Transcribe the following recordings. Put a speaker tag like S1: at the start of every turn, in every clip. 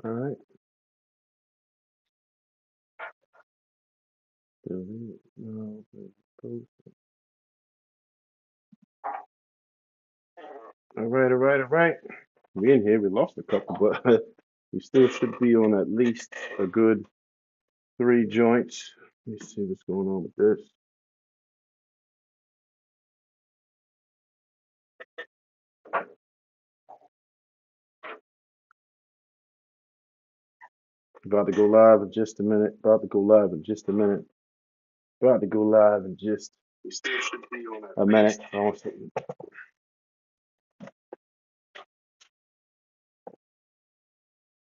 S1: All right. No, all right, all right, all right. We in here. We lost a couple, but we still should be on at least a good 3 joints. Let me see what's going on with this. About to go live in just a minute. About to go live in just a minute. About to go live in just a minute.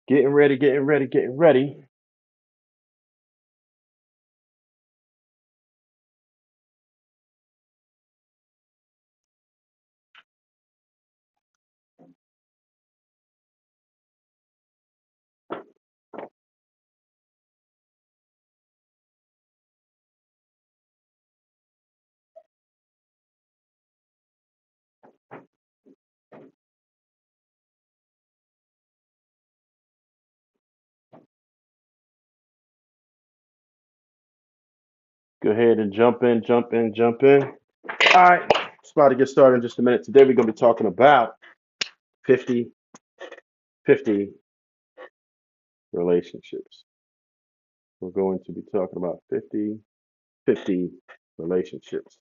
S1: Getting ready, getting ready, getting ready. Go ahead and jump in, jump in, jump in. All right, it's about to get started in just a minute. Today we're going to be talking about 50-50 relationships. We're going to be talking about 50-50 relationships.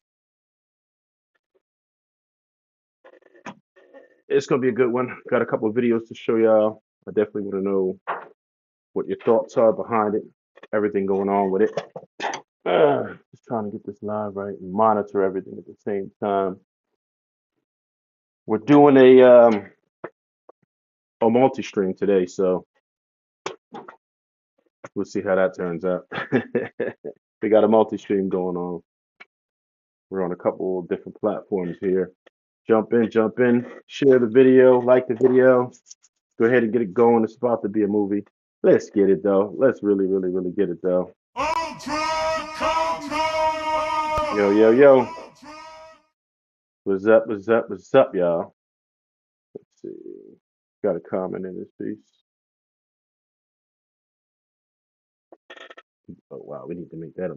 S1: It's going to be a good one. Got a couple of videos to show y'all. I definitely want to know what your thoughts are behind it, everything going on with it. Just trying to get this live right and monitor everything at the same time. We're doing a multi-stream today, so we'll see how that turns out. We got a multi-stream going on. We're on a couple of different platforms here. Jump in, share the video, like the video. Go ahead and get it going. It's about to be a movie. Let's get it though. Let's really, really, really get it though. Yo, yo, yo. What's up? What's up? What's up, y'all? Let's see. Got a comment in this piece. Oh wow, we need to make that a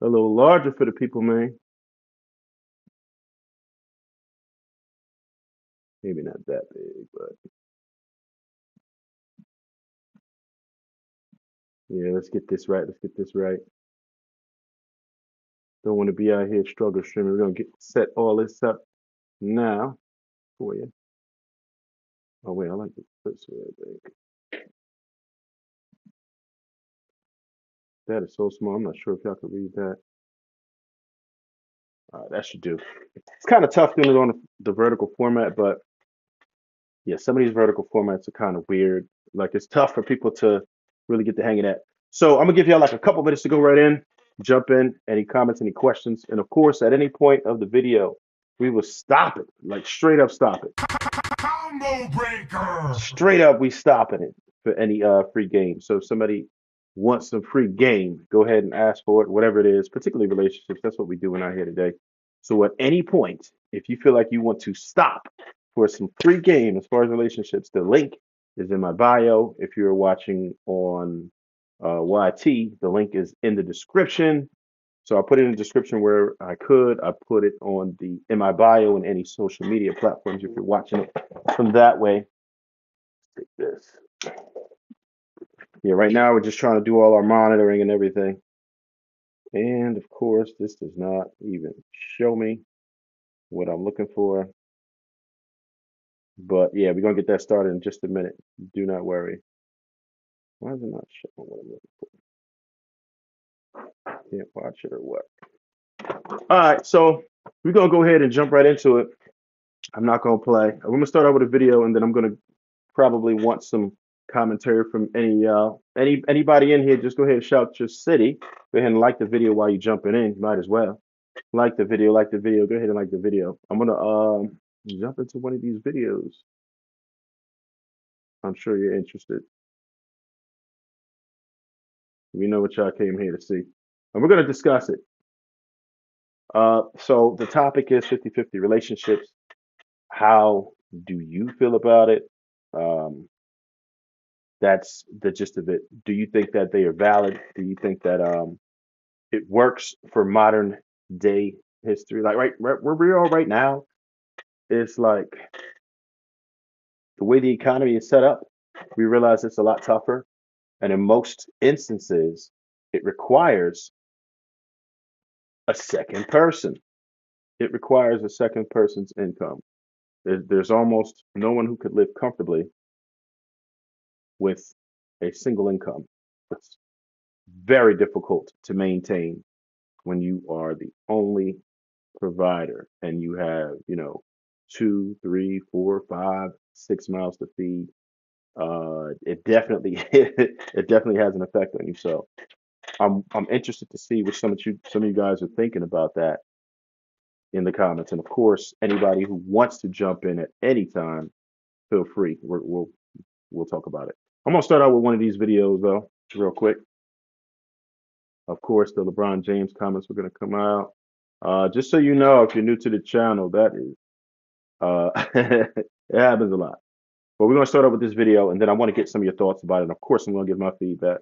S1: little larger for the people, man. Maybe not that big, but yeah, let's get this right. Let's get this right. Don't want to be out here struggle streaming. We're gonna get set all this up now for you. Oh wait, I like it this way, I think. That is so small. I'm not sure if y'all can read that. That should do. It's kind of tough doing it on the vertical format, but yeah, some of these vertical formats are kind of weird. Like it's tough for people to really get the hang of that. So I'm gonna give y'all like a couple minutes to go right in, jump in, any comments, any questions, and of course, at any point of the video, we will stop it, like straight up stop it. Combo breaker. Straight up, we stopping it for any free game. So if somebody wants some free game, go ahead and ask for it, whatever it is, particularly relationships. That's what we're doing out here today. So at any point, if you feel like you want to stop for some free game as far as relationships, the link is in my bio. If you're watching on YT, the link is in the description. So I put it in the description where I could. I put it on the in my bio and any social media platforms if you're watching it from that way. Take this. Yeah, right now we're just trying to do all our monitoring and everything. And of course, this does not even show me what I'm looking for. But yeah, we're gonna get that started in just a minute. Do not worry. Why is it not showing what I'm looking for? Can't watch it or what? All right, so we're gonna go ahead and jump right into it. I'm not gonna play. I'm gonna start out with a video, and then I'm gonna probably want some commentary from anybody in here. Just go ahead and shout your city. Go ahead and like the video while you're jumping in. You might as well like the video. Like the video. Go ahead and like the video. I'm gonna jump into one of these videos. I'm sure you're interested. We know what y'all came here to see, and we're gonna discuss it. So the topic is 50-50 relationships. How do you feel about it? Um, that's the gist of it. Do you think that they are valid? Do you think that it works for modern day history? Like right where we are right now, it's like the way the economy is set up, we realize it's a lot tougher. And in most instances, it requires a second person. It requires a second person's income. There's almost no one who could live comfortably with a single income. It's very difficult to maintain when you are the only provider and you have, two, three, four, five, 6 mouths to feed. It definitely it definitely has an effect on you. So I'm interested to see what some of you guys are thinking about that in the comments. And of course, anybody who wants to jump in at any time, feel free. We'll talk about it. I'm gonna start out with one of these videos though, real quick. Of course, the LeBron James comments were gonna come out. Just so you know, if you're new to the channel, that is it happens a lot. But we're gonna start out with this video, and then I want to get some of your thoughts about it. And of course, I'm gonna give my feedback.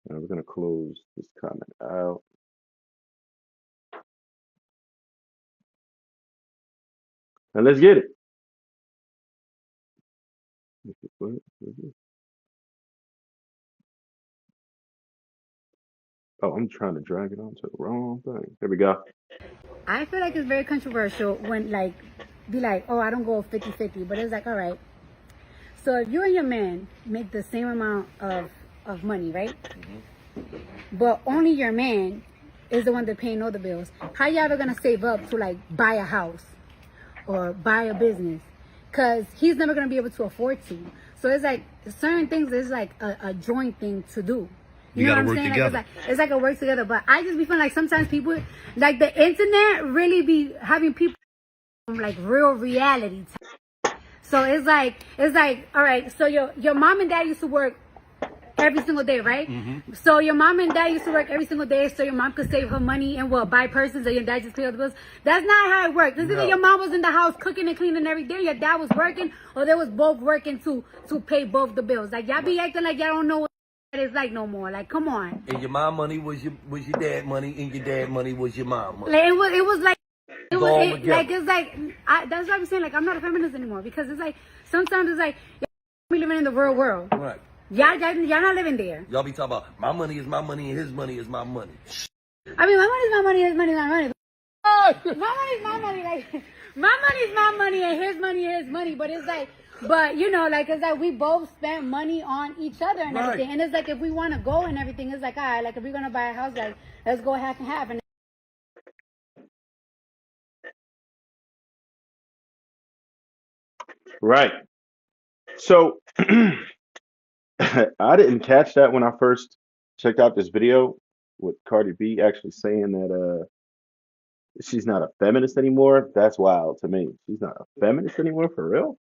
S1: And we're gonna close this comment out. And let's get it. Oh, I'm trying to drag it onto the wrong thing. There we go.
S2: I feel like it's very controversial when be like, oh, I don't go 50-50, but it's like, all right. So if you and your man make the same amount of money, right? But only your man is the one that paying all the bills. How y'all ever gonna save up to like buy a house or buy a business? Cause he's never gonna be able to afford to. So it's like certain things is like a joint thing to do. You know what I'm saying? Like, it's like a work together. But I just be feeling like sometimes people, like the internet, really be having people like real reality. So it's like, all right. So your mom and dad used to work every single day, right? So your mom and dad used to work every single day, so your mom could save her money and buy purses, and your dad just pay all the bills. That's not how it works. This is your mom was in the house cooking and cleaning every day. Your dad was working, or they was both working to pay both the bills. Like y'all be acting like y'all don't know what it's like no more. Like, come on.
S3: And your mom money was your dad money, and your dad money was your mom money.
S2: Like, it was like.
S3: It's all together.
S2: Like it's like that's what I'm saying. Like I'm not a feminist anymore because it's like sometimes it's like we living in the real world.
S3: Right.
S2: Y'all not living there.
S3: Y'all be talking about my money is my money and his money is my money.
S2: I mean, my money is my money, his money is my money. My money is my money. Like my money is my money and his money is his money. But it's like, like it's like we both spend money on each other and everything. And it's like if we want to go and everything, it's like all right, like if we're gonna buy a house, like let's go half and half. And
S1: Right. So I didn't catch that when I first checked out this video with Cardi B actually saying that she's not a feminist anymore. That's wild to me. She's not a feminist anymore for real?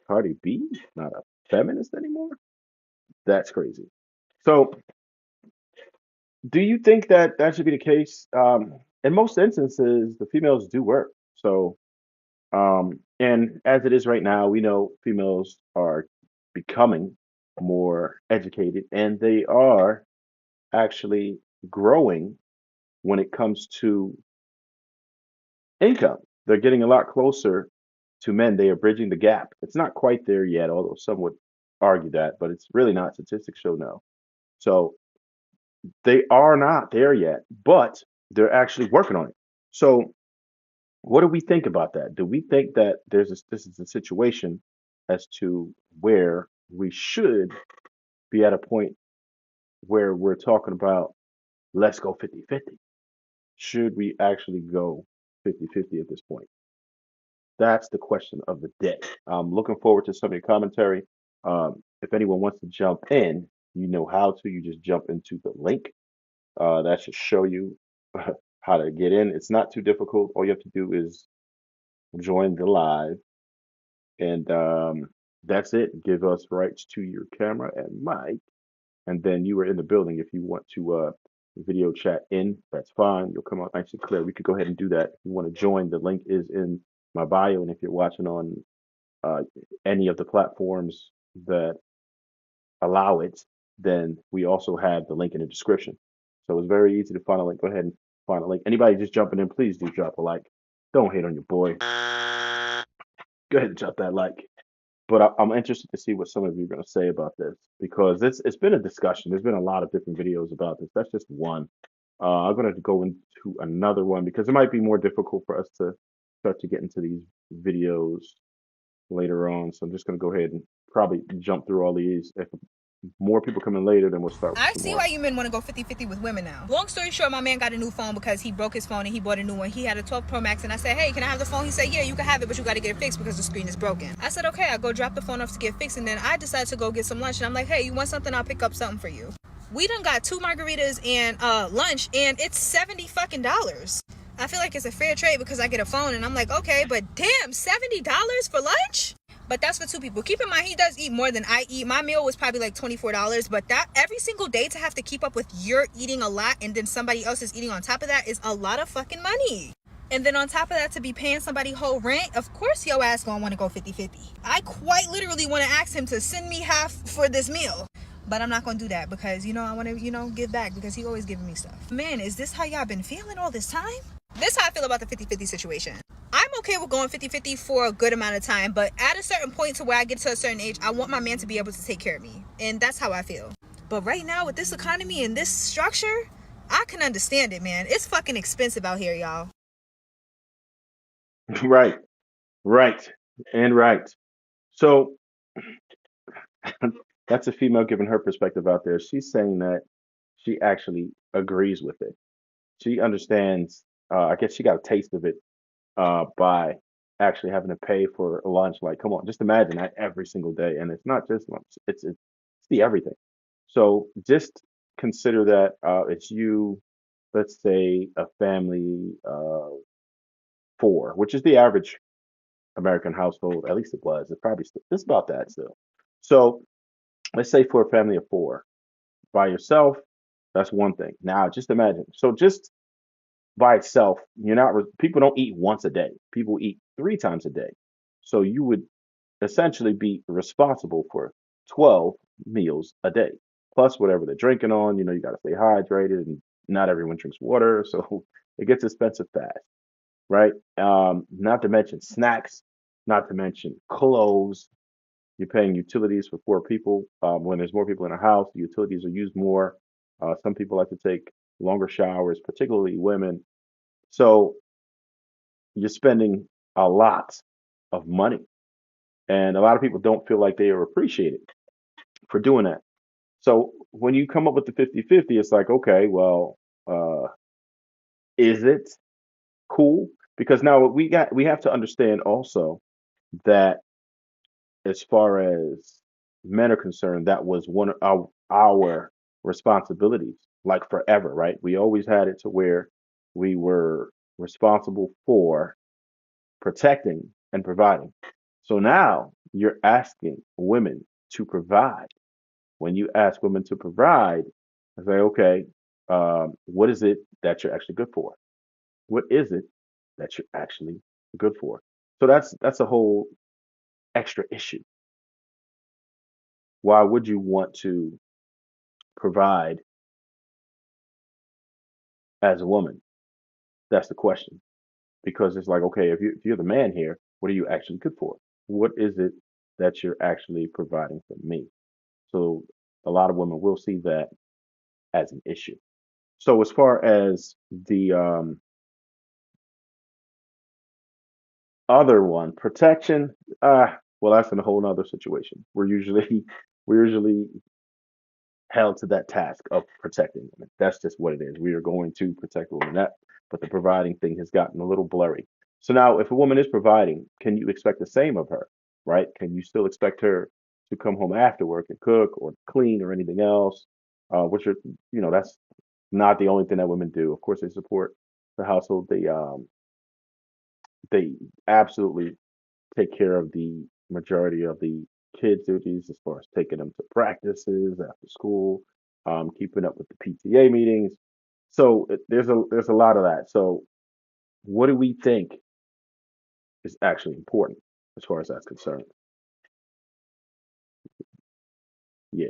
S1: Cardi B not a feminist anymore? That's crazy. So do you think that that should be the case? In most instances, the females do work. So and as it is right now, we know females are becoming more educated and they are actually growing when it comes to income. They're getting a lot closer to men. They are bridging the gap. It's not quite there yet, although some would argue that, but it's really not. Statistics show no. So they are not there yet, but they're actually working on it. So what do we think about that? Do we think that this is a situation as to where we should be at a point where we're talking about let's go 50-50? Should we actually go 50-50 at this point? That's the question of the day. I'm looking forward to some of your commentary. If anyone wants to jump in, you know how to. You just jump into the link. That should show you how to get in. It's not too difficult. All you have to do is join the live, and that's it. Give us rights to your camera and mic, and then you are in the building if you want to video chat in, that's fine. You'll come out nice and clear. We could go ahead and do that. If you want to join, the link is in my bio. And if you're watching on uh, any of the platforms that allow it, then we also have the link in the description. So it's very easy to find a link. Go ahead and find a link. Anybody just jumping in, please do drop a like. Don't hate on your boy. Go ahead and drop that like. But I'm interested to see what some of you are going to say about this because it's been a discussion. There's been a lot of different videos about this. That's just one. I'm going to go into another one because it might be more difficult for us to start to get into these videos later on. So I'm just going to go ahead and probably jump through all these. If more people come in later, then we'll start with
S4: I
S1: some
S4: see
S1: more.
S4: why you men want to go 50-50 with women now. Long story short, my man got a new phone because he broke his phone and he bought a new one. He had a 12 Pro Max and I said, hey, can I have the phone? He said, yeah, you can have it, but you got to get it fixed because the screen is broken. I said, okay. I go drop the phone off to get fixed and then I decided to go get some lunch and I'm like, hey, you want something? I'll pick up something for you. We done got 2 margaritas and lunch and it's $70 fucking. I feel like it's a fair trade because I get a phone and I'm like, okay, but damn, $70 for lunch? But that's for 2 people. Keep in mind, he does eat more than I eat. My meal was probably like $24, but that every single day to have to keep up with you're eating a lot and then somebody else is eating on top of that is a lot of fucking money. And then on top of that, to be paying somebody whole rent, of course your ass gonna want to go 50-50. I quite literally want to ask him to send me half for this meal. But I'm not gonna do that because, I want to, give back because he always giving me stuff. Man, is this how y'all been feeling all this time? This is how I feel about the 50-50 situation. I'm okay with going 50-50 for a good amount of time, but at a certain point to where I get to a certain age, I want my man to be able to take care of me. And that's how I feel. But right now, with this economy and this structure, I can understand it, man. It's fucking expensive out here, y'all.
S1: Right, right, and right. So that's a female giving her perspective out there. She's saying that she actually agrees with it. She understands. I guess she got a taste of it by actually having to pay for lunch. Like, come on, just imagine that every single day, and it's not just lunch; it's the everything. So just consider that it's you. Let's say a family of 4, which is the average American household. At least it was. It's probably still, it's about that still. So let's say for a family of 4, by yourself, that's one thing. Now just imagine. So just by itself, you're not. People don't eat once a day. People eat 3 times a day. So you would essentially be responsible for 12 meals a day, plus whatever they're drinking on. You got to stay hydrated, and not everyone drinks water, so it gets expensive fast, right? Not to mention snacks, not to mention clothes. You're paying utilities for 4 people. When there's more people in a house, the utilities are used more. Some people like to take longer showers, particularly women. So you're spending a lot of money. And a lot of people don't feel like they are appreciated for doing that. So when you come up with the 50-50, it's like, okay, well, uh, is it cool? Because now we have to understand also that as far as men are concerned, that was one of our responsibilities, like forever, right? We always had it to where we were responsible for protecting and providing. So now you're asking women to provide. When you ask women to provide, I say, okay, what is it that you're actually good for? What is it that you're actually good for? So that's a whole extra issue. Why would you want to provide as a woman? That's the question. Because it's like, okay, if you're the man here, what are you actually good for? What is it that you're actually providing for me? So a lot of women will see that as an issue. So as far as the other one, protection, well, that's in a whole nother situation. We're usually held to that task of protecting women. That's just what it is. We are going to protect women. But the providing thing has gotten a little blurry. So now, if a woman is providing, can you expect the same of her, right? Can you still expect her to come home after work and cook or clean or anything else? Which are, that's not the only thing that women do. Of course, they support the household. They absolutely take care of the majority of the kids' duties as far as taking them to practices after school, keeping up with the PTA meetings. So there's a lot of that. So what do we think is actually important as far as that's concerned? Yeah.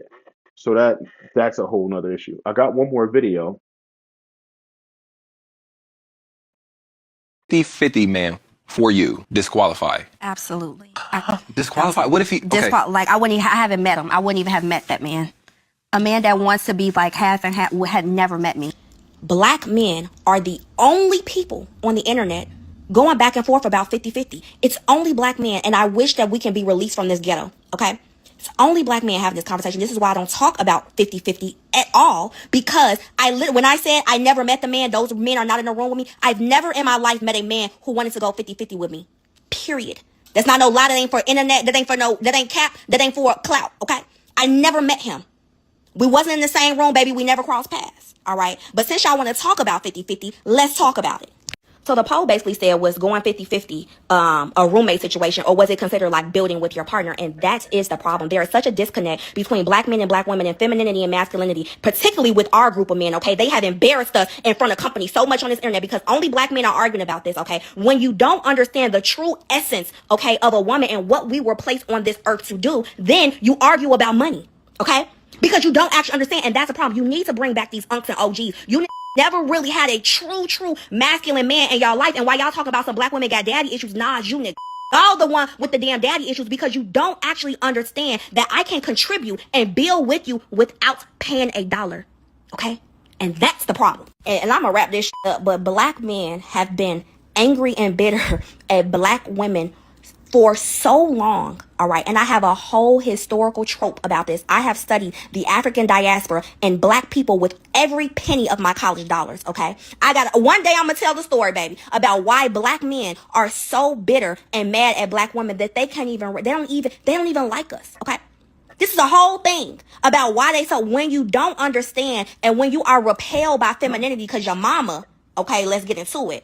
S1: So that's a whole nother issue. I got one more video.
S5: 50-50 man for you disqualify.
S6: Absolutely.
S5: Disqualify. What if he? Okay.
S6: Like I wouldn't even, I haven't met him. I wouldn't even have met that man. A man that wants to be like half and half had never met me. Black men are the only people on the internet going back and forth about 50-50. It's only black men, and I wish that we can be released from this ghetto, okay? It's only black men having this conversation. This is why I don't talk about 50-50 at all, because when I said I never met the man, those men are not in the room with me. I've never in my life met a man who wanted to go 50-50 with me, period. That's not no lie. That ain't for internet. That ain't cap. That ain't for clout, okay? I never met him. We wasn't in the same room, baby. We never crossed paths. All right. But since y'all want to talk about 50-50, let's talk about it. So the poll basically said, was going 50-50 a roommate situation, or was it considered like building with your partner? And that is the problem. There is such a disconnect between black men and black women and femininity and masculinity, particularly with our group of men, okay? They have embarrassed us in front of company so much on this internet because only black men are arguing about this, okay? When you don't understand the true essence, okay, of a woman and what we were placed on this earth to do, then you argue about money, okay? Because you don't actually understand, and that's a problem. You need to bring back these unks and OGs. You never really had a true masculine man in y'all life. And while y'all talk about some black women got daddy issues, nah, you nigga. Y'all the one with the damn daddy issues because you don't actually understand that I can contribute and build with you without paying a dollar. Okay? And that's the problem. And I'm gonna wrap this up, but black men have been angry and bitter at black women for so long, all right? And I have a whole historical trope about this. I have studied the African diaspora and black people with every penny of my college dollars, okay? One day I'm gonna tell the story, baby, about why black men are so bitter and mad at black women that they don't even like us, okay? This is a whole thing about why when you don't understand and when you are repelled by femininity because your mama, okay, let's get into it,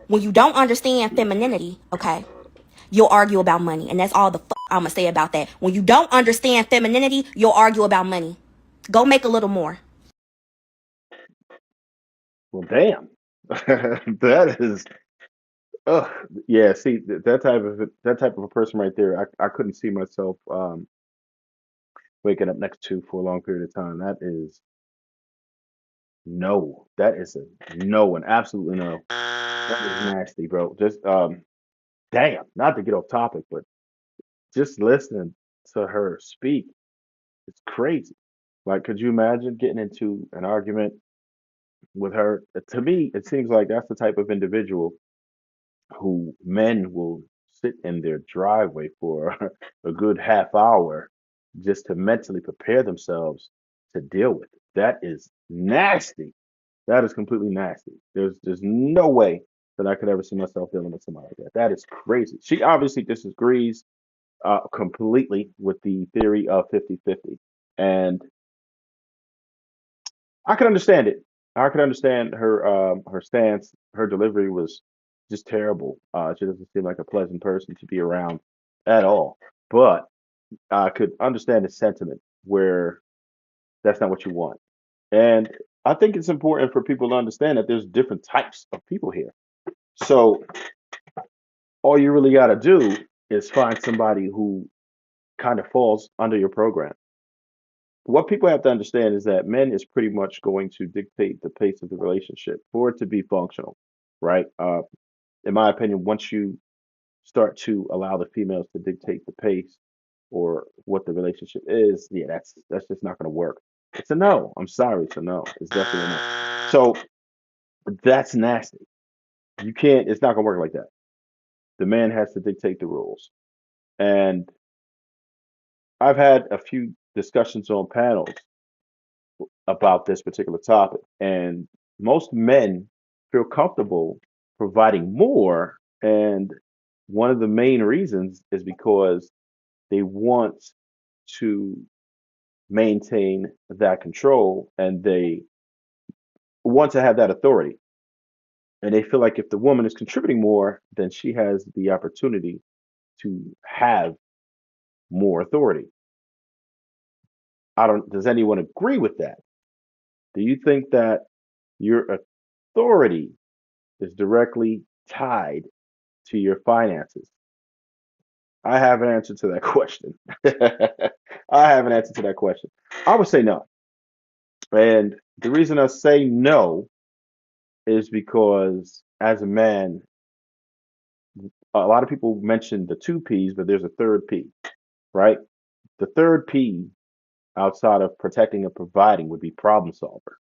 S6: when you don't understand femininity, okay, you'll argue about money. And that's all the I'm going to say about that. When you don't understand femininity, you'll argue about money. Go make a little more.
S1: Well, damn. That is, ugh. Yeah, see, that type of a person right there, I couldn't see myself waking up next to for a long period of time. That is no. That is a no, an absolutely no. That is nasty, bro. Just damn, not to get off topic, but just listening to her speak, it's crazy. Like, could you imagine getting into an argument with her? To me, it seems like that's the type of individual who men will sit in their driveway for a good half hour just to mentally prepare themselves to deal with it. That is nasty. That is completely nasty. There's no way that I could ever see myself dealing with somebody like that. That is crazy. She obviously disagrees completely with the theory of 50-50. And I can understand it. I can understand her stance. Her delivery was just terrible. She doesn't seem like a pleasant person to be around at all. But I could understand the sentiment where that's not what you want. And I think it's important for people to understand that there's different types of people here. So all you really got to do is find somebody who kind of falls under your program. What people have to understand is that men is pretty much going to dictate the pace of the relationship for it to be functional, right? In my opinion, once you start to allow the females to dictate the pace or what the relationship is, yeah, that's just not going to work. It's a no. I'm sorry, it's a no. It's definitely a no. So that's nasty. You can't. It's not going to work like that. The man has to dictate the rules, and I've had a few discussions on panels about this particular topic, and most men feel comfortable providing more. And one of the main reasons is because they want to maintain that control and they want to have that authority. And they feel like if the woman is contributing more, then she has the opportunity to have more authority. I don't. Does anyone agree with that? Do you think that your authority is directly tied to your finances? I have an answer to that question. I have an answer to that question. I would say no. And the reason I say no is because as a man, a lot of people mention the two P's, but there's a third P, right? The third P outside of protecting and providing would be problem solver,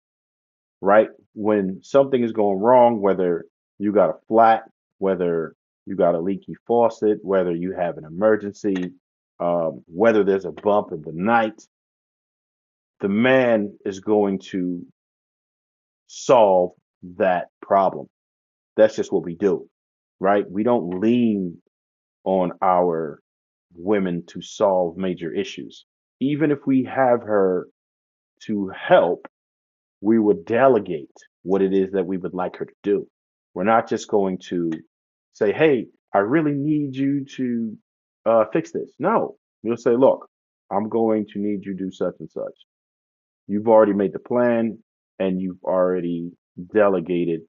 S1: right? When something is going wrong, whether you got a flat, whether you got a leaky faucet, whether you have an emergency, whether there's a bump in the night, the man is going to solve that problem. That's just what we do, right? We don't lean on our women to solve major issues. Even if we have her to help, we would delegate what it is that we would like her to do. We're not just going to say, hey, I really need you to fix this. No, we'll say, look, I'm going to need you to do such and such. You've already made the plan and you've already delegated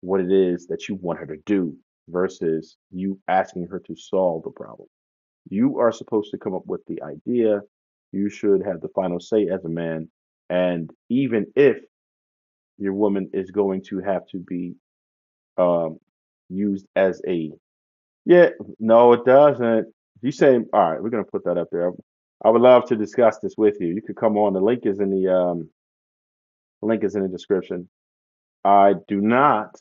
S1: what it is that you want her to do versus you asking her to solve the problem. You are supposed to come up with the idea. You should have the final say as a man. And even if your woman is going to have to be um, used as a, yeah, no, it doesn't. You say, all right, we're going to put that up there. I would love to discuss this with you. You could come on. The link is in the description. I do not,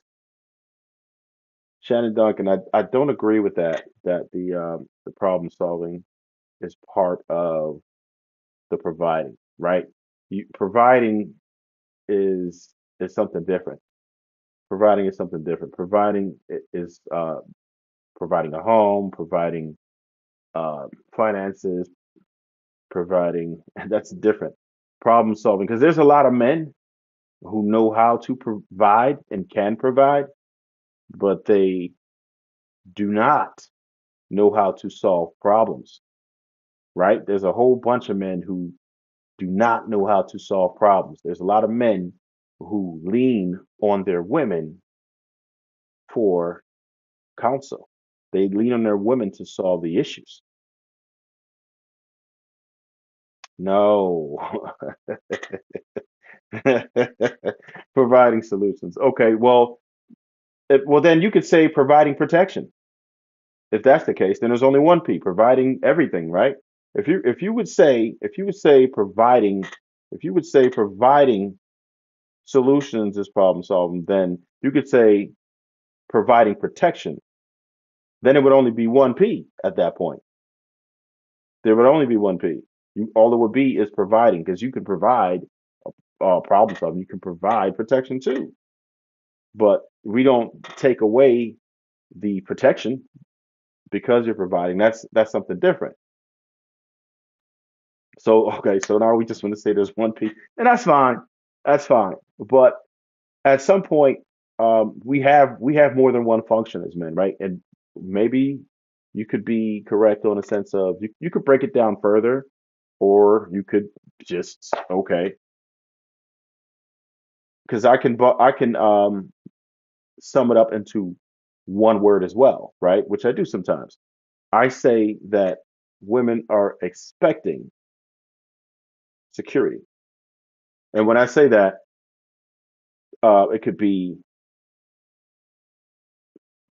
S1: Shannon Duncan. I don't agree with that. That the problem solving is part of the providing, right? Providing is something different. Providing is something different. Providing is providing a home, providing finances, providing. That's different. Problem solving, because there's a lot of men who know how to provide and can provide, but they do not know how to solve problems, right? There's a whole bunch of men who do not know how to solve problems. There's a lot of men who lean on their women for counsel. They lean on their women to solve the issues. No. Providing solutions. Okay, well, well then you could say providing protection. If that's the case, then there's only one P, providing everything, right? If you would say providing solutions is problem solving, then you could say providing protection. Then it would only be one P at that point. There would only be one P. All it would be is providing, because you can provide problem solving. You can provide protection too, but we don't take away the protection because you're providing. That's something different. So okay, so now we just want to say there's one P, and that's fine. That's fine. But at some point, we have more than one function as men, right? And maybe you could be correct on a sense of you could break it down further, or you could just okay, because I can sum it up into one word as well, right? Which I do sometimes. I say that women are expecting security, and when I say that, it could be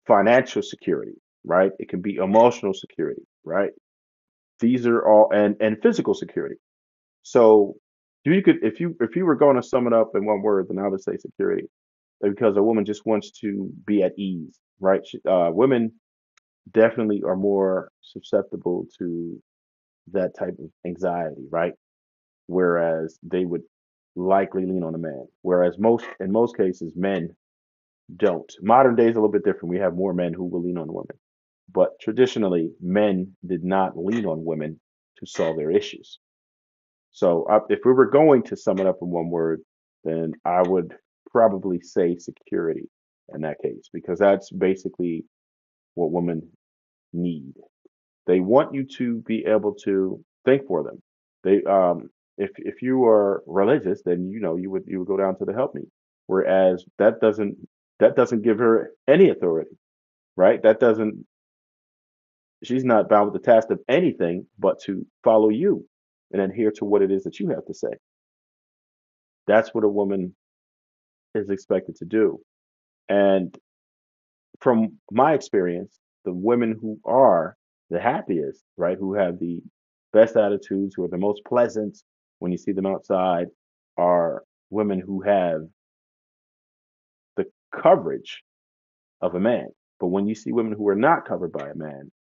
S1: financial security, right? It can be emotional security, right? These are all and physical security. So you could if you were going to sum it up in one word, then I would say security, because a woman just wants to be at ease, right? Women definitely are more susceptible to that type of anxiety, right? Whereas they would likely lean on a man. Whereas in most cases, men don't. Modern day is a little bit different. We have more men who will lean on women. But traditionally, men did not lean on women to solve their issues. So if we were going to sum it up in one word, then I would probably say security in that case, because that's basically what women need. They want you to be able to think for them. They if you are religious, then you would go down to the help me. Whereas that doesn't give her any authority, right? That doesn't She's not bound with the task of anything but to follow you and adhere to what it is that you have to say. That's what a woman is expected to do. And from my experience, the women who are the happiest, right, who have the best attitudes, who are the most pleasant when you see them outside, are women who have the coverage of a man. But when you see women who are not covered by a man,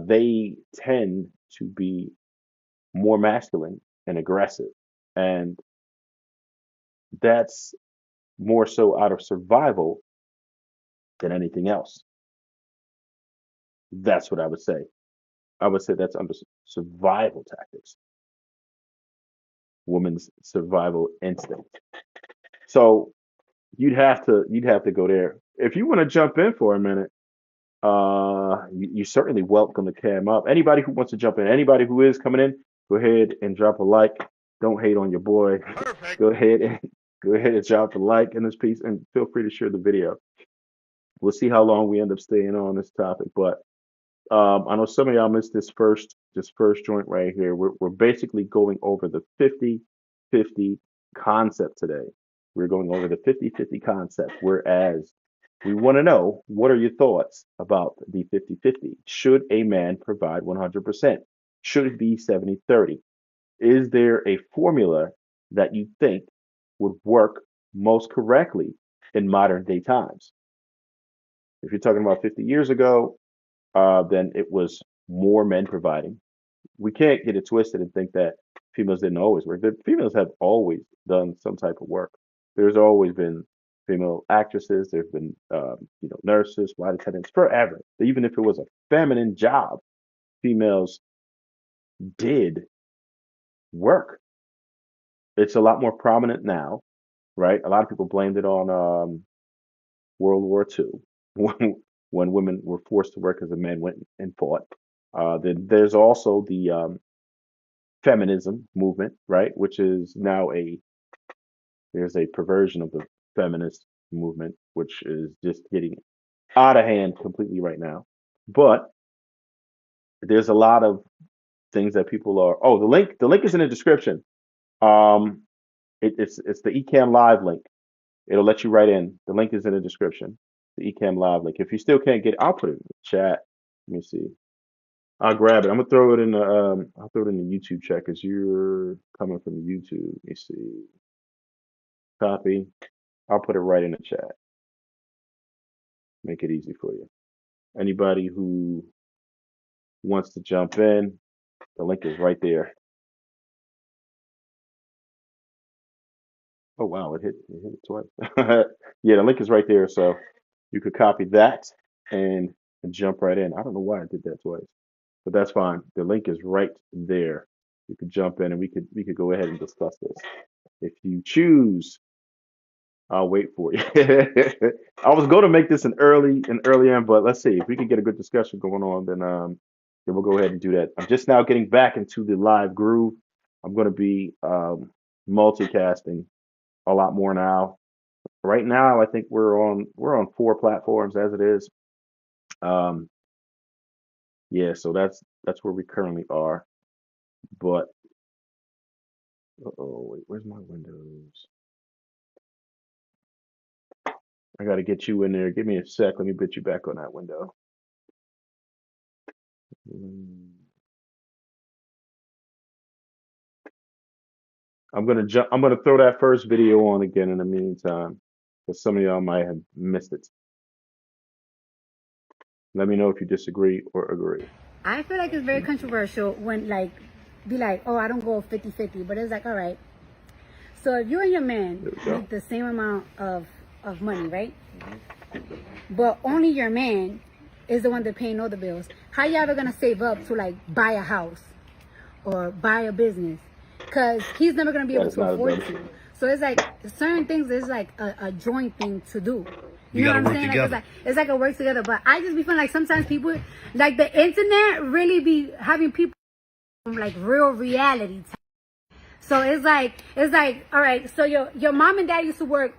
S1: they tend to be more masculine and aggressive. And that's more so out of survival than anything else. That's what I would say. I would say that's under survival tactics, woman's survival instinct. So you'd have to go there. If you want to jump in for a minute, you certainly welcome to cam up. Anybody who wants to jump in, anybody who is coming in, go ahead and drop a like. Don't hate on your boy. Go ahead and drop a like in this piece, and feel free to share the video. We'll see how long we end up staying on this topic, but I know some of y'all missed this first joint right here. We're basically going over the 50-50 concept today. We're going over the 50-50 concept, whereas we want to know, what are your thoughts about the 50-50? Should a man provide 100%? Should it be 70-30? Is there a formula that you think would work most correctly in modern day times? If you're talking about 50 years ago, then it was more men providing. We can't get it twisted and think that females didn't always work. The females have always done some type of work. There's always been female actresses. There've been, nurses, flight attendants forever. Even if it was a feminine job, females did work. It's a lot more prominent now, right? A lot of people blamed it on World War II when women were forced to work as the men went and fought. Then there's also the feminism movement, right? Which is now there's a perversion of the feminist movement, which is just getting out of hand completely right now. But there's a lot of things that people are. Oh, the link is in the description. It's the Ecamm Live link. It'll let you right in. The link is in the description. The Ecamm Live link. If you still can't get it, I'll put it in the chat. Let me see. I'll grab it. I'm gonna throw it in the I'll throw it in the YouTube chat because you're coming from the YouTube. Let me see. Copy. I'll put it right in the chat. Make it easy for you. Anybody who wants to jump in, the link is right there. Oh wow, it hit it twice. Yeah, the link is right there, so you could copy that and jump right in. I don't know why I did that twice, but that's fine. The link is right there. You could jump in and we could go ahead and discuss this. If you choose, I'll wait for you. I was going to make this an early end, but let's see if we can get a good discussion going on. Then we'll go ahead and do that. I'm just now getting back into the live groove. I'm going to be multicasting a lot more now. Right now, I think we're on 4 platforms as it is. Yeah, so that's where we currently are. But wait, where's my Windows? I got to get you in there. Give me a sec. Let me put you back on that window. I'm gonna throw that first video on again in the meantime, because some of y'all might have missed it. Let me know if you disagree or agree.
S2: I feel like it's very controversial when be like, oh, I don't go 50-50, but it's like, all right. So if you and your man make the same amount of money, right? But only your man is the one that paying all the bills. How you ever gonna save up to buy a house or buy a business? Because he's never gonna be able to afford it. So it's like certain things is like a joint thing to do. You know what I'm saying? It's like a work together. But I just be feeling like sometimes people, like the internet, really be having people from real reality. So it's like, all right. So your mom and dad used to work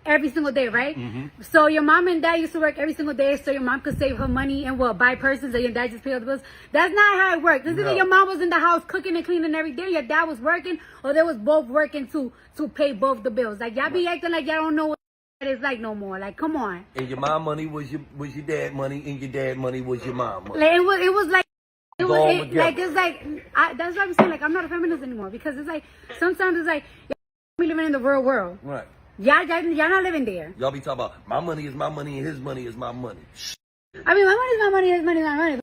S2: every single day, right? So your mom and dad used to work every single day, so your mom could save her money and buy purses, and your dad just pay all the bills. That's not how it works. This is either your mom was in the house cooking and cleaning every day, your dad was working, or they was both working to pay both the bills. Like y'all be acting like y'all don't know what it's like no more. Like, come on.
S3: And your mom money was your dad money, and your dad money was your mom money.
S2: Like it was like.
S3: It's all together.
S2: Like it's like that's what I'm saying. Like I'm not a feminist anymore because it's like sometimes it's like we living in the real world.
S3: Right.
S2: Y'all not living there.
S3: Y'all be talking about my money is my money and his money is my money.
S2: I mean, my money is my money, his money is my money.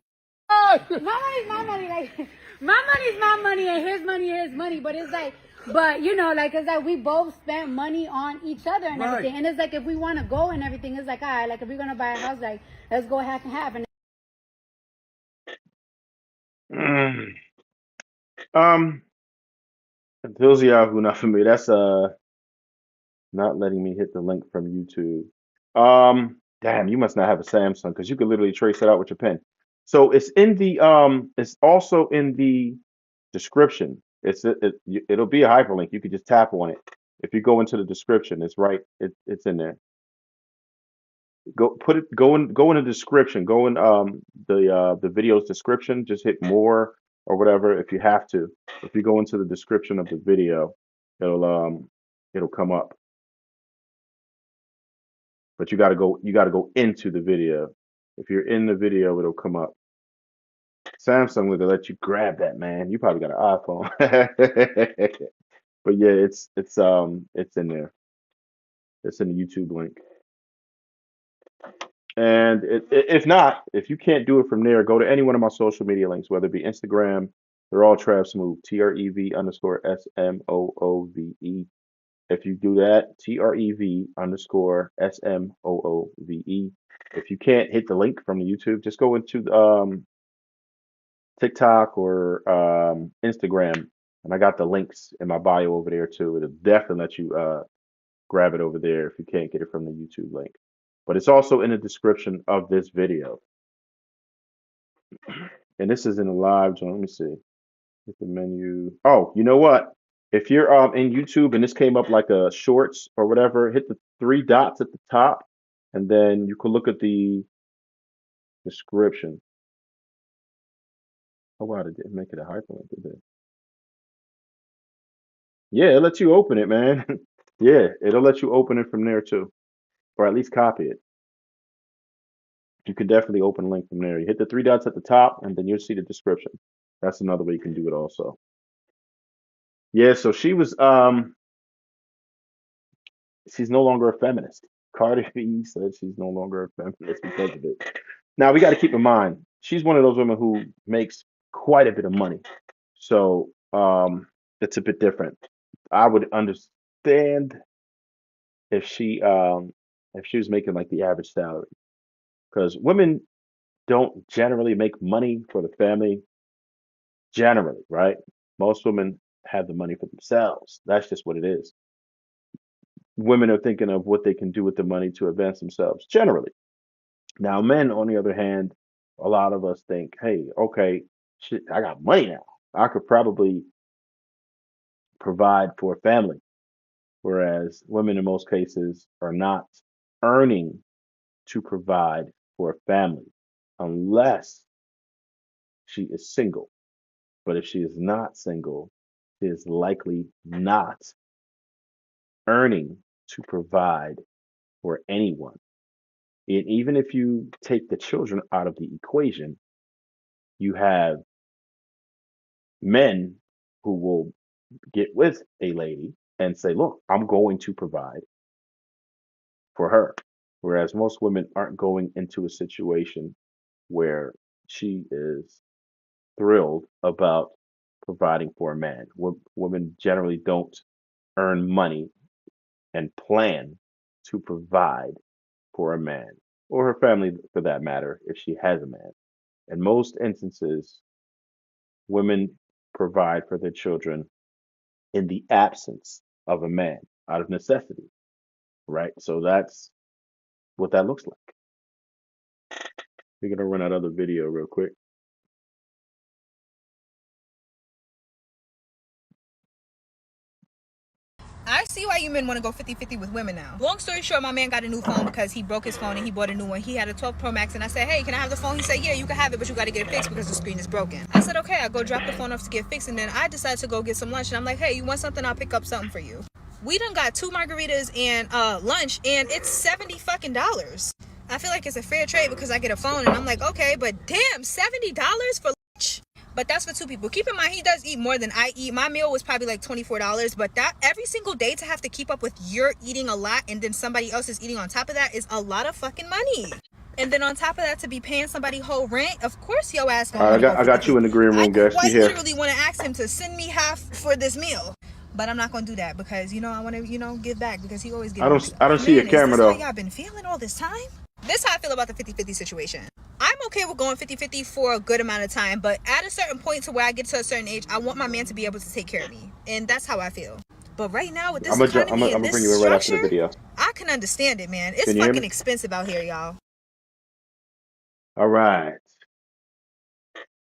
S2: My money is my money, like my money is my money and his money is his money. But it's like, but you know, like it's like we both spent money on each other and everything. And it's like if we want to go and everything, it's like all right, like if we're gonna buy a house, like let's go half and half. And
S1: Those of y'all who not familiar, that's not letting me hit the link from YouTube. Damn, you must not have a Samsung because you could literally trace it out with your pen. So it's in the it's also in the description. It'll be a hyperlink. You could just tap on it. If you go into the description, it's right. It's in there. Go in the description. Go in the video's description. Just hit more or whatever if you have to. If you go into the description of the video, it'll come up. But you gotta go into the video. If you're in the video, it'll come up. Samsung will let you grab that, man. You probably got an iPhone. But yeah, it's in there. It's in the YouTube link. And if not, if you can't do it from there, go to any one of my social media links, whether it be Instagram, they're all Trav Smooth, TREV_SMOOVE. If you do that, TREV_SMOOVE. If you can't hit the link from the YouTube, just go into TikTok or Instagram, and I got the links in my bio over there too. It'll definitely let you grab it over there if you can't get it from the YouTube link. But it's also in the description of this video. And this is in the live zone. Let me see. Hit the menu. Oh, you know what? If you're in YouTube and this came up like a shorts or whatever, hit the 3 dots at the top, and then you can look at the description. Oh wow, it didn't make it a hyperlink, did it? Yeah, it lets you open it, man. Yeah, it'll let you open it from there too. Or at least copy it. You can definitely open a link from there. You hit the 3 dots at the top, and then you'll see the description. That's another way you can do it also. Yeah, so she was she's no longer a feminist. Cardi B said she's no longer a feminist because of it. Now we got to keep in mind, she's one of those women who makes quite a bit of money. So it's a bit different. I would understand if she was making like the average salary. Because women don't generally make money for the family, generally, right? Most women have the money for themselves. That's just what it is. Women are thinking of what they can do with the money to advance themselves, generally. Now, men, on the other hand, a lot of us think, hey, okay, shit, I got money now. I could probably provide for a family. Whereas women, in most cases, are not earning to provide for a family unless she is single. But if she is not single, she is likely not earning to provide for anyone. And even if you take the children out of the equation, you have men who will get with a lady and say, look, I'm going to provide for her. Whereas most women aren't going into a situation where she is thrilled about providing for a man. Women generally don't earn money and plan to provide for a man or her family for that matter if she has a man. In most instances, women provide for their children in the absence of a man out of necessity, right? So that's what that looks like. We're going to run another video real quick.
S4: I see why you men want to go 50-50 with women now. Long story short, my man got a new phone because he broke his phone and he bought a new one. He had a 12 Pro Max and I said, hey, can I have the phone? He said, yeah, you can have it, but you got to get it fixed because the screen is broken. I said, okay. I go drop the phone off to get fixed and then I decided to go get some lunch and I'm like, hey, you want something? I'll pick up something for you. We done got 2 margaritas and lunch and it's $70 fucking dollars. I feel like it's a fair trade because I get a phone and I'm like, okay, but damn, $70 for lunch? But that's for 2 people. Keep in mind, he does eat more than I eat. My meal was probably like $24, but that every single day to have to keep up with you're eating a lot and then somebody else is eating on top of that is a lot of fucking money. And then on top of that, to be paying somebody whole rent, of course your ass gonna
S1: All
S4: want
S1: right,
S4: to go
S1: I got you in the
S4: 50-50.
S1: green
S4: I
S1: room, guest. You
S4: quite
S1: here?
S4: literally want to ask him to send me half for this meal. But I'm not gonna do that because I want to give back because he always gives me stuff.
S1: I don't see your camera
S4: Is this
S1: though.
S4: how y'all been feeling all this time? This is how I feel about the 50-50 situation. I'm okay with going 50-50 for a good amount of time, but at a certain point to where I get to a certain age, I want my man to be able to take care of me. And that's how I feel. But right now with this economy and
S1: I'm gonna bring
S4: this
S1: you in right after the
S4: structure,
S1: video.
S4: I can understand it, man. It's
S1: Can you hear
S4: fucking
S1: me?
S4: expensive out here, y'all.
S1: All right.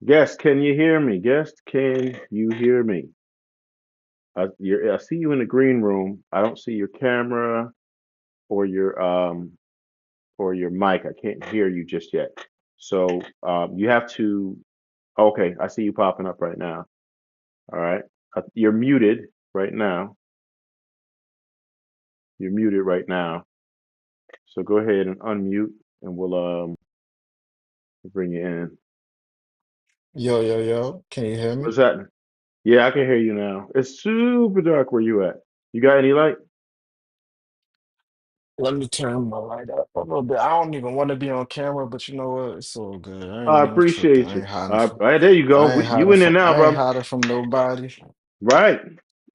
S1: Guest, can you hear me? Guest, can you hear me? I see you in the green room. I don't see your camera or your mic. I can't hear you just yet. So you have to. Okay, I see you popping up right now. All right, you're muted right now. You're muted right now. So go ahead and unmute, and we'll bring you in.
S7: Yo, yo, yo, can you hear me?
S1: What's that? Yeah, I can hear you now. It's super dark where you at. You got any light?
S7: Let me turn my light up a little bit. I don't even want to be on camera, but you know what? It's all good. I
S1: I
S7: ain't even tripping.
S1: appreciate
S7: I
S1: you.
S7: ain't hiding
S1: All
S7: from
S1: right, there you go. You in there now,
S7: I ain't
S1: brother.
S7: hiding from nobody.
S1: Right.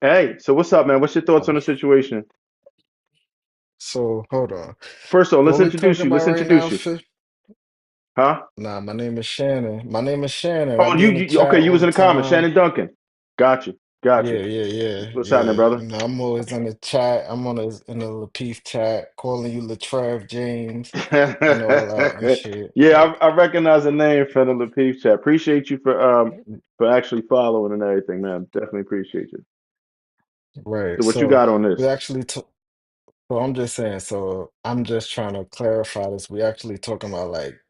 S1: Hey, so what's up, man? What's your thoughts on the situation?
S7: So hold on.
S1: First of all, let's
S7: What we
S1: introduce
S7: talking
S1: you.
S7: about
S1: Let's
S7: right now,
S1: introduce you.
S7: Fif?
S1: Huh?
S7: Nah, my name is Shannon. My name is Shannon. I
S1: Oh,
S7: be in the
S1: okay,
S7: chat
S1: you
S7: all
S1: was
S7: the
S1: in the comments.
S7: time.
S1: Shannon Duncan. Got you. Got you.
S7: Yeah, yeah, yeah,
S1: What's happening,
S7: yeah.
S1: brother?
S7: You know, I'm always in the chat. I'm on in the Lapeef chat, calling you Latrell James and all that and shit.
S1: Yeah,
S7: Like,
S1: I recognize the name from the Lapeef chat. Appreciate you for actually following and everything, man. Definitely appreciate you.
S7: right.
S1: So what you
S7: So
S1: got on
S7: we
S1: this?
S7: actually so I'm just saying, so I'm just trying to clarify this. We actually talking about like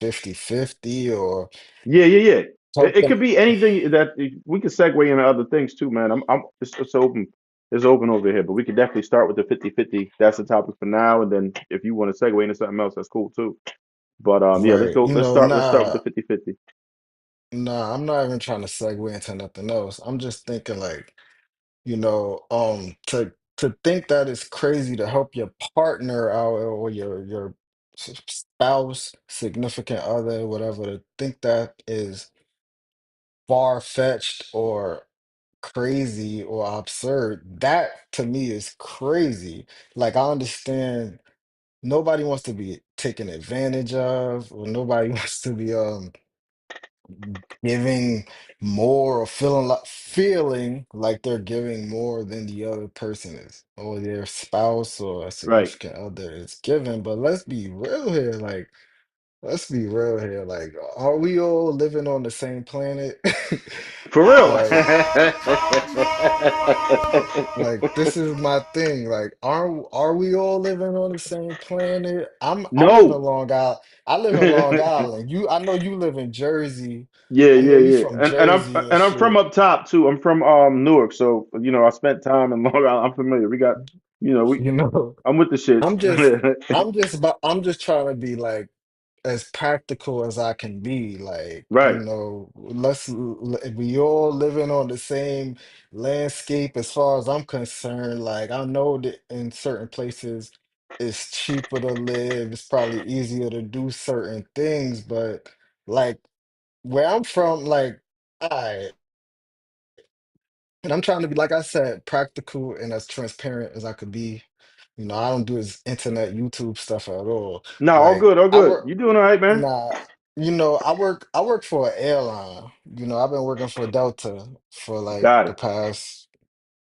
S7: 50-50 or
S1: Yeah, yeah, yeah. It
S7: talking
S1: could be anything that we could segue into other things too, man. It's open. It's open over here, but we could definitely start with the 50-50. That's the topic for now, and then if you want to segue into something else, that's cool too. But yeah, let's
S7: right.
S1: go.
S7: You
S1: Let's
S7: know,
S1: start. Let's start with the 50-50.
S7: I'm not even trying to segue into nothing else. I'm just thinking like, to think that it's crazy to help your partner out or your spouse, significant other, whatever, to think that is far-fetched or crazy or absurd, that to me is crazy. Like I understand nobody wants to be taken advantage of, or nobody wants to be giving more or feeling like they're giving more than the other person is, or their spouse or a
S1: Right.
S7: significant other is giving. But let's be real here, like let's be real here. Like, are we all living on the same planet?
S1: For real.
S7: Like, this is my thing. Like, are we all living on the same planet? I live in
S1: No.
S7: Long Island. I live in Long Island. I know you live in Jersey.
S1: Yeah,
S7: I know
S1: yeah,
S7: you
S1: yeah.
S7: from
S1: And
S7: Jersey and
S1: I'm from
S7: shit.
S1: up top too. I'm from Newark, so I spent time in Long Island. I'm familiar. We got we
S7: You know,
S1: I'm with the shits.
S7: I'm just I'm just trying to be like as practical as I can be. Like,
S1: Right.
S7: if we all living on the same landscape as far as I'm concerned. Like, I know that in certain places it's cheaper to live, it's probably easier to do certain things, but like where I'm from, like, I and I'm trying to be, like I said, practical and as transparent as I could be. I don't do this internet YouTube stuff at all.
S1: No, all
S7: Like,
S1: good, all
S7: I
S1: good.
S7: work.
S1: You doing all right, man?
S7: Nah, I work for an airline. I've been working for Delta for like
S1: Got
S7: the
S1: it.
S7: past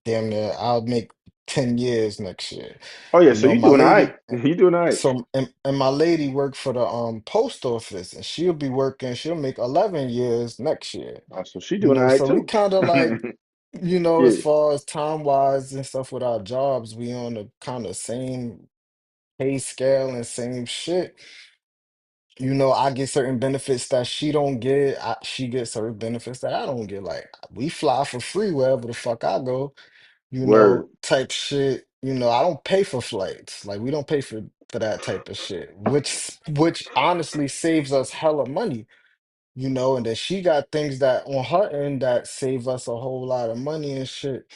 S7: damn near, I'll make 10 years next year.
S1: Oh yeah, so you
S7: My
S1: doing all right.
S7: lady
S1: You doing all right.
S7: and my lady worked for the post office and she'll make 11 years next year.
S1: Oh, so she doing all right
S7: So we
S1: too.
S7: kind of like you know, as
S1: Yeah.
S7: far as time wise and stuff with our jobs, we on the kind of same pay scale and same shit. You know, I get certain benefits that she don't get. She gets certain benefits that I don't get. Like we fly for free wherever the fuck I go, you
S1: Word.
S7: know, type shit. You know, I don't pay for flights. Like we don't pay for that type of shit, which honestly saves us hella money, you know, and then she got things that on her end that save us a whole lot of money and shit,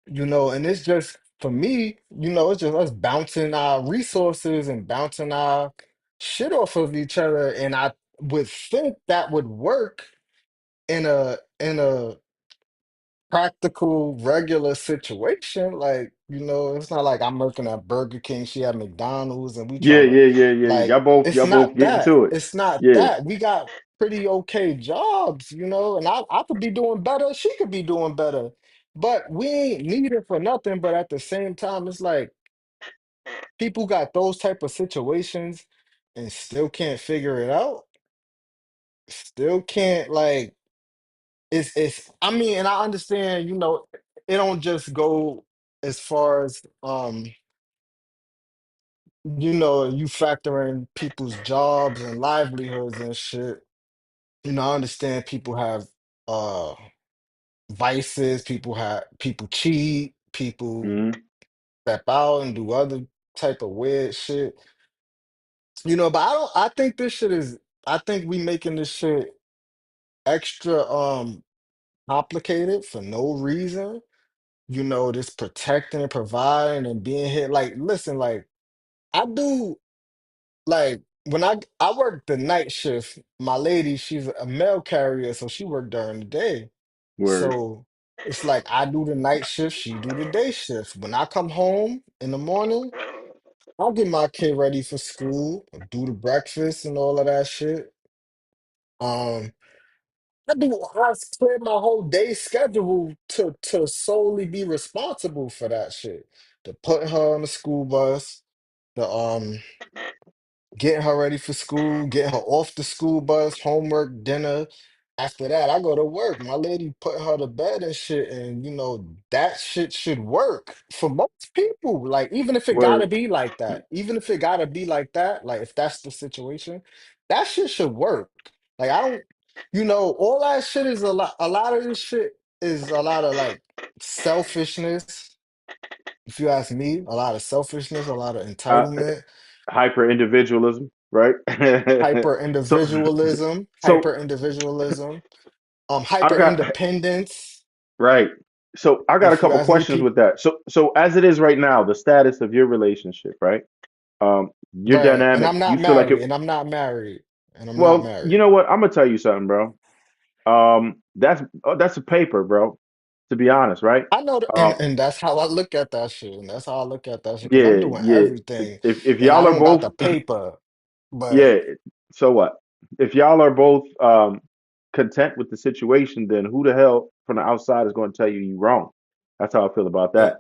S7: you know, and it's just for me, you know, it's just us bouncing our resources and bouncing our shit off of each other. And I would think that would work in a practical, regular situation. Like, you know, it's not like I'm working at Burger King, she at McDonald's, and we
S1: Yeah,
S7: trying to
S1: yeah, yeah, yeah.
S7: like it's
S1: Y'all both
S7: not
S1: getting
S7: that.
S1: to it.
S7: It's not
S1: Yeah.
S7: that. We got pretty okay jobs, you know, and I could be doing better, she could be doing better. But we ain't needed for nothing. But at the same time, it's like people got those type of situations and still can't figure it out. Still can't like it's I mean, and I understand, you know, it don't just go as far as you know, you factor in people's jobs and livelihoods and shit. You know, I understand people have uh vices, people cheat, people
S1: Hmm.
S7: step out and do other type of weird shit. You know, but I think this shit is I think we making this shit extra complicated for no reason. You know, this protecting and providing and being here. Like, listen, like I do like when I work the night shift, my lady, she's a mail carrier, so she worked during the day.
S1: Word.
S7: So it's like I do the night shift, she do the day shift. When I come home in the morning, I'll get my kid ready for school, do the breakfast and all of that shit. Um, I clear my whole day schedule to solely be responsible for that shit. To put her on the school bus, the getting her ready for school, getting her off the school bus, homework, dinner. After that, I go to work. My lady put her to bed and shit, and you know that shit should work for most people. Like even if it gotta
S1: Word.
S7: be like that, even if it gotta be like that, like if that's the situation, that shit should work. Like I don't, you know, all that shit is a lot. A lot of this shit is a lot of like selfishness. If you ask me, a lot of selfishness, a lot of
S1: Uh,
S7: entitlement,
S1: hyper individualism, right?
S7: hyper
S1: so,
S7: individualism,
S1: so I
S7: hyper
S1: got
S7: independence.
S1: right. So I got a
S7: If you
S1: couple
S7: ask me,
S1: questions with that. So as it is right now, the status of your relationship, right? Your
S7: right, and
S1: dynamic.
S7: I'm
S1: You
S7: not
S1: feel like it.
S7: married, and I'm not married, and I'm not
S1: Well, you
S7: married.
S1: know what? I'm gonna tell you something, bro. That's a paper, bro. To be honest, right?
S7: I know that,
S1: Um,
S7: and that's how I look at that shit, and that's how I look at that shit, because I'm
S1: yeah,
S7: doing
S1: yeah.
S7: everything,
S1: If
S7: and I
S1: y'all are
S7: don't got
S1: both,
S7: the paper, but
S1: yeah. So what? If y'all are both content with the situation, then who the hell from the outside is going to tell you you wrong? That's how I feel about that.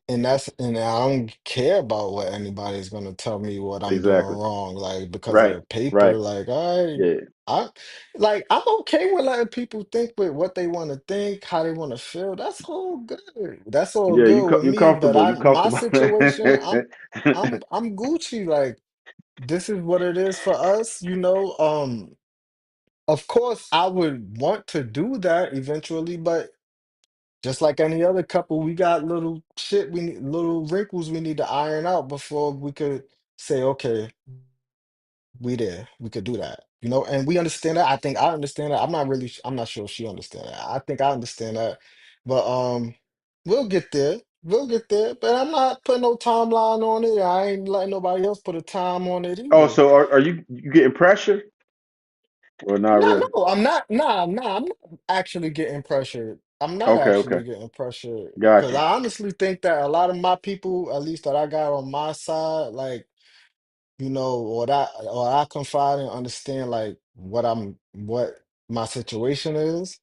S7: and that's and I don't care about what anybody's gonna tell me what I'm doing
S1: Exactly.
S7: wrong, like because of
S1: Right.
S7: the paper.
S1: Right.
S7: Like
S1: Yeah.
S7: I like I'm okay with letting people think with what they want to think, how they want to feel. That's all good. That's all
S1: Yeah.
S7: good with
S1: You
S7: me. But
S1: comfortable. You
S7: my
S1: comfortable.
S7: situation, I'm Gucci. Like this is what it is for us, you know. Of course, I would want to do that eventually, but just like any other couple, we got little shit we need, little wrinkles we need to iron out before we could say, okay, we there, we could do that, you know. And we understand that. I think I understand that. I'm not sure if she understands that. I think I understand that, but we'll get there. We'll get there. But I'm not putting no timeline on it. I ain't letting nobody else put a time on it
S1: Oh,
S7: either.
S1: so are you getting pressure or not
S7: No,
S1: really?
S7: no, I'm not. Nah, I'm not actually getting pressured. I'm not
S1: Okay. Okay.
S7: actually getting pressured
S1: Got
S7: because
S1: you.
S7: I honestly think that a lot of my people, at least that I got on my side, like you know, or I confide and understand like what my situation is,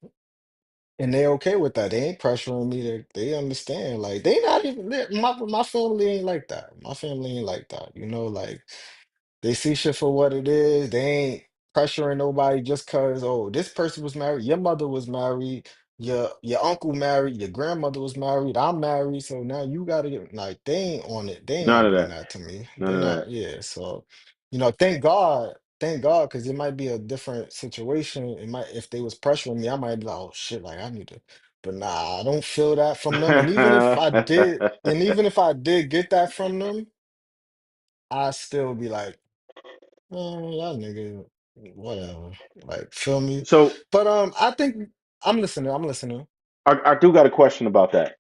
S7: and they okay with that. They ain't pressuring me. They understand. Like they not even my family ain't like that. My family ain't like that. You know, like. They see shit for what it is. They ain't pressuring nobody just cause, oh, this person was married, your mother was married. your uncle married, your grandmother was married, I'm married, so now you gotta get like they ain't on it. They
S1: None
S7: ain't
S1: of
S7: doing
S1: that.
S7: that to me.
S1: None
S7: They
S1: of
S7: not,
S1: that.
S7: yeah. So, thank God, because it might be a different situation. It might if they was pressuring me, I might be like, oh shit, like I need to. But nah, I don't feel that from them. And even if I did get that from them, I still be like, y'all nigga, whatever. Like, feel me?
S1: So
S7: But I think I'm listening. I'm listening.
S1: I do got a question about that.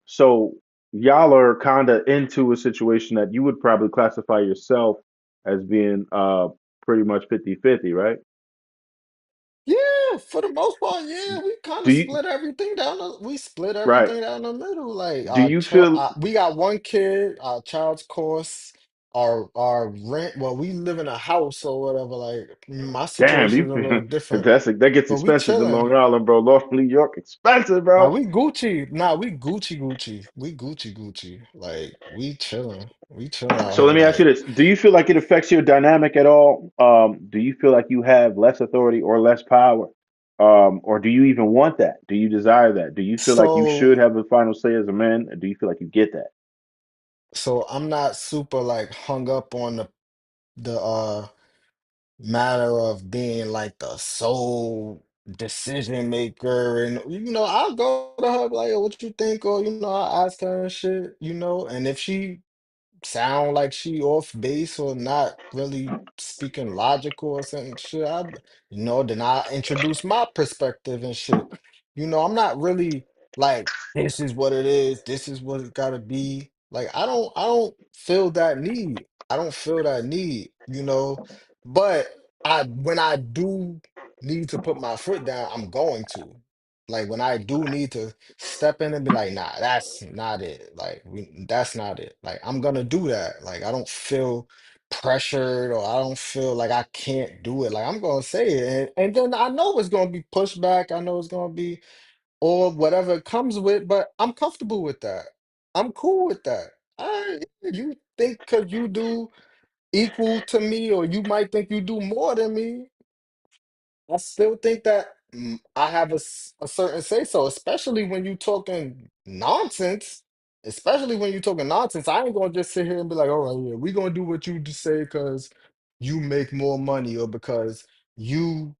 S1: So y'all are kind of into a situation that you would probably classify yourself as being pretty much 50-50, right?
S7: Yeah, for the most part, yeah, we kind
S1: Do
S7: of
S1: you
S7: split
S1: right?
S7: everything down the middle. Like
S1: Do you feel
S7: we got one kid, our child's course, our rent. Well, we live in a house or whatever. Like my
S1: damn
S7: situation is a little
S1: you
S7: different,
S1: that gets
S7: but we
S1: expensive in
S7: chilling.
S1: Long Island, bro. New York expensive,
S7: Now
S1: bro.
S7: we Gucci. Nah, we Gucci. We Gucci. Like we chilling. We chilling out
S1: So
S7: here.
S1: let me ask you
S7: Like
S1: this. Do you feel like it affects your dynamic at all? Do you feel like you have less authority or less power? Or do you even want that? Do you desire that? Do you feel like you should
S7: so
S1: have the final say as a man? Or do you feel like you get that?
S7: so I'm not super like hung up on the matter of being like the sole decision maker. And I'll go to her like, "Yo, what you think?" Or I ask her and shit, and if she sound like she off base or not really speaking logical or something shit, then I introduce my perspective and shit. I'm not really like this is what it is, this is what it gotta be. Like I don't feel that need. I don't feel that need. But I when I do need to put my foot down, I'm going to. Like when I do need to step in and be like, nah, that's not it. Like that's not it. Like I'm gonna do that. Like I don't feel pressured or I don't feel like I can't do it. Like I'm gonna say it. And then I know it's gonna be pushback. I know it's gonna be or whatever it comes with, but I'm comfortable with that. I'm cool with that. You think because you do equal to me, or you might think you do more than me, I still think that I have a certain say so, especially when you talking nonsense. Especially when you talking nonsense, I ain't gonna just sit here and be like, "All right, yeah, we gonna do what you just say because you make more money or because you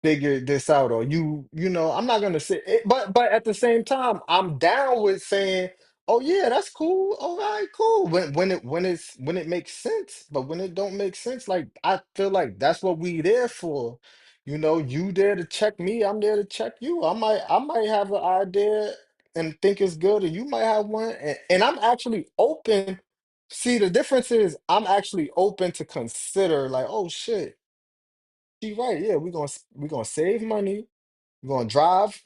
S7: figure this out or I'm not gonna say it, but at the same time I'm down with saying, oh yeah, that's cool, all right, cool, when it makes sense. But when it don't make sense, like I feel like that's what we there for. You there to check me, I'm there to check you. I might have an idea and think it's good, and you might have one, and I'm actually open. See, the difference is I'm actually open to consider like, oh shit, she right. Yeah, we're gonna save money. We're gonna drive.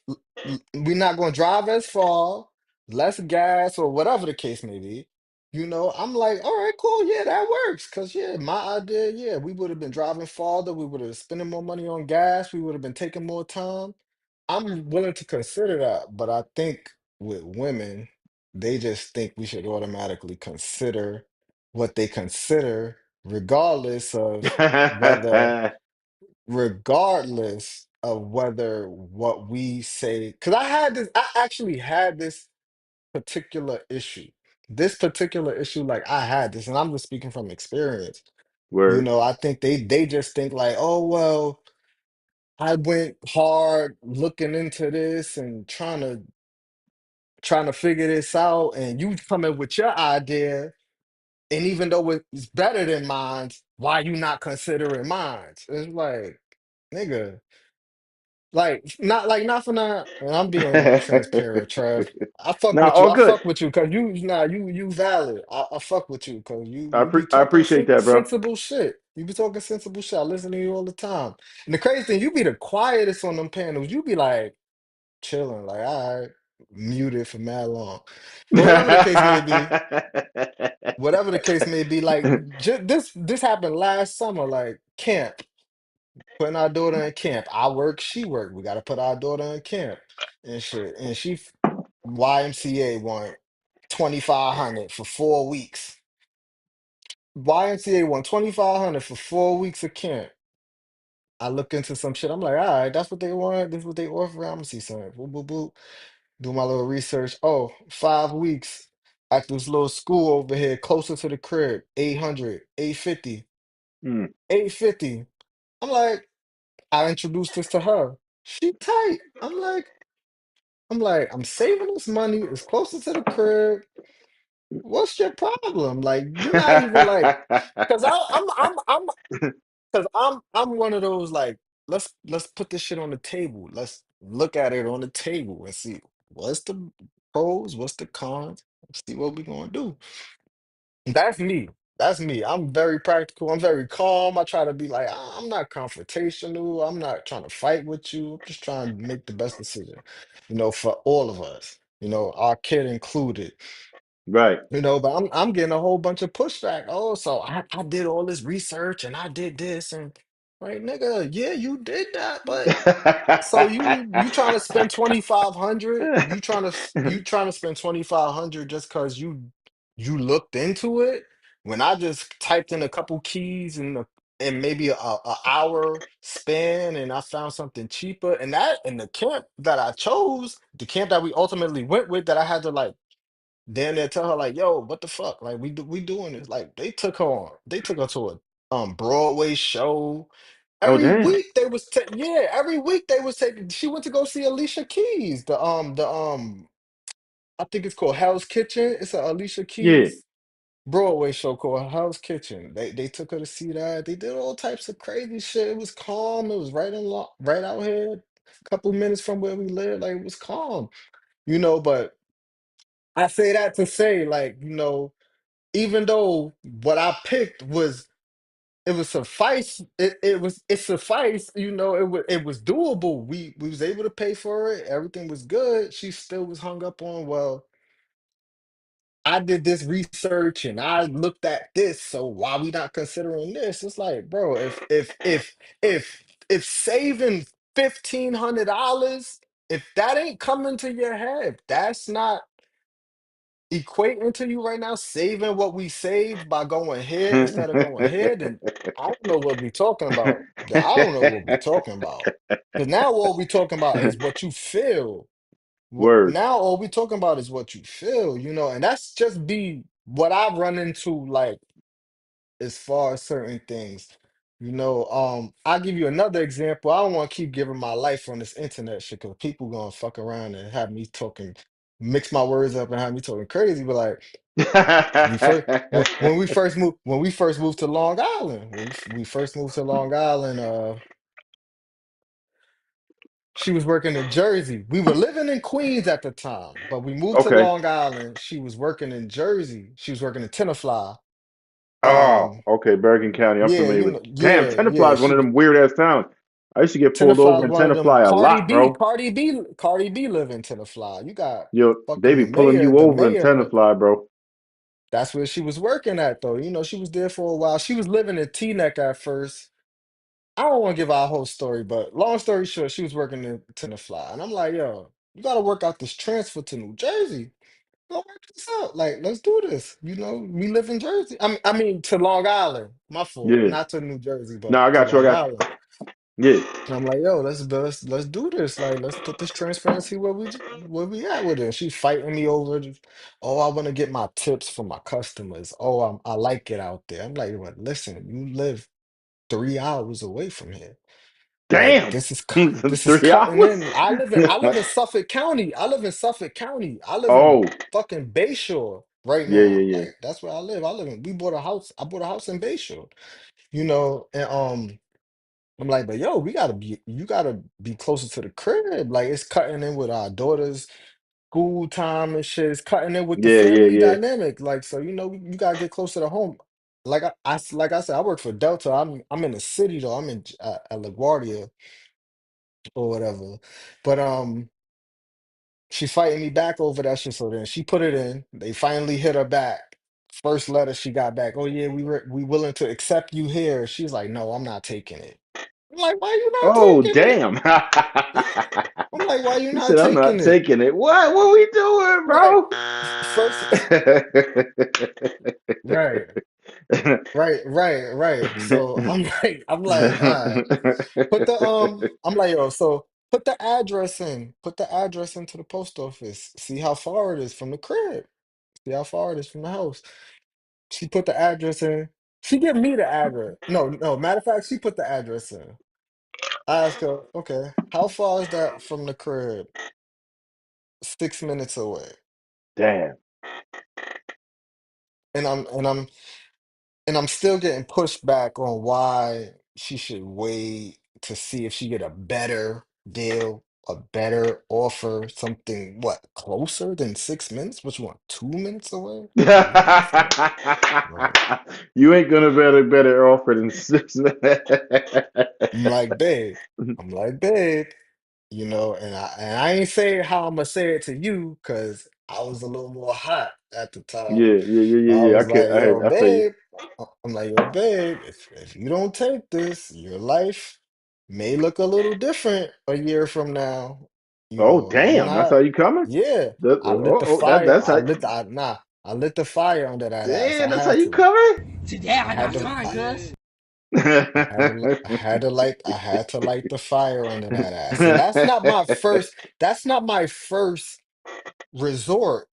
S7: We're not gonna drive as far, less gas or whatever the case may be. I'm like, all right, cool. Yeah, that works. Cause yeah, my idea, yeah, we would have been driving farther. We would have been spending more money on gas. We would have been taking more time. I'm willing to consider that, but I think with women, they just think we should automatically consider what they consider, regardless of whether what we say, because I actually had this particular issue. This particular issue, like I had this, and I'm just speaking from experience.
S1: Word.
S7: I think they just think like, oh well, I went hard looking into this and trying to figure this out, and you come in with your idea, and even though it's better than mine, why you not considering mine? It's like, nigga. Not for not, and I'm being transparent, Trev. I fuck
S1: Now,
S7: with you.
S1: all
S7: I
S1: good.
S7: fuck with you because you valid. I fuck with you because you be
S1: I
S7: talking
S1: appreciate that, bro.
S7: sensible shit. You be talking sensible shit. I listen to you all the time. And the crazy thing, you be the quietest on them panels. You be like chilling, like all right, muted for mad long. But whatever the case may be, like this happened last summer, like camp. Putting our daughter in camp. I work, she work. We got to put our daughter in camp and shit. And YMCA want 2,500 for 4 weeks. YMCA want 2,500 for 4 weeks of camp. I look into some shit. I'm like, all right, that's what they want. This is what they offer. I'm gonna see something. Boop, boop, boop. Do my little research. Oh, 5 weeks at this little school over here, closer to the crib. 800, 850,
S1: Mm.
S7: 850. I'm like, I introduced this to her. She tight. I'm saving this money. It's closer to the crib. What's your problem? Like, you're not even like, because I'm one of those like, let's put this shit on the table. Let's look at it on the table and see what's the pros, what's the cons, see what we gonna do. That's me. That's me. I'm very practical. I'm very calm. I try to be like, I'm not confrontational. I'm not trying to fight with you. I'm just trying to make the best decision, for all of us, our kid included.
S1: Right.
S7: But I'm getting a whole bunch of pushback. Oh, so I did all this research and I did this and like nigga, yeah, you did that, but so you trying to spend 2,500? You trying to spend 2,500 just because you looked into it? When I just typed in a couple keys in maybe a hour span and I found something cheaper and that and the camp that I chose, the camp that we ultimately went with that I had to like then they tell her like, "Yo, what the fuck? Like, we doing this?" Like, they took her to a Broadway show.
S1: Oh
S7: Every
S1: damn.
S7: week they was yeah, every week they was taking. She went to go see Alicia Keys. I think it's called Hell's Kitchen. It's a Alicia
S1: Yeah.
S7: Keys Broadway show called Hell's Kitchen. They took her to see that. They did all types of crazy shit. It was calm. It was right out here, a couple minutes from where we live. Like it was calm, But I say that to say, like, even though what I picked it was suffice, it suffice, it was doable. We was able to pay for it, everything was good. She still was hung up on, well, I did this research and I looked at this, so why we not considering this? It's like, bro, if saving $1,500, if that ain't coming to your head, that's not equating to you right now, saving what we saved by going here instead of going here, then I don't know what we're talking about. I don't know what we're talking about. Because now all we talking about is what you feel.
S1: Word.
S7: Now all we talking about is what you feel, and that's just be what I run into, like, as far as certain things. I'll give you another example. I don't want to keep giving my life on this internet shit because people gonna fuck around and have me talking, mix my words up and have me talking crazy. But like, when we first moved to Long Island, we first moved to Long Island, she was working in Jersey. We were living in Queens at the time, but we moved to
S1: Okay.
S7: Long Island. She was working in Jersey. She was working in Tenafly.
S1: Oh,
S7: Um,
S1: okay. Bergen County. I'm
S7: yeah,
S1: familiar with. Damn,
S7: yeah.
S1: Tenafly is one of them weird ass towns. I used to get pulled
S7: Tenafly
S1: over
S7: is
S1: in
S7: one of them.
S1: Tenafly a lot, bro.
S7: Cardi B live in Tenafly. You got
S1: Yo, they
S7: fucking
S1: be pulling you
S7: the
S1: over in
S7: mayor.
S1: Tenafly, bro.
S7: That's where she was working at, though. She was there for a while. She was living in Teaneck at first. I don't want to give our whole story, but long story short, she was working in Tenafly. And I'm like, yo, you got to work out this transfer to New Jersey. Go work this out. Like, let's do this. We live in Jersey. I mean, to Long Island. My fault.
S1: Yeah.
S7: Not to New Jersey,
S1: No,
S7: but
S1: I
S7: to
S1: got you. I
S7: Long
S1: got you.
S7: Island.
S1: Yeah.
S7: And I'm like, yo, let's do this. Like, let's put this transparency where we at with it. She's fighting me over. Oh, I want to get my tips from my customers. Oh, I like it out there. I'm like, well, listen, you live 3 hours away from here. Like
S1: Damn.
S7: this is
S1: Three
S7: cutting
S1: hours.
S7: in. I live in Suffolk County. I live in Suffolk County. I live in
S1: Oh,
S7: fucking Bayshore right
S1: yeah,
S7: now.
S1: yeah,
S7: Like that's where I live. We bought a house. I bought a house in Bayshore. And I'm like, but yo, you gotta be closer to the crib. Like it's cutting in with our daughter's school time and shit. It's cutting in with the
S1: yeah, yeah,
S7: family
S1: yeah.
S7: dynamic. Like so, you gotta get closer to home. Like I said, I work for Delta. I'm in the city though. I'm in at LaGuardia or whatever. But she's fighting me back over that shit. So then she put it in. They finally hit her back. First letter she got back. Oh yeah, we willing to accept you here. She's like, no, I'm not taking it. I'm like, why you not
S1: Oh,
S7: taking it?
S1: damn.
S7: I'm like, why you
S1: He
S7: not
S1: said, I'm
S7: taking
S1: not
S7: it?
S1: taking it. What we doing,
S7: Like,
S1: bro?
S7: first, right. Right. So I'm like, all right. I'm like, yo, so put the address in. Put the address into the post office. See how far it is from the crib. See how far it is from the house. She put the address in. She give me the address. No. Matter of fact, she put the address in. I ask her, okay, how far is that from the crib? 6 minutes away.
S1: Damn.
S7: And I'm still getting pushed back on why she should wait to see if she get a better deal, a better offer, something what closer than 6 minutes? What you want, 2 minutes away?
S1: You
S7: 3 minutes away? Right.
S1: ain't gonna better offer than 6 minutes.
S7: I'm like, babe. I'm like, babe. And I ain't saying how I'm gonna say it to you because I was a little more hot at the time. I
S1: Yeah.
S7: was like, yo,
S1: I feel you.
S7: babe. I'm like, yo, babe, if you don't take this, your life may look a little different a year from now.
S1: Oh
S7: I'm
S1: damn, that's how
S7: not,
S1: you coming?
S7: yeah. I lit the
S1: That
S7: fire.
S1: that's how.
S7: I lit the fire under that ass.
S1: Damn,
S7: I
S1: that's how
S7: had
S1: you
S7: to.
S1: coming?
S7: I had to. I had to light the fire under that ass. And that's not my first resort.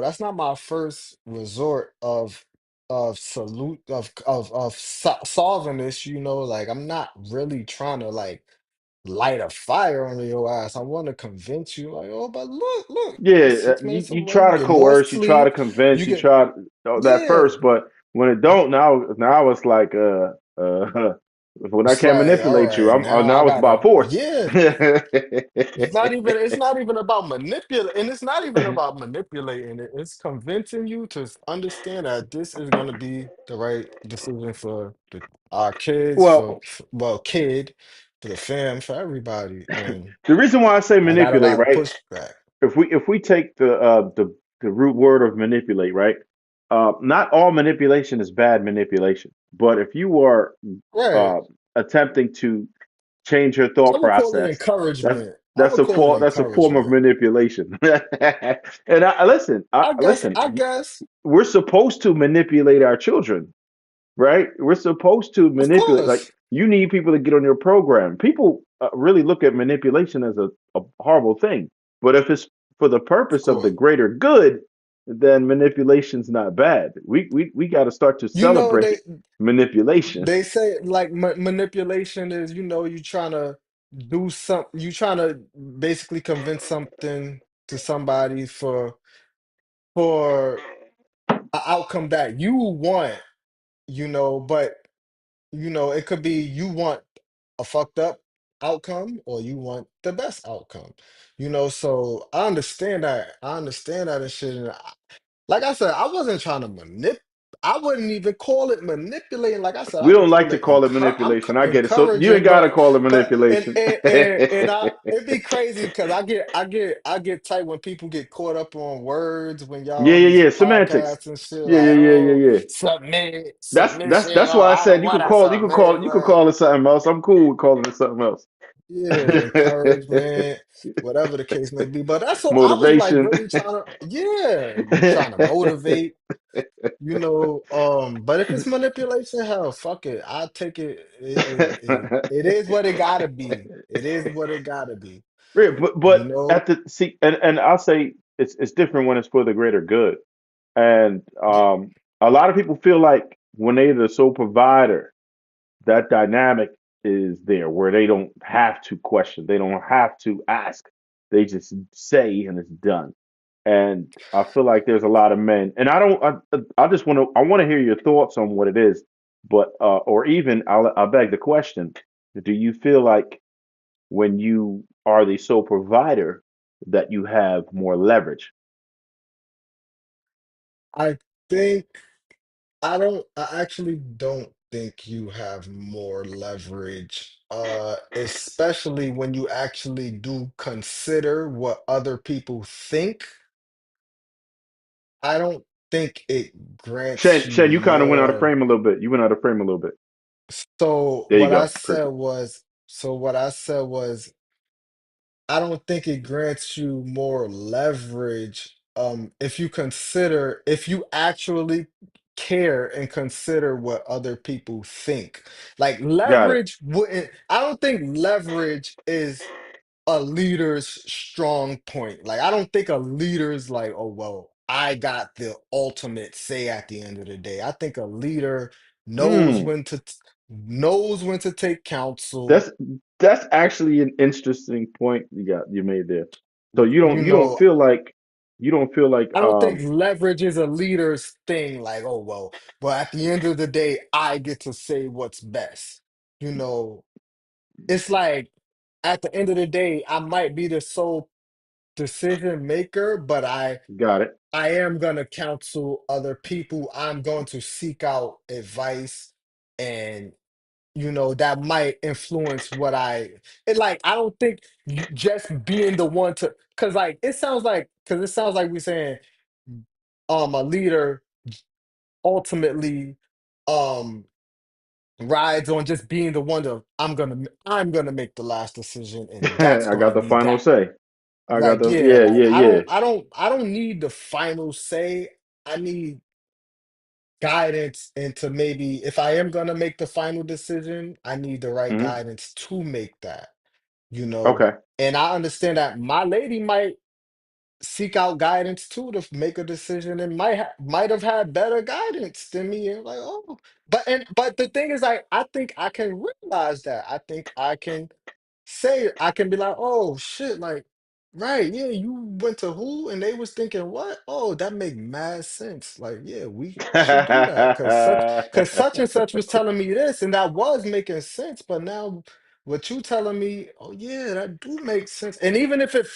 S7: That's not my first resort of salute of solving this, like I'm not really trying to like light a fire under your ass. I want to convince you like, oh, but look,
S1: Yeah,
S7: it's six
S1: you,
S7: minutes
S1: you
S7: away.
S1: try
S7: You
S1: to
S7: get more
S1: coerce, you try to
S7: sleep.
S1: convince,
S7: You
S1: you
S7: get
S1: try that
S7: yeah.
S1: first, but when it don't, now it's like when I
S7: It's
S1: can't
S7: like, all
S1: manipulate you,
S7: right, now I
S1: now it's about
S7: gotta,
S1: force.
S7: yeah. It's not even about manipulate, and it's not even about manipulating it. It's convincing you to understand that this is gonna be the right decision for our kids,
S1: Well,
S7: well, kid, for the fam, for everybody. And
S1: the reason why I say
S7: I got a
S1: manipulate,
S7: lot of
S1: right?
S7: pushback.
S1: If we take the root word of manipulate, right? Not all manipulation is bad manipulation, but if you are
S7: Right.
S1: uh, attempting to change your
S7: I
S1: thought
S7: would call it
S1: process, that's
S7: encouragement. I
S1: that's
S7: would
S1: a
S7: call it
S1: form that's a form of
S7: encouragement.
S1: manipulation. And listen,
S7: I guess,
S1: we're supposed to manipulate our children, right? We're supposed to
S7: of
S1: manipulate. Like
S7: course.
S1: you need people to get on your program. People really look at manipulation as a horrible thing, but if it's for the
S7: Of
S1: purpose of the
S7: course.
S1: greater good, then manipulation's not bad. We got to start to
S7: You know,
S1: celebrate
S7: they
S1: manipulation.
S7: They say like manipulation is, you trying to basically convince something to somebody for an outcome that you want, but it could be you want a fucked up outcome or you want the best outcome. So I understand that and shit. Like I said, I wasn't trying to I wouldn't even call it manipulating. Like I said, I
S1: We
S7: would
S1: don't like
S7: call
S1: to
S7: it
S1: call it manipulation. I get it. So you ain't
S7: encouraging,
S1: got to
S7: but
S1: call it
S7: but and
S1: manipulation.
S7: and and it'd be crazy because I get tight when people get caught up on words when y'all on these
S1: Yeah. Semantics.
S7: podcasts and shit like, oh,
S1: Yeah.
S7: submission,
S1: That's
S7: oh,
S1: why I
S7: I don't
S1: said
S7: want to submit,
S1: you could
S7: man.
S1: call it something else. I'm cool with calling it something else.
S7: Yeah, encouragement, whatever the case may be. But that's all I was like
S1: Motivation.
S7: really trying to, yeah, trying to motivate. But if it's manipulation, hell, fuck it. I take it. It is what it gotta be. It is what it gotta be.
S1: Yeah,
S7: You
S1: but
S7: know?
S1: at the see and I'll say it's different when it's for the greater good. And
S7: Yeah.
S1: a lot of people feel like when they're the sole provider, that dynamic is there where they don't have to question, they don't have to ask, they just say and it's done. And I feel like there's a lot of men, and I just want to hear your thoughts on what it is, but or even I'll beg the question: do you feel like when you are the sole provider that you have more leverage?
S7: I think I actually don't think you have more leverage, especially when you actually do consider what other people think. I don't think it grants you
S1: Shen, you kind of went out of
S7: more.
S1: frame a little bit. You went out of frame a little bit.
S7: So
S1: There you
S7: what I
S1: go.
S7: said
S1: Perfect.
S7: was, so what I said was, I don't think it grants you more leverage, if you actually care and consider what other people think. Like
S1: Got it.
S7: leverage wouldn't, I don't think leverage is a leader's strong point. Like I don't think a leader's like, oh well, I got the ultimate say at the end of the day. I think a leader knows
S1: Mm,
S7: when to knows when to take counsel.
S1: that's that's actually an interesting point you made there. So
S7: You
S1: you don't
S7: know,
S1: feel like you don't feel like
S7: I don't think leverage is a leader's thing. Like, oh well, at the end of the day, I get to say what's best. You know, it's like at the end of the day, I might be the sole decision maker, but
S1: got it.
S7: I am gonna counsel other people. I'm going to seek out advice, and that might influence what I don't think just being the one to, because it sounds like we're saying a leader ultimately um rides on just being the one to I'm gonna make the last decision, and that's
S1: I
S7: gonna
S1: got the
S7: be
S1: final
S7: that.
S1: say. I got
S7: Like,
S1: the
S7: yeah,
S1: yeah,
S7: like
S1: yeah, yeah.
S7: I don't need the final say. I need guidance into, maybe if I am gonna make the final decision, I need the right
S1: Hmm.
S7: guidance to make that, you know.
S1: Okay.
S7: And I understand that my lady might seek out guidance too to make a decision, and might have had better guidance than me, and like, oh, but the thing is, like, I think I can realize that. I think I can be like, oh shit, like, right, yeah, you went to who, and they was thinking what? Oh, that make mad sense. Like, yeah, we should do that because such and such was telling me this, and that was making sense. But now what you telling me, oh yeah, that do make sense. And even if it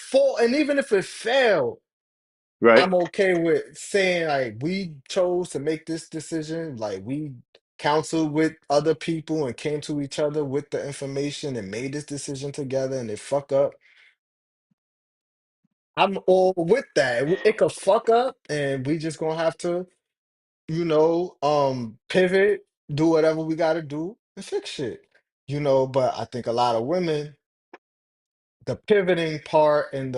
S7: failed,
S1: Right.
S7: I'm okay with saying, like, we chose to make this decision, like we counseled with other people and came to each other with the information and made this decision together, and it fuck up. I'm all with that. It could fuck up, and we just gonna have to, pivot, do whatever we gotta do and fix shit. But I think a lot of women, the pivoting part and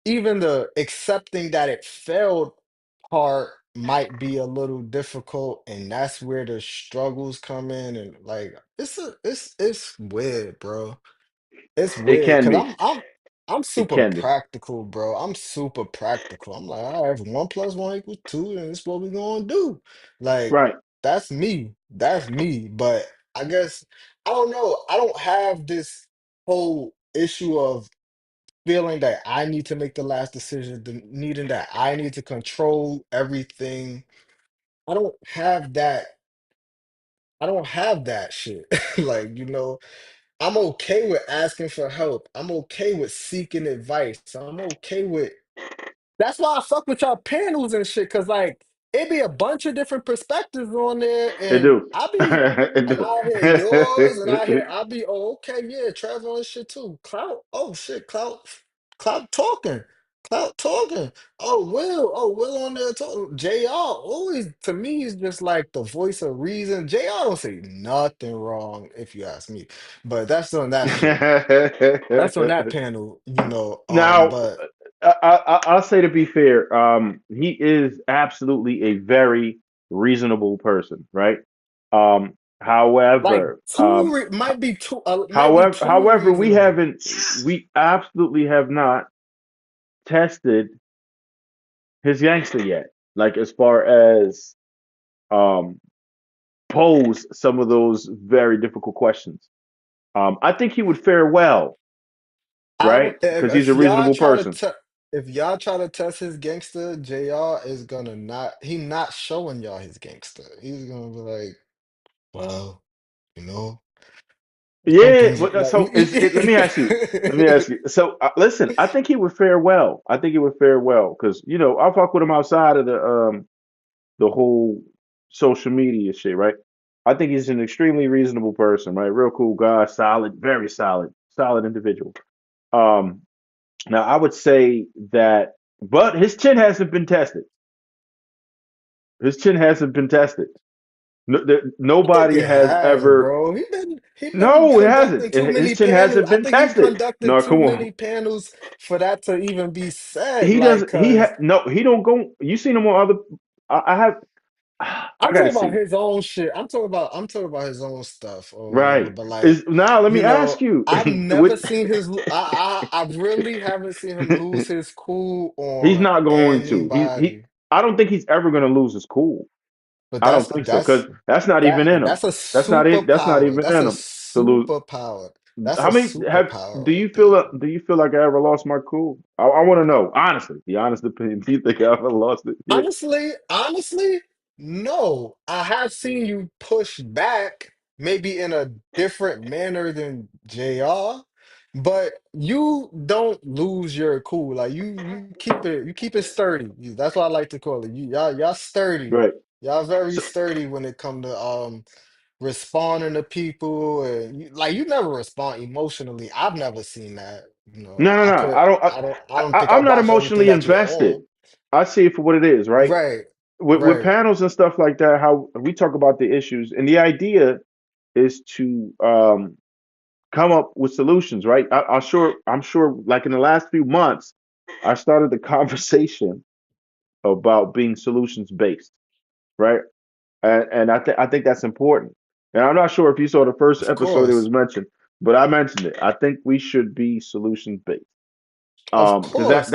S7: even the accepting that it failed part might be a little difficult, and that's where the struggles come in, and like it's weird, bro. It's
S1: It
S7: weird
S1: can
S7: because
S1: be.
S7: I'm
S1: It
S7: super
S1: can be.
S7: practical, bro. I'm super practical. I'm like, all right, if 1 + 1 = 2, and it's what we gonna do. Like,
S1: Right.
S7: that's me. That's me. But I guess I don't know. I don't have this whole issue of feeling that I need to make the last decision, needing that I need to control everything. I don't have that. I don't have that shit. Like, I'm okay with asking for help. I'm okay with seeking advice. I'm okay with That's why I fuck with y'all panels and shit, cause like it be a bunch of different perspectives on there,
S1: It
S7: and
S1: do. It
S7: and
S1: do.
S7: I hear yours, and I'll be, oh, okay, yeah, Trevor and shit too. Clout, oh shit, Clout talking, Clout talking. Oh Will on there talking. Jr. always to me is just like the voice of reason. Jr. don't say nothing wrong if you ask me, but that's on that shit. That's on that panel,
S1: Now,
S7: but.
S1: I'll say to be fair, he is absolutely a very reasonable person, right?
S7: Like
S1: However,
S7: might be too
S1: we
S7: reasonable.
S1: we absolutely have not tested his gangster yet. Like as far as um, pose some of those very difficult questions. I think he would fare well,
S7: I
S1: right?
S7: don't
S1: Because he's a reasonable person.
S7: if y'all try to test his gangster, JR is gonna not he not showing y'all his gangster. He's gonna be like, well, you know, some
S1: Yeah,
S7: things
S1: but
S7: like
S1: so is it? Let me ask you. Let me ask you. So listen, I think he would fare well. I think he would fare well because I fuck with him outside of the whole social media shit, right? I think he's an extremely reasonable person, right? Real cool guy, solid, very solid, solid individual. Um, Now I would say that, but his chin hasn't been tested. His chin hasn't been tested.
S7: I think
S1: Nobody
S7: it
S1: has
S7: has,
S1: ever.
S7: bro. He been
S1: No, it hasn't.
S7: conducting too
S1: His
S7: many
S1: chin
S7: panels.
S1: hasn't
S7: I
S1: been
S7: think he
S1: tested.
S7: conducted
S1: No,
S7: too
S1: come on.
S7: many panels for that to even be said.
S1: He
S7: Like,
S1: doesn't.
S7: cause
S1: No. He don't go. You seen him on other. I have. I
S7: I'm
S1: gotta
S7: talking about
S1: see.
S7: his own shit. I'm talking about his own stuff or whatever.
S1: Right.
S7: But like,
S1: Is now let me
S7: you
S1: ask
S7: know,
S1: you.
S7: I've never
S1: With
S7: seen his. I really haven't seen him lose his cool
S1: he's
S7: on
S1: not going to. He
S7: anybody.
S1: I don't think he's ever gonna lose his cool.
S7: But
S1: I don't think so. Because that's not even in him.
S7: that's a
S1: That's not
S7: superpower.
S1: even
S7: That's a
S1: in him to lose.
S7: superpower. That's a
S1: How many have
S7: superpower right
S1: do you feel like I ever lost my cool? I want to know honestly. The honest opinion. Do you think I ever lost it? Yeah.
S7: Honestly, no. I have seen you push back, maybe in a different manner than JR, but you don't lose your cool. Like you keep it sturdy. That's what I like to call it. Y'all sturdy.
S1: Right.
S7: Y'all very
S1: So
S7: sturdy when it come to responding to people, and you never respond emotionally. I've never seen that.
S1: no.
S7: I don't think I
S1: I'm not
S7: watch everything
S1: emotionally
S7: that you're
S1: invested.
S7: on.
S1: I see it for what it is. Right.
S7: Right,
S1: With
S7: right.
S1: panels and stuff like that, how we talk about the issues, and the idea is to come up with solutions, right? I'm sure, like in the last few months, I started the conversation about being solutions based, right? And I think that's important. And I'm not sure if you saw the first
S7: Of
S1: episode it
S7: course.
S1: was mentioned, but I mentioned it. I think we should be solutions based,
S7: Of
S1: because
S7: course.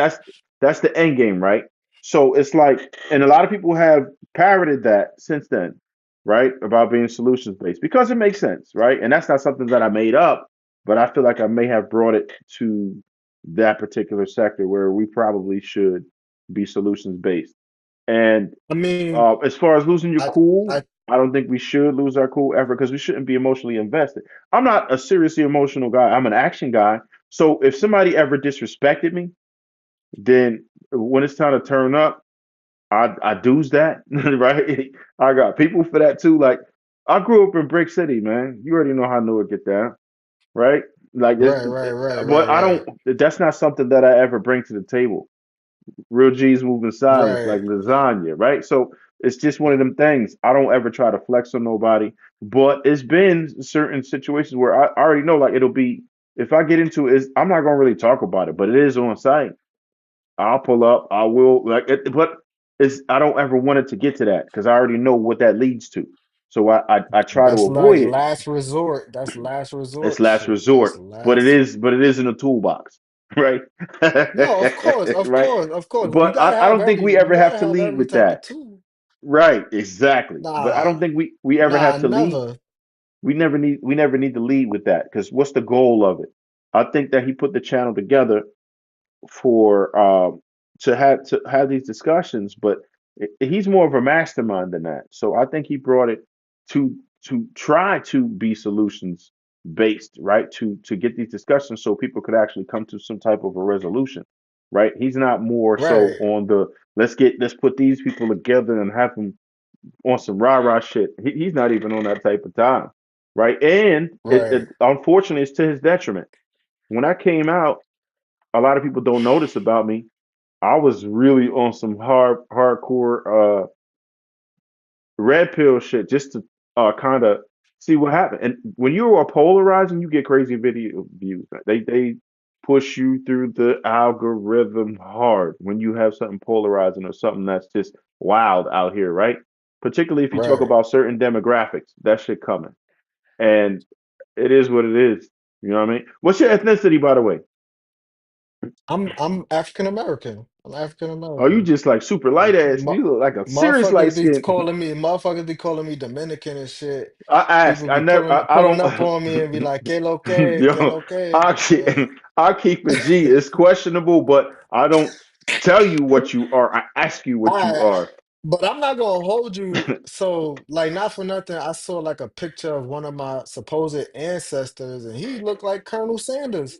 S1: that's the end game, right? So it's like, and a lot of people have parroted that since then, right? About being solutions based because it makes sense, right? And that's not something that I made up, but I feel like I may have brought it to that particular sector where we probably should be solutions based. And
S7: I mean,
S1: as far as losing your
S7: I
S1: cool,
S7: I
S1: I don't think we should lose our cool ever because we shouldn't be emotionally invested. I'm not a seriously emotional guy. I'm an action guy. So if somebody ever disrespected me, then when it's time to turn up, I do's that, right? I got people for that too. Like I grew up in Brick City, man. You already know how Newark get down, right? Like, but I don't.
S7: right.
S1: That's not something that I ever bring to the table. Real G's moving silence like
S7: Right.
S1: lasagna, right? So it's just one of them things. I don't ever try to flex on nobody, but it's been certain situations where I already know, like it'll be if I get into it, I'm not gonna really talk about it, but it is on site. I'll pull up. I will like it, but it's I don't ever want it to get to that because I already know what that leads to. So I try to
S7: That's like
S1: avoid it.
S7: last resort. That's last
S1: It's
S7: resort
S1: last
S7: shit. That's
S1: resort,
S7: last.
S1: but it is in the toolbox, right?
S7: No, of course,
S1: Right.
S7: of course.
S1: But I don't think we
S7: You
S1: ever have
S7: gotta
S1: to
S7: have
S1: lead
S7: every
S1: with
S7: type
S1: that.
S7: of tool.
S1: Right, exactly. But I
S7: Nah,
S1: don't think we ever have to lead.
S7: never.
S1: We never need to lead with that because what's the goal of it? I think that he put the channel together for to have these discussions, but he's more of a mastermind than that. So I think he brought it to try to be solutions based, right? To get these discussions so people could actually come to some type of a resolution, right? He's not more so
S7: Right,
S1: on the let's put these people together and have them on some rah rah shit. He's not even on that type of time, right? And
S7: right.
S1: unfortunately it's to his detriment. When I came out, a lot of people don't notice about me. I was really on some hardcore red pill shit just to kind of see what happened. And when you are polarizing, you get crazy video views. They push you through the algorithm hard when you have something polarizing or something that's just wild out here, right? Particularly if you talk
S7: Right.
S1: about certain demographics, that shit coming. And it is what it is. You know what I mean? What's your ethnicity, by the way?
S7: I'm African American. I'm African
S1: Oh, you
S7: American.
S1: just like super light ass. You look like a serious light skin.
S7: Motherfuckers be calling me Dominican and shit.
S1: I
S7: People
S1: ask. I
S7: be
S1: never. I
S7: pulling up on
S1: don't.
S7: me and be like, que
S1: Yo,
S7: lo que.
S1: I keep. I keep it G. It's questionable, but I don't tell you what you are. I ask you what you
S7: I,
S1: are.
S7: but I'm not gonna hold you. So, like, not for nothing, I saw like a picture of one of my supposed ancestors, and he looked like Colonel Sanders.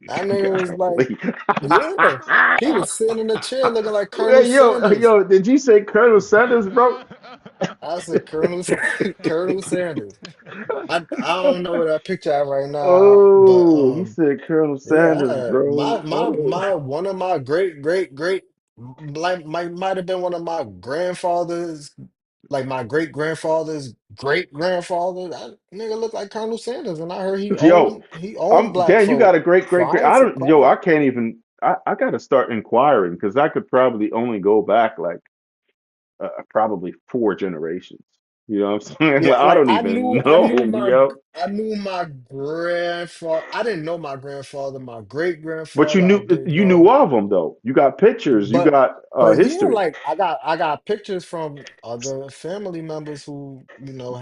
S7: That nigga was like,
S1: Golly.
S7: yeah, he was sitting in a chair looking like Colonel
S1: Hey,
S7: Sanders.
S1: did you say Colonel Sanders, bro?
S7: I said, Colonel Sanders. I don't know where that picture at right now, but
S1: Oh, he said Colonel Sanders,
S7: yeah,
S1: bro. Oh,
S7: my one of my great like might have been one of my grandfathers, like my great grandfather's great grandfather. That nigga looked like Colonel Sanders, and I heard
S1: yo,
S7: he owned black
S1: Dan, you got
S7: folk.
S1: a great,
S7: So
S1: great,
S7: I
S1: great.
S7: ain't
S1: I don't, yo,
S7: surprised.
S1: I can't even. I got to start inquiring because I could probably only go back like probably 4 generations. You know what I'm saying?
S7: Yeah,
S1: Like I
S7: like
S1: don't
S7: I
S1: even
S7: knew I
S1: know,
S7: knew my
S1: yo.
S7: I knew my grandfather. I didn't know my grandfather. My great
S1: But
S7: grandfather I did
S1: you knew
S7: know.
S1: of them though. You got pictures. You
S7: But
S1: got
S7: yeah,
S1: history.
S7: like I got pictures from other family members who,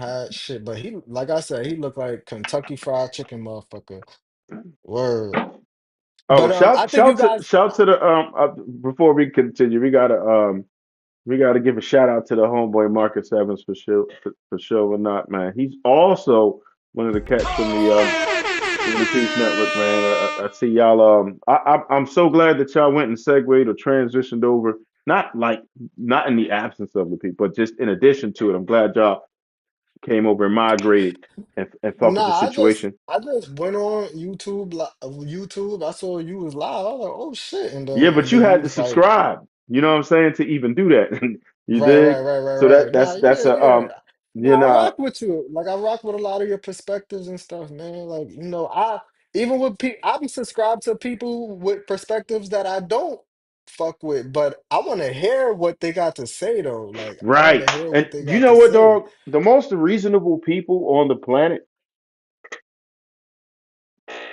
S7: had shit. But he, like I said, he looked like Kentucky Fried Chicken motherfucker. Word.
S1: Oh,
S7: But I think you guys
S1: shout to the before we continue, we gotta give a shout out to the homeboy Marcus Evans for showing up, man. He's also one of the cats from the Peace Network, man. I see y'all. I'm so glad that y'all went and segued or transitioned over. Not like not in the absence of the people, but just in addition to it. I'm glad y'all came over and migrated and fuck with the
S7: Nah, I just
S1: situation.
S7: I just went on YouTube. I saw you was live. I was like, oh shit. And
S1: Yeah,
S7: then
S1: but
S7: and
S1: you
S7: then you
S1: had to
S7: was like,
S1: subscribe. You know what I'm saying, to even do that. You
S7: right,
S1: dig?
S7: right, right, right,
S1: So
S7: right. Nah,
S1: that's
S7: yeah,
S1: a
S7: yeah.
S1: you
S7: Nah, I
S1: know,
S7: rock with you. Like I rock with a lot of your perspectives and stuff, man. Like, I even with people I'm subscribed to people with perspectives that I don't fuck with, but I want to hear what they got to say though. Like I want
S1: right.
S7: to hear
S1: And
S7: what they
S1: you
S7: got
S1: know
S7: to
S1: what,
S7: say.
S1: dog? The most reasonable people on the planet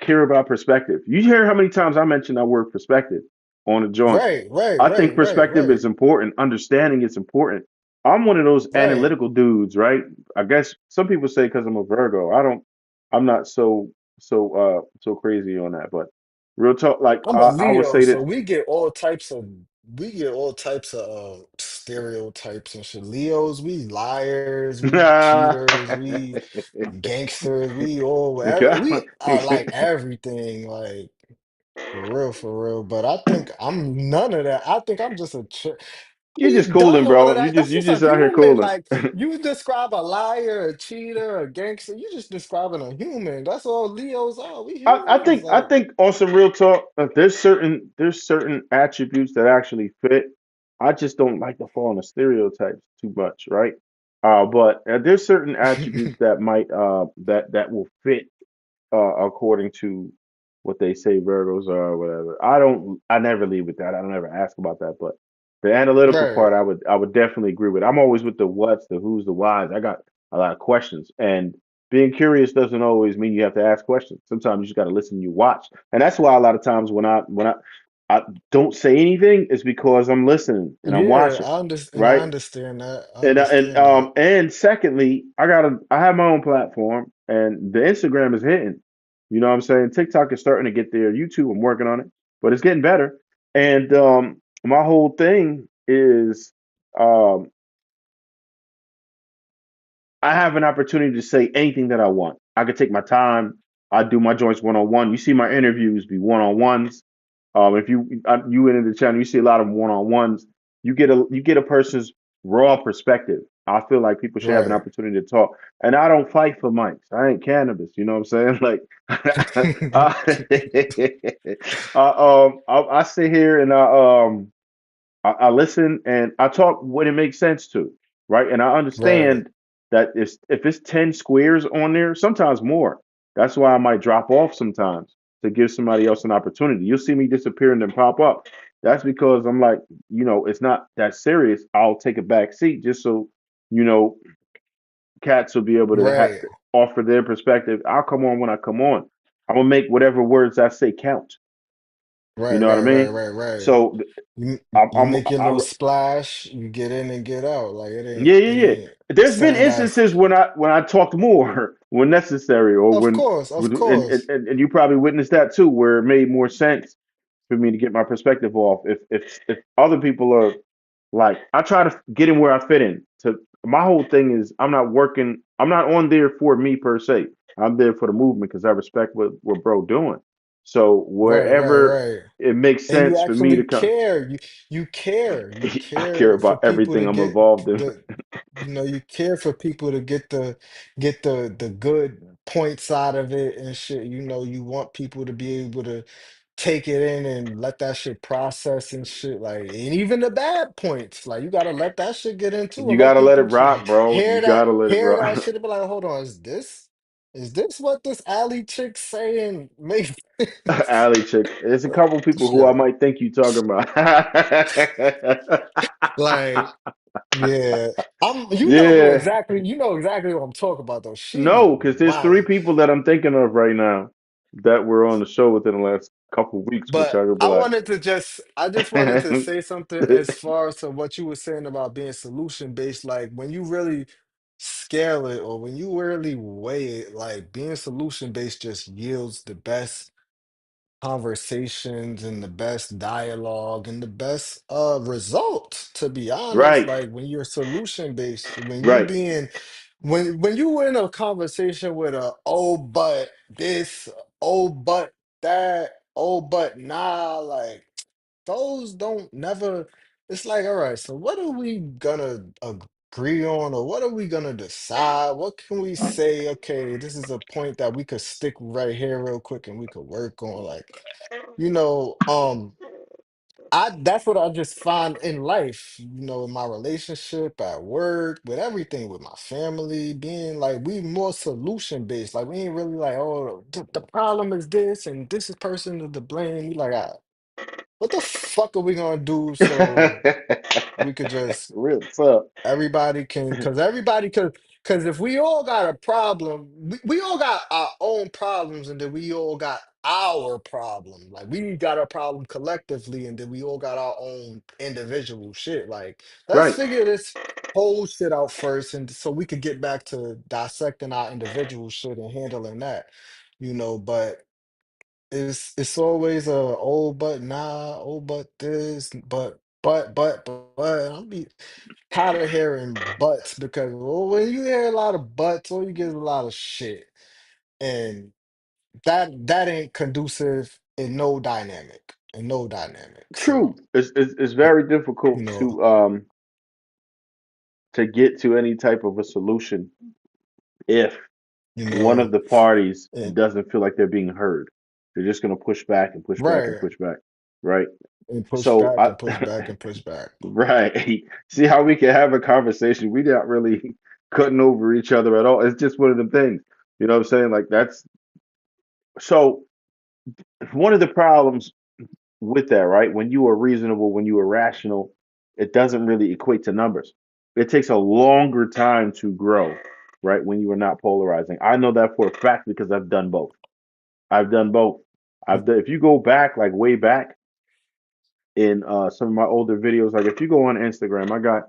S1: care about perspective. You hear how many times I mention that word perspective on a joint.
S7: Right, right,
S1: I think
S7: right, right,
S1: perspective
S7: right,
S1: is important. Understanding is important. I'm one of those
S7: right.
S1: analytical dudes, right? I guess some people say because I'm a Virgo. I'm not so crazy on that. But real talk, like
S7: I'm a
S1: I would
S7: Leo,
S1: say
S7: so
S1: that,
S7: we get all types of stereotypes and shit. Leos, we liars, we cheaters, we gangsters, we are like everything, like for real. But I think I'm none of that. I think I'm just
S1: you're just
S7: we've done
S1: cooling,
S7: all of
S1: bro.
S7: that. That's
S1: You
S7: just a
S1: just out here
S7: human.
S1: cooling.
S7: Like you describe a liar, a cheater, a gangster. You just describing a human. That's all Leos are. We humans.
S1: I
S7: Like
S1: think on some real talk, there's certain attributes that actually fit. I just don't like to fall into stereotypes too much, right? But there's certain attributes that might that will fit according to what they say Virgos are or whatever. I never leave with that. I don't ever ask about that. But the analytical
S7: right.
S1: part, I would definitely agree with. I'm always with the what's, the who's, the whys. I got a lot of questions, and being curious doesn't always mean you have to ask questions. Sometimes you just got to listen, and you watch, and that's why a lot of times I don't say anything is because I'm listening and I'm
S7: Yeah,
S1: watching,
S7: I
S1: right?
S7: understand that. I understand that.
S1: And secondly, I have my own platform, and the Instagram is hitting. You know what I'm saying? TikTok is starting to get there. YouTube, I'm working on it, but it's getting better. And my whole thing is um, I have an opportunity to say anything that I want. I could take my time. I do my joints one on one. You see my interviews be one on ones. If you into the channel, you see a lot of one on ones. You get a person's raw perspective. I feel like people should have an
S7: Right.
S1: opportunity to talk, and I don't fight for mics. I ain't cannabis. You know what I'm saying? Like, I sit here and I listen and I talk what it makes sense to, right? And I
S7: Right.
S1: understand that if it's 10 squares on there, sometimes more. That's why I might drop off sometimes to give somebody else an opportunity. You'll see me disappear and then pop up. That's because I'm like, it's not that serious. I'll take a back seat just so, you know, cats will be able to
S7: Right.
S1: offer their perspective. I'll come on when I come on. I'm gonna make whatever words I say count. You
S7: Right.
S1: know what I
S7: Right. Right.
S1: mean?
S7: Right. Right.
S1: So
S7: You you
S1: I'm
S7: make your little splash, you get in and get out. Like it
S1: Yeah,
S7: ain't it
S1: yeah, yeah.
S7: ain't
S1: There's been
S7: something that's
S1: instances when I talked more when necessary, or
S7: of course.
S1: and you probably witnessed that too, where it made more sense for me to get my perspective off. If other people are like, I try to get in where I fit in. To my whole thing is, I'm not working. I'm not on there for me per se. I'm there for the movement because I respect what bro doing. So
S7: Right, right,
S1: wherever
S7: right.
S1: it makes
S7: And you
S1: sense for me
S7: actually
S1: to come,
S7: care. You
S1: I care
S7: care for
S1: about
S7: people
S1: everything
S7: to
S1: I'm
S7: get
S1: involved in.
S7: the you care for people to get the good points out of it and shit. You want people to be able to take it in and let that shit process and shit. Like, and even the bad points, like you gotta let that shit get into and
S1: You
S7: let
S1: gotta let it
S7: people
S1: rock, bro. You gotta let it
S7: hear that
S1: rock.
S7: shit and be like, hold on, is this what this alley chick saying makes
S1: Alley chick. There's a couple people who I
S7: shit?
S1: might think you talking about.
S7: Like Yeah,
S1: Yeah.
S7: you know exactly what I'm talking about though. She's
S1: No, because there's three
S7: wild.
S1: people that I'm thinking of right now that were on the show within the last couple of weeks, which
S7: But
S1: I could be like,
S7: I just wanted to say something as far as to what you were saying about being solution based. Like when you really scale it or when you really weigh it, like being solution based just yields the best conversations and the best dialogue and the best result, to be honest.
S1: right,
S7: Like when you're solution based,
S1: right,
S7: when you in a conversation with a oh but this, oh but that, oh but nah, like those don't never, it's like, all right, so what are we gonna agree on, or what are we gonna decide? What can we say? Okay, this is a point that we could stick right here real quick and we could work on. Like, you know, I that's what I just find in life, in my relationship, at work, with everything, with my family, being like we more solution based. Like we ain't really like, oh, the problem is this and this is person to the blame. We like, ah, what the fuck are we gonna do so we could just
S1: real tough.
S7: everybody can, because if we all got a problem, we all got our own problems, and then we all got our problem. Like we got a problem collectively, and then we all got our own individual shit. Like let's
S1: Right.
S7: figure this whole shit out first, and so we could get back to dissecting our individual shit and handling that. But it's always a oh but nah, oh but this, but I'll be tired of hearing buts because when you hear a lot of buts, all you get is a lot of shit. And that ain't conducive in no dynamic. In no dynamic.
S1: True.
S7: So,
S1: It's
S7: y-
S1: very
S7: you
S1: difficult
S7: know,
S1: to get to any type of a solution if
S7: you
S1: one of
S7: know,
S1: the parties
S7: and
S1: doesn't feel like they're being heard. They're just gonna push back and push back and
S7: right.
S1: push back. Right.
S7: And push
S1: So
S7: back
S1: I
S7: and push back and push back.
S1: right. See how we can have a conversation. We're not really cutting over each other at all. It's just one of the things. You know what I'm saying? Like that's so one of the problems with that, right? When you are reasonable, when you are rational, it doesn't really equate to numbers. It takes a longer time to grow, right? When you are not polarizing. I know that for a fact because I've done both. I've done both. If you go back, like way back in some of my older videos, like if you go on Instagram, I got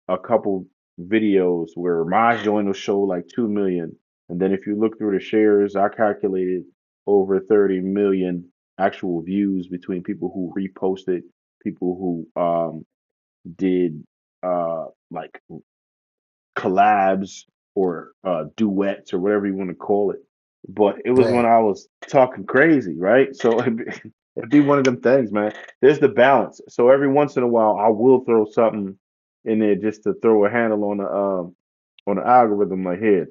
S1: a couple videos where my joint will show like 2 million. And then if you look through the shares, I calculated over 30 million actual views between people who reposted, people who did like collabs or duets or whatever you want to call it. But it was when
S7: Right.
S1: I was talking crazy, right? So it'd be one of them things, man. There's the balance. So every once in a while, I will throw something in there just to throw a handle on the algorithm. Like here,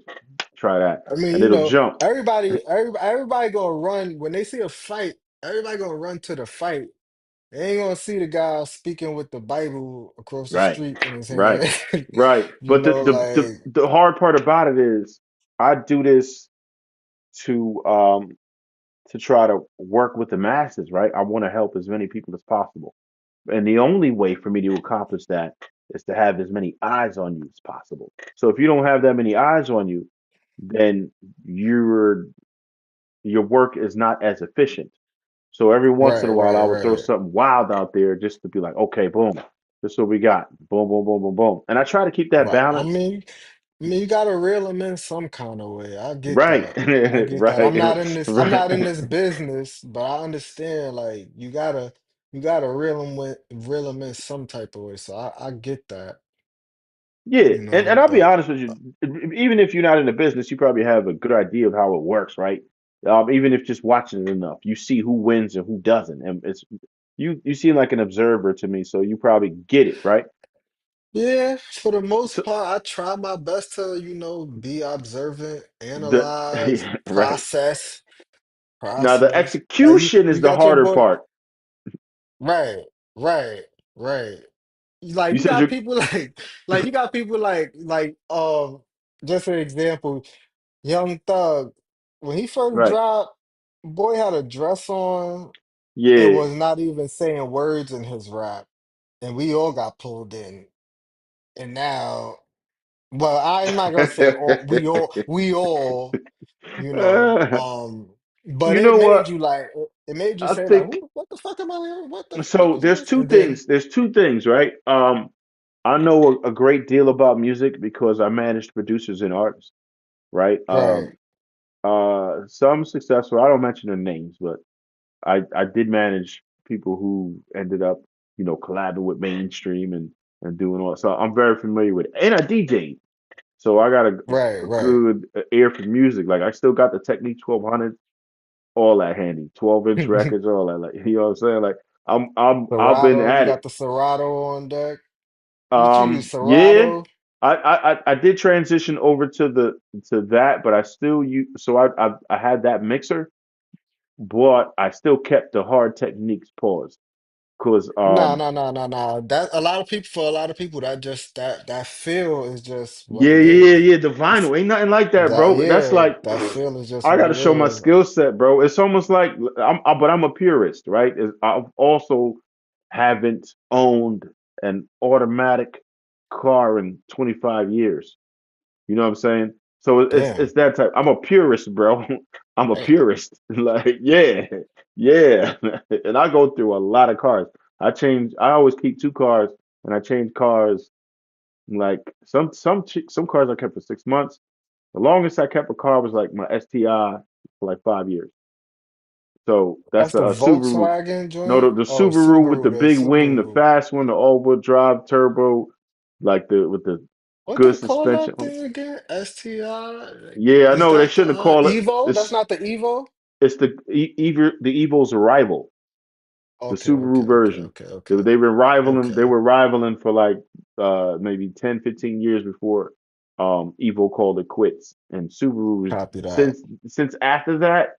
S1: try that,
S7: I mean,
S1: and it'll jump.
S7: everybody gonna run when they see a fight, everybody gonna run to the fight. They ain't gonna see the guy speaking with the Bible across the
S1: Right,
S7: street in his
S1: right,
S7: hand.
S1: right. But
S7: Like,
S1: the hard part about it is I do this to try to work with the masses, right? I want to help as many people as possible. And the only way for me to accomplish that is to have as many eyes on you as possible. So if you don't have that many eyes on you, then your work is not as efficient. So every once in a
S7: right,
S1: while, I
S7: right,
S1: would throw
S7: right.
S1: something wild out there just to be like, okay, boom, this is what we got. Boom, boom, boom, boom, boom. And I try to keep that
S7: Right.
S1: balance.
S7: I mean, you gotta reel them in some kind of way. I get
S1: Right,
S7: that. I get that.
S1: right,
S7: I'm
S1: right.
S7: not in this business, but I understand. Like, you gotta reel them in some type of way. So I get that.
S1: Yeah, and I'll be
S7: But
S1: honest with you, even if you're not in the business, you probably have a good idea of how it works, right? Even if just watching it enough, you see who wins and who doesn't, and you seem like an observer to me, so you probably get it, right?
S7: yeah, for the most
S1: So
S7: part, I try my best to, be observant,
S1: the
S7: analyze,
S1: right now, the
S7: process. Like
S1: execution is
S7: you
S1: the
S7: got your
S1: harder
S7: boy,
S1: part.
S7: right, right, right. Like
S1: You
S7: you
S1: said
S7: got
S1: you
S7: people like you got people just an example, Young Thug, when he first
S1: right,
S7: dropped, boy had a dress on and
S1: yeah,
S7: was not even saying words in his rap, and we all got pulled in. and now, well, I'm not gonna say all, we all, you know, but
S1: You
S7: it
S1: know
S7: made
S1: what?
S7: you like, it made you
S1: I
S7: say like,
S1: think
S7: who, what the fuck am I, what the fuck
S1: so.
S7: is
S1: There's
S7: this?
S1: two
S7: And then,
S1: things. There's two things, right? I know a great deal about music because I managed producers and artists, right?
S7: right,
S1: Some successful. I don't mention their names, but I did manage people who ended up, collabing with mainstream and doing all. So I'm very familiar with it. And I DJed, so I got
S7: right,
S1: a
S7: right.
S1: good ear for music. Like I still got the Technique 1200, all that handy, 12-inch records, all that. Like you know what I'm saying? Like I've been
S7: Serato, you
S1: at
S7: got
S1: it.
S7: the Serato on deck. What you use,
S1: Yeah.
S7: Serato?
S1: I did transition over to that, but I still use so I had that mixer, but I still kept the hard techniques paused. Cause
S7: No, no, no, no, no. That a lot of people for a lot of people that just that feel is just what
S1: yeah,
S7: it
S1: yeah, yeah,
S7: is.
S1: yeah. The
S7: It's
S1: vinyl ain't nothing like that,
S7: that
S1: bro. That's
S7: yeah,
S1: like
S7: that feel is just
S1: I
S7: what
S1: got to
S7: it
S1: show my
S7: is.
S1: skill set, bro. It's almost like but I'm a purist, right? I've also haven't owned an automatic car in 25 years. You know what I'm saying? So it's
S7: Damn.
S1: that type. I'm a purist, bro. I'm a
S7: Damn.
S1: purist. Like, yeah, yeah. And I go through a lot of cars. I always keep two cars, and I change cars. Like some cars I kept for 6 months. The longest I kept a car was like my STI for like 5 years. So that's
S7: That's the
S1: a Subaru.
S7: Volkswagen
S1: No, the
S7: joint? Oh,
S1: Subaru with the
S7: Subaru, the
S1: big wing, the
S7: Subaru.
S1: fast one, the all-wheel drive turbo, like the with the
S7: What
S1: good
S7: they call
S1: suspension.
S7: that thing again? STI?
S1: Yeah, I
S7: Is
S1: know they
S7: that the
S1: shouldn't call it.
S7: Evo? That's
S1: It's
S7: not the Evo?
S1: it's the Evo's rival, the
S7: Okay, okay,
S1: Subaru
S7: okay,
S1: version.
S7: okay,
S1: They,
S7: okay.
S1: they've been rivaling. They
S7: Okay.
S1: were rivaling for like maybe 10, 15 years before Evo called it quits. And Subaru was
S7: Copy that.
S1: since after that,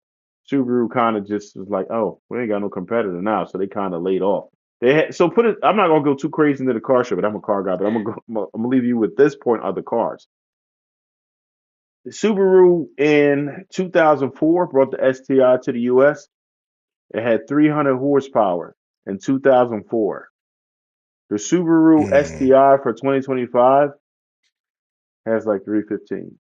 S1: Subaru kind of just was like, oh, we ain't got no competitor now, so they kind of laid off. They had, so put it. I'm not gonna go too crazy into the car show, but I'm a car guy. But I'm gonna leave you with this point of the cars. The Subaru in 2004 brought the STI to the US. It had 300 horsepower in 2004. The Subaru
S7: Mm.
S1: STI for 2025 has like 315.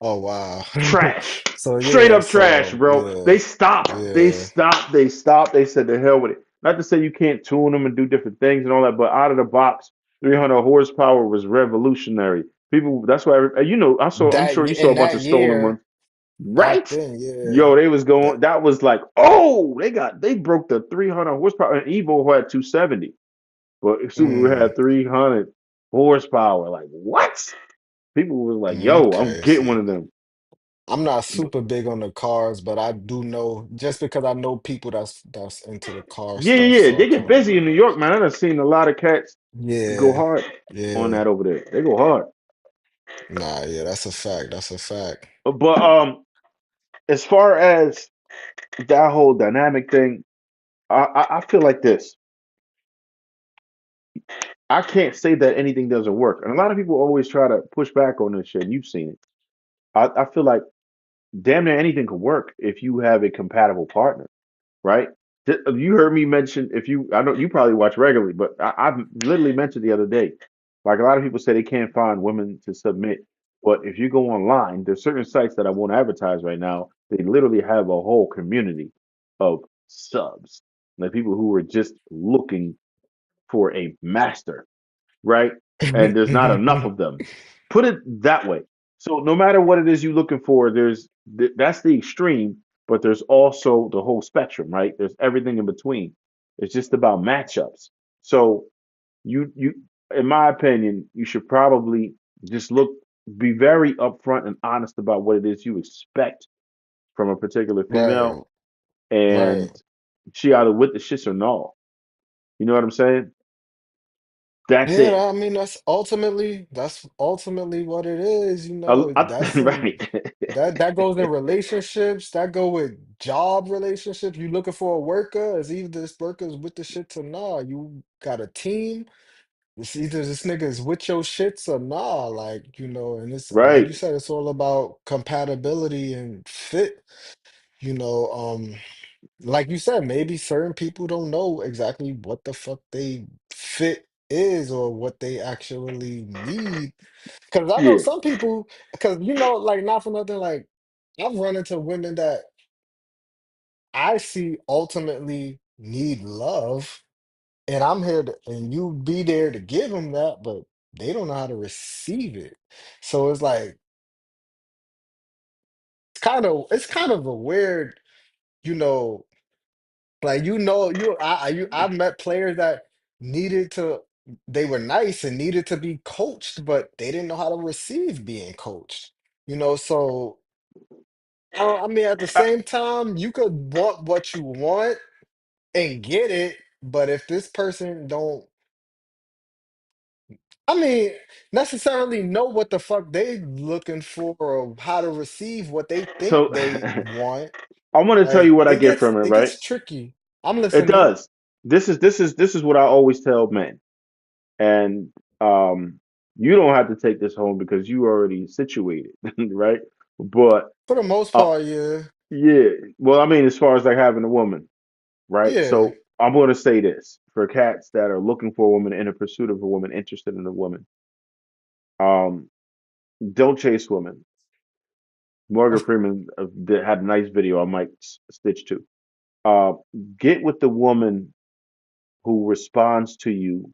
S7: Oh wow.
S1: Trash.
S7: So
S1: Straight
S7: yeah,
S1: up trash,
S7: so
S1: bro.
S7: yeah,
S1: They stopped. They
S7: yeah.
S1: stopped. They stopped. They said the hell with it. Not to say you can't tune them and do different things and all that, but out of the box, 300 horsepower was revolutionary. People, that's why, I'm
S7: That
S1: sure you saw a
S7: in
S1: bunch
S7: that
S1: of stolen ones.
S7: year, back
S1: Right?
S7: then, yeah.
S1: Yo, they was
S7: That
S1: going, that was like, oh, they broke the 300 horsepower. And Evo had 270, but Subaru
S7: mm,
S1: had 300 horsepower. Like, what? People was like, yo, I'm
S7: okay,
S1: getting one
S7: see.
S1: of them.
S7: I'm not
S1: But
S7: super big on the cars, but I do know just because I know people that's into the car
S1: yeah,
S7: stuff,
S1: yeah, yeah.
S7: so I
S1: They get
S7: kind of
S1: busy in New York, man. I've seen a lot of cats go
S7: yeah,
S1: hard on
S7: yeah.
S1: that over there. They go hard.
S7: Nah, yeah, that's a fact. That's a fact.
S1: But as far as that whole dynamic thing, I feel like this. I can't say that anything doesn't work. And a lot of people always try to push back on this shit. You've seen it. I feel like damn near anything can work if you have a compatible partner, right? You heard me mention if you I know you probably watch regularly, but I've literally mentioned the other day. Like a lot of people say they can't find women to submit, but if you go online, there's certain sites that I won't advertise right now. They literally have a whole community of subs, like people who are just looking for a master, right? And there's not enough of them. Put it that way. So no matter what it is you're looking for, that's the extreme, but there's also the whole spectrum, right? There's everything in between. It's just about matchups. So you in my opinion, you should probably just be very upfront and honest about what it is you expect from a particular
S7: Right,
S1: female, and
S7: right.
S1: she either with the shits or no. You know what I'm saying? That's
S7: Yeah,
S1: it.
S7: I mean that's ultimately what it is, that's in
S1: Right.
S7: that goes in relationships, that go with job relationships. You looking for a worker, is either this worker's with the shits or nah. You got a team, it's either this nigga is with your shits or nah. Like, and it's like
S1: Right.
S7: you said, it's all about compatibility and fit, you know. Like you said, maybe certain people don't know exactly what the fuck they fit is or what they actually need. Because I know
S1: Yeah.
S7: some people, because like not for nothing, like I've run into women that I see ultimately need love, and I'm here to, and you be there to give them that, but they don't know how to receive it. So it's like it's kind of a weird, you know, like I've met players that needed to they were nice and needed to be coached, but they didn't know how to receive being coached. So I mean, at the
S1: I,
S7: same time, you could want what you want and get it, but if this person don't, I mean, necessarily know what the fuck they looking for or how to receive what they think
S1: so
S7: they want,
S1: I want to tell you
S7: like
S1: what I
S7: it
S1: get
S7: gets
S1: from it,
S7: it
S1: right?
S7: gets tricky. I'm
S1: It
S7: listening.
S1: does. This is what I always tell men. And um you don't have to take this home because you already situated, right? But
S7: For the most
S1: uh,
S7: part, yeah.
S1: yeah, well, I mean, as far as like having a woman, right?
S7: Yeah.
S1: So I'm going to say this for cats that are looking for a woman in a pursuit of a woman, interested in a woman. Um, don't chase women. Morgan Freeman had a nice video I might stitch to. Uh, get with the woman who responds to you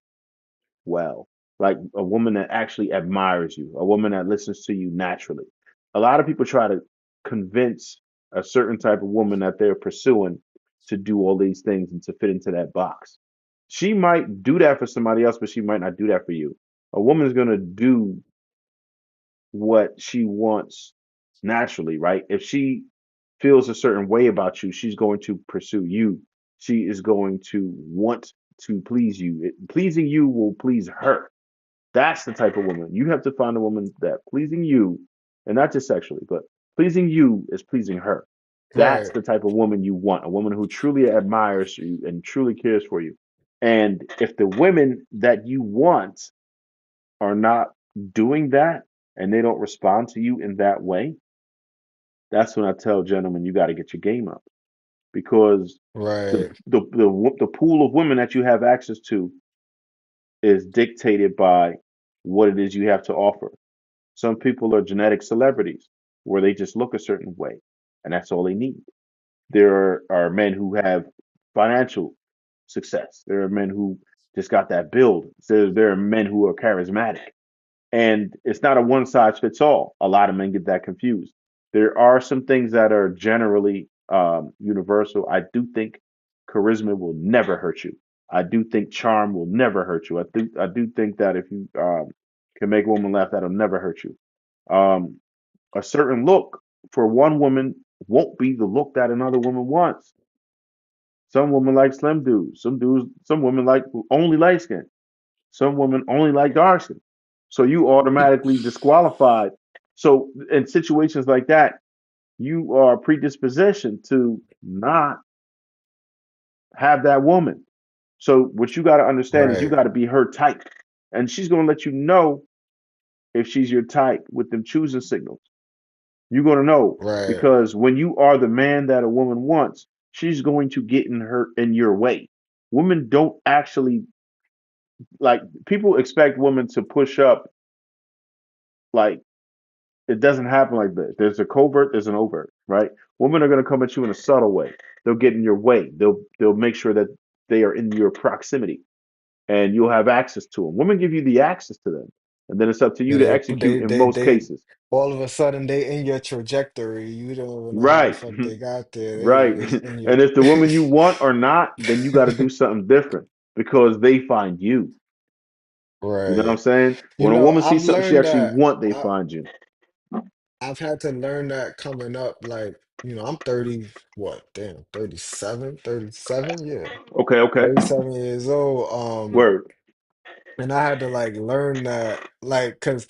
S1: well, like a woman that actually admires you, a woman that listens to you naturally. A lot of people try to convince a certain type of woman that they're pursuing to do all these things and to fit into that box. She might do that for somebody else, but she might not do that for you. A woman's going to do what she wants naturally, right? If she feels a certain way about you, she's going to pursue you. She is going to want to please you. Pleasing you will please her. That's the type of woman. You have to find a woman that pleasing you, and not just sexually, but pleasing you is pleasing her. That's
S7: Right.
S1: the type of woman you want, a woman who truly admires you and truly cares for you. And if the women that you want are not doing that and they don't respond to you in that way, that's when I tell gentlemen you got to get your game up because the,
S7: Right.
S1: the pool of women that you have access to is dictated by what it is you have to offer. Some people are genetic celebrities where they just look a certain way and that's all they need. There are men who have financial success. There are men who just got that build. There are men who are charismatic. And it's not a one size fits all. A lot of men get that confused. There are some things that are generally universal. I do think charisma will never hurt you. I do think charm will never hurt you. I do think that if you can make a woman laugh, that'll never hurt you. Um, a certain look for one woman won't be the look that another woman wants. Some women like slim dudes. Some women like only light skin. Some women only like dark skin. So you automatically disqualified. So in situations like that, you are predispositioned to not have that woman. So what you got to understand is you
S7: Right.
S1: got to be her type, and she's gonna let you know if she's your type with them choosing signals. You're gonna know
S7: Right.
S1: because when you are the man that a woman wants, she's going to get in your way. Women don't actually like people expect women to push up like it doesn't happen like that. There's a covert, there's an overt, right? Women are going to come at you in a subtle way. They'll get in your way. They'll make sure that they are in your proximity, and you'll have access to them. Women give you the access to them, and then it's up to you
S7: And
S1: to execute in most
S7: they
S1: cases.
S7: all of a sudden they in your trajectory. You don't even know how the
S1: Right,
S7: fuck they got there. They
S1: right.
S7: just in your
S1: And if the woman you want or not, then you got to do something different because they find you. You know what I'm
S7: right.
S1: saying? When a woman
S7: I've
S1: sees something she
S7: learned
S1: actually
S7: that
S1: want, they find you.
S7: I've had to learn that coming up, like, I'm 30, what, damn, 37, yeah.
S1: Okay, okay.
S7: 37 years old.
S1: Word.
S7: And I had to like learn that, like, cause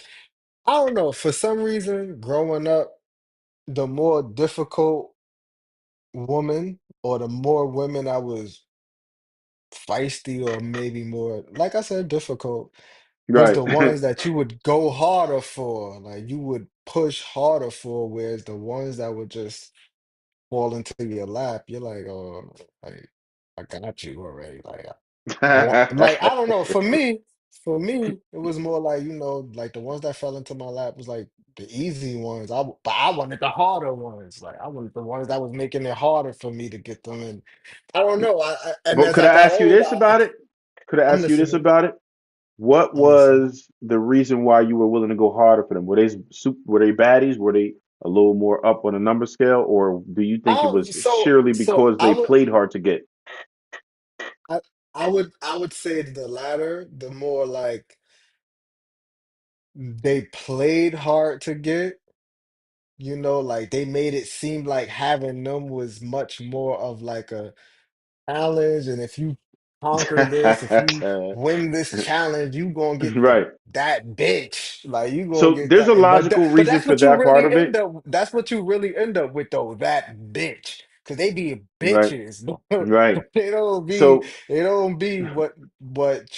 S7: I don't know, for some reason, growing up, the more difficult woman or the more women I was feisty or maybe more, like I said, difficult, was
S1: Right.
S7: the ones that you would go harder for. Like you would push harder for, whereas the ones that would just fall into your lap, you're like, oh, like I got you already. Like I don't know. For me. For me, it was more like, like the ones that fell into my lap was like the easy ones. But I wanted the harder ones. Like I wanted the ones that was making it harder for me to get them. And I don't know. And
S1: But
S7: as
S1: could
S7: I
S1: I
S7: got
S1: ask you
S7: older,
S1: this about it? Could I
S7: I'm
S1: ask you this
S7: listening.
S1: about it? What
S7: I'm listening.
S1: was the reason why you were willing to go harder for them? Were they baddies? Were they a little more up on a number scale, or do you think it
S7: I
S1: was
S7: so
S1: sheerly
S7: so
S1: because they played hard to get?
S7: I, I would say the latter, the more like they played hard to get. Like they made it seem like having them was much more of like a challenge, and if you conquer this, if you win this challenge, you gonna get
S1: Right.
S7: that bitch. Like you gonna
S1: So
S7: get
S1: there's a
S7: that.
S1: logical
S7: But
S1: reason
S7: that's
S1: for
S7: what you
S1: that part
S7: really
S1: of it.
S7: end up. That's what you really end up with though. That bitch, because they be
S1: Right.
S7: bitches.
S1: Right.
S7: They don't be.
S1: So
S7: They don't be what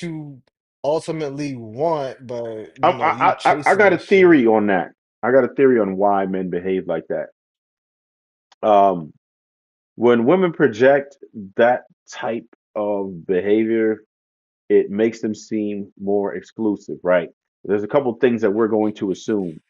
S7: you ultimately want, but you
S1: I
S7: chasing
S1: got a
S7: this shit.
S1: theory on that. I got a theory on why men behave like that. Um, when women project that type of behavior, it makes them seem more exclusive, right? There's a couple things that we're going to assume,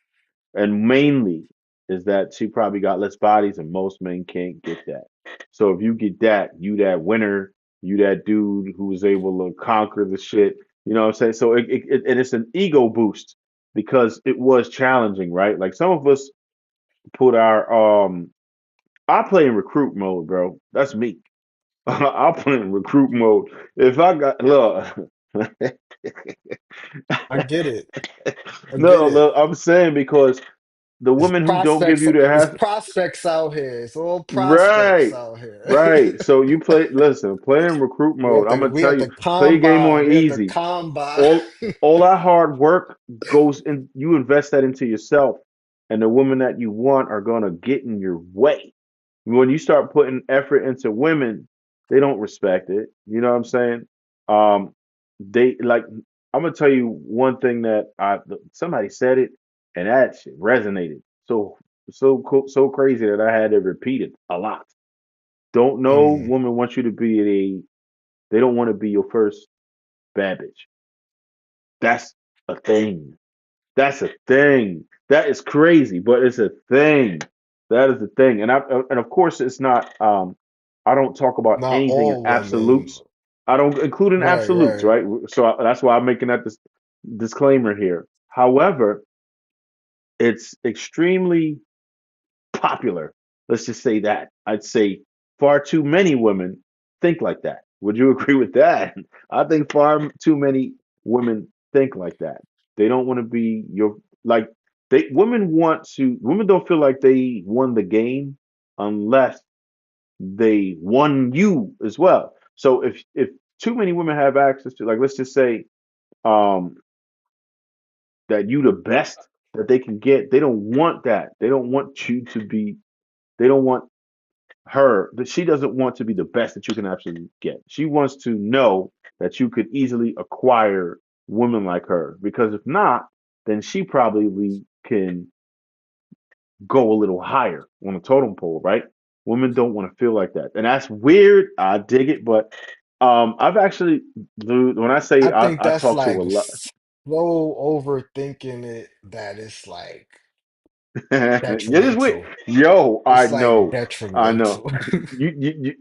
S1: and mainly is that she probably got less bodies, and most men can't get that. So if you get that, you that winner, you that dude who was able to conquer the shit. You know what I'm saying? So and it's an ego boost because it was challenging, right? Like some of us put our I play in recruit mode, bro. That's me. I'll play in recruit mode. If I got look,
S7: I get it. I get
S1: no,
S7: it.
S1: look, I'm saying because the
S7: It's
S1: women who don't give
S7: prospects.
S1: you the
S7: It's
S1: half,
S7: prospects out here. It's all prospects
S1: right,
S7: out here.
S1: right. So you play. Listen, play in recruit
S7: We
S1: mode.
S7: at
S1: I'm
S7: the
S1: gonna
S7: we
S1: tell
S7: at
S1: you,
S7: the
S1: play your game
S7: combine.
S1: on
S7: We at the
S1: easy.
S7: combine.
S1: All that hard work goes in. You invest that into yourself, and the women that you want are gonna get in your way. When you start putting effort into women, they don't respect it. You know what I'm saying? Um, they like. I'm gonna tell you one thing that somebody said it, and that shit resonated so crazy that I had to repeat it a lot. Don't know
S7: Mm,
S1: women want you to be they don't want to be your first bad bitch. That's a thing. That's a thing. That is crazy, but it's a thing. That is the thing. And of course it's not I don't talk about
S7: not
S1: anything in
S7: all women.
S1: absolutes. I don't include in
S7: Right,
S1: absolutes,
S7: right.
S1: right? So that's why I'm making that disclaimer here. However, it's extremely popular. Let's just say that. I'd say far too many women think like that. Would you agree with that? I think far too many women think like that. They don't want to be your like women don't feel like they won the game unless they won you as well. So if too many women have access to, like, let's just say um that you the best that they can get, they don't want that. They don't want you to be they don't want her that she doesn't want to be the best that you can actually get. She wants to know that you could easily acquire women like her because if not, then she probably can go a little higher on the totem pole, right? Women don't want to feel like that, and that's weird. I dig it, but I've actually, dude, when I say
S7: I think
S1: I
S7: that's
S1: talk to a
S7: like
S1: lot.
S7: slow overthinking it that it's like
S1: Yeah, just wait.
S7: detrimental.
S1: Yo,
S7: It's like
S1: I know.
S7: detrimental.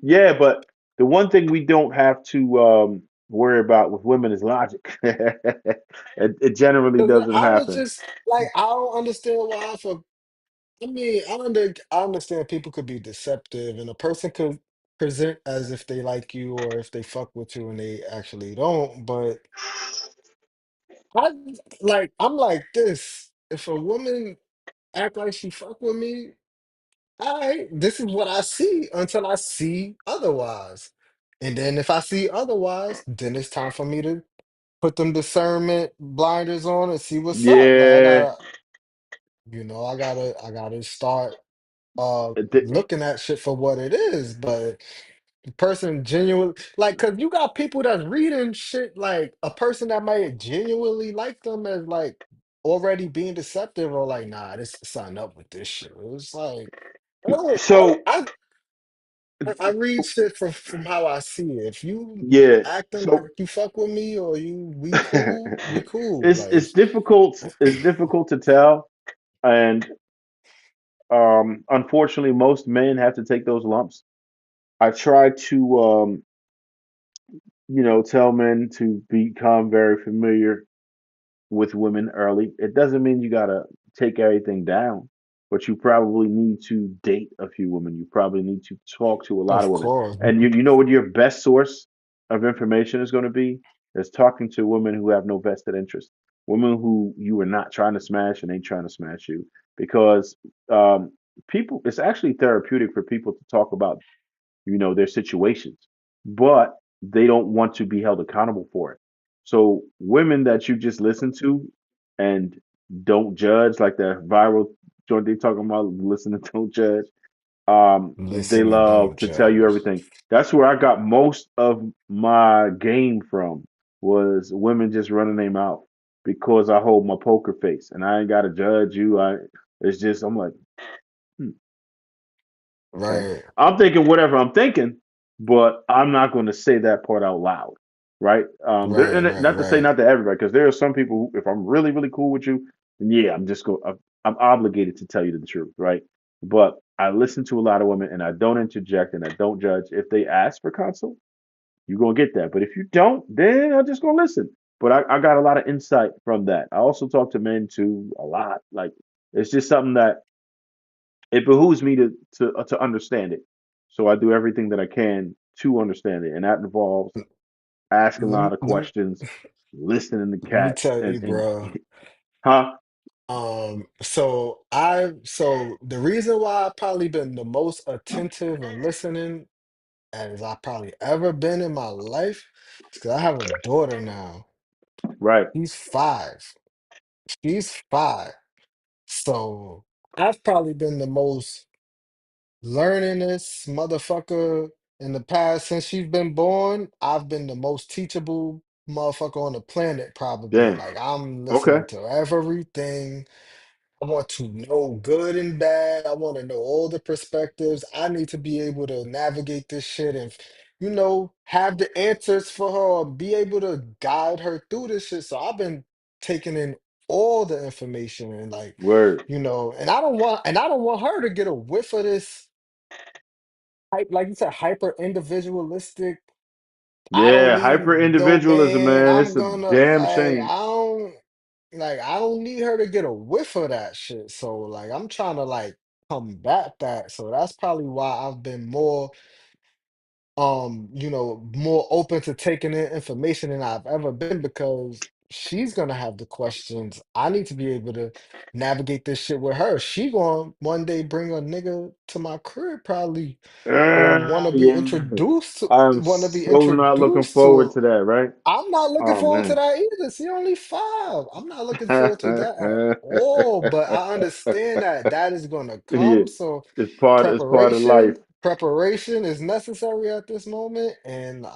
S1: Yeah, but the one thing we don't have to worry about with women is logic. It generally
S7: 'Cause
S1: doesn't
S7: I was
S1: happen.
S7: just like, I don't understand why for I mean, I understand people could be deceptive and a person could present as if they like you or if they fuck with you and they actually don't, but I I'm like this. If a woman act like she fuck with me, all right, this is what I see until I see otherwise. And then if I see otherwise, then it's time for me to put them discernment blinders on and see what's up. Like
S1: Yeah.
S7: I gotta start
S1: Th-
S7: looking at shit for what it is. But the person genuinely like, cause you got people that's reading shit like a person that might genuinely like them as like already being deceptive or like, nah, this sign up with this shit. It's like, oh,
S1: So
S7: I read shit from how I see it. If you
S1: Yeah.
S7: acting like
S1: So
S7: you fuck with me or you we cool. Like
S1: it's difficult. It's difficult to tell, and unfortunately, most men have to take those lumps. I try to tell men to become very familiar with women early. It doesn't mean you gotta take everything down, but you probably need to date a few women. You probably need to talk to a lot of
S7: of
S1: women.
S7: course.
S1: And you know what your best source of information is going to be? Is talking to women who have no vested interest. Women who you are not trying to smash and ain't trying to smash you. Because um, people, it's actually therapeutic for people to talk about their situations, but they don't want to be held accountable for it. So women that you just listen to and don't judge, like the viral joint they talking about, listen and don't judge. They
S7: Listen and
S1: love
S7: don't
S1: to tell you
S7: judge.
S1: everything. That's where I got most of my game from, was women just running their mouth because I hold my poker face and I ain't gotta judge you. It's just I'm like, hmm, okay.
S7: Right.
S1: I'm thinking whatever I'm thinking, but I'm not going to say that part out loud, right?
S7: Right, right,
S1: Not to say
S7: right.
S1: not to everybody, because there are some people who, if I'm really, really cool with you, then yeah, I'm just go. I'm obligated to tell you the truth, right? But I listen to a lot of women, and I don't interject, and I don't judge. If they ask for counsel, you're gonna get that. But if you don't, then I'm just gonna listen. But I got a lot of insight from that. I also talk to men too a lot. Like it's just something that it behooves me to understand it. So I do everything that I can to understand it, and that involves asking a
S7: Let
S1: lot
S7: me
S1: of
S7: let me
S1: questions, listening to
S7: let me
S1: cats,
S7: tell you,
S1: and
S7: bro.
S1: huh?
S7: So the reason why I've probably been the most attentive and listening as I probably ever been in my life is because I have a daughter now.
S1: Right.
S7: She's 5. She's 5. So I've probably been the most learning this motherfucker in the past since she's been born. I've been the most teachable motherfucker on the planet, probably.
S1: Damn.
S7: Like I'm
S1: Okay.
S7: listening to everything. I want to know good and bad. I want to know all the perspectives. I need to be able to navigate this shit and, have the answers for her or be able to guide her through this shit. So I've been taking in all the information and like,
S1: Word.
S7: and I don't want her to get a whiff of this like you said, hyper individualistic. I don't
S1: Yeah. Hyper
S7: need no
S1: individualism,
S7: man.
S1: man.
S7: I'm
S1: It's a
S7: gonna
S1: damn shame.
S7: I don't need her to get a whiff of that shit. So like I'm trying to like combat that. So that's probably why I've been more open to taking in information than I've ever been because she's gonna have the questions. I need to be able to navigate this shit with her. She gonna one day bring a nigga to my crib probably or
S1: Yeah. I'm
S7: want to be
S1: so not looking
S7: introduced
S1: forward
S7: to.
S1: to that. Right.
S7: I'm not looking
S1: Oh
S7: forward to
S1: man.
S7: that either. She only 5. I'm not looking forward to that at all. But I understand that that is gonna
S1: Yeah.
S7: come. So
S1: It's part of life.
S7: preparation is necessary at this moment. And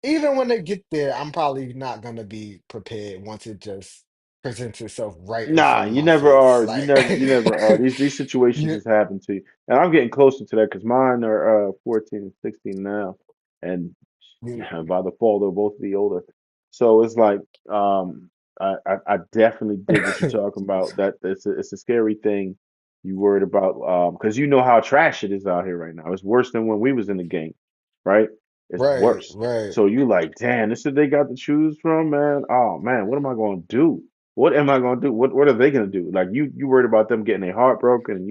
S7: even when they get there, I'm probably not gonna be prepared once it just presents itself right in
S1: Nah,
S7: front of
S1: you
S7: my
S1: never
S7: face.
S1: are.
S7: Like,
S1: You never are. These situations
S7: you,
S1: just happen to you, and I'm getting closer to that because mine are 14 and 16 now, and
S7: you
S1: by the fall they'll both be older. So it's like I definitely dig what you're talking about. That it's a scary thing. You worried about because you know how trash it is out here right now. It's worse than when we was in the game, right? It's
S7: right,
S1: worse.
S7: right.
S1: So you like, damn, this is they got to choose from, man. Oh man, what am I going to do? What am I going to do? What are they going to do? Like you worried about them getting their heart broken, and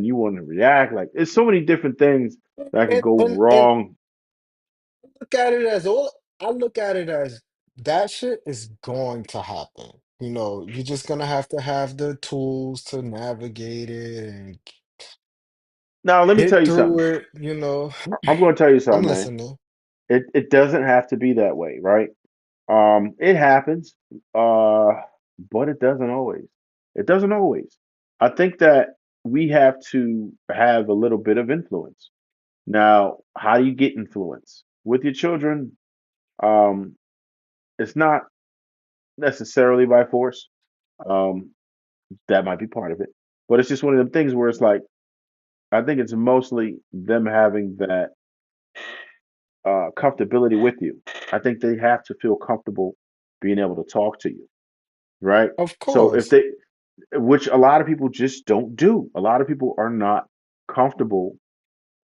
S1: you want to react. Like it's so many different things that could go
S7: And
S1: wrong.
S7: look at it as all I look at it as that shit is going to happen. You're just gonna have to have the tools to navigate it and
S1: Now let me tell
S7: get
S1: you
S7: through
S1: something.
S7: it.
S1: I'm going to tell you
S7: I'm
S1: something, man.
S7: listening.
S1: It doesn't have to be that way, right? It happens, uh, but it doesn't always. It doesn't always. I think that we have to have a little bit of influence. Now, how do you get influence with your children? Um, it's not necessarily by force. Um, that might be part of it, but it's just one of them things where it's like I think it's mostly them having that comfortability with you. I think they have to feel comfortable being able to talk to you, right?
S7: Of
S1: So if
S7: course.
S1: they, which a lot of people just don't do. A lot of people are not comfortable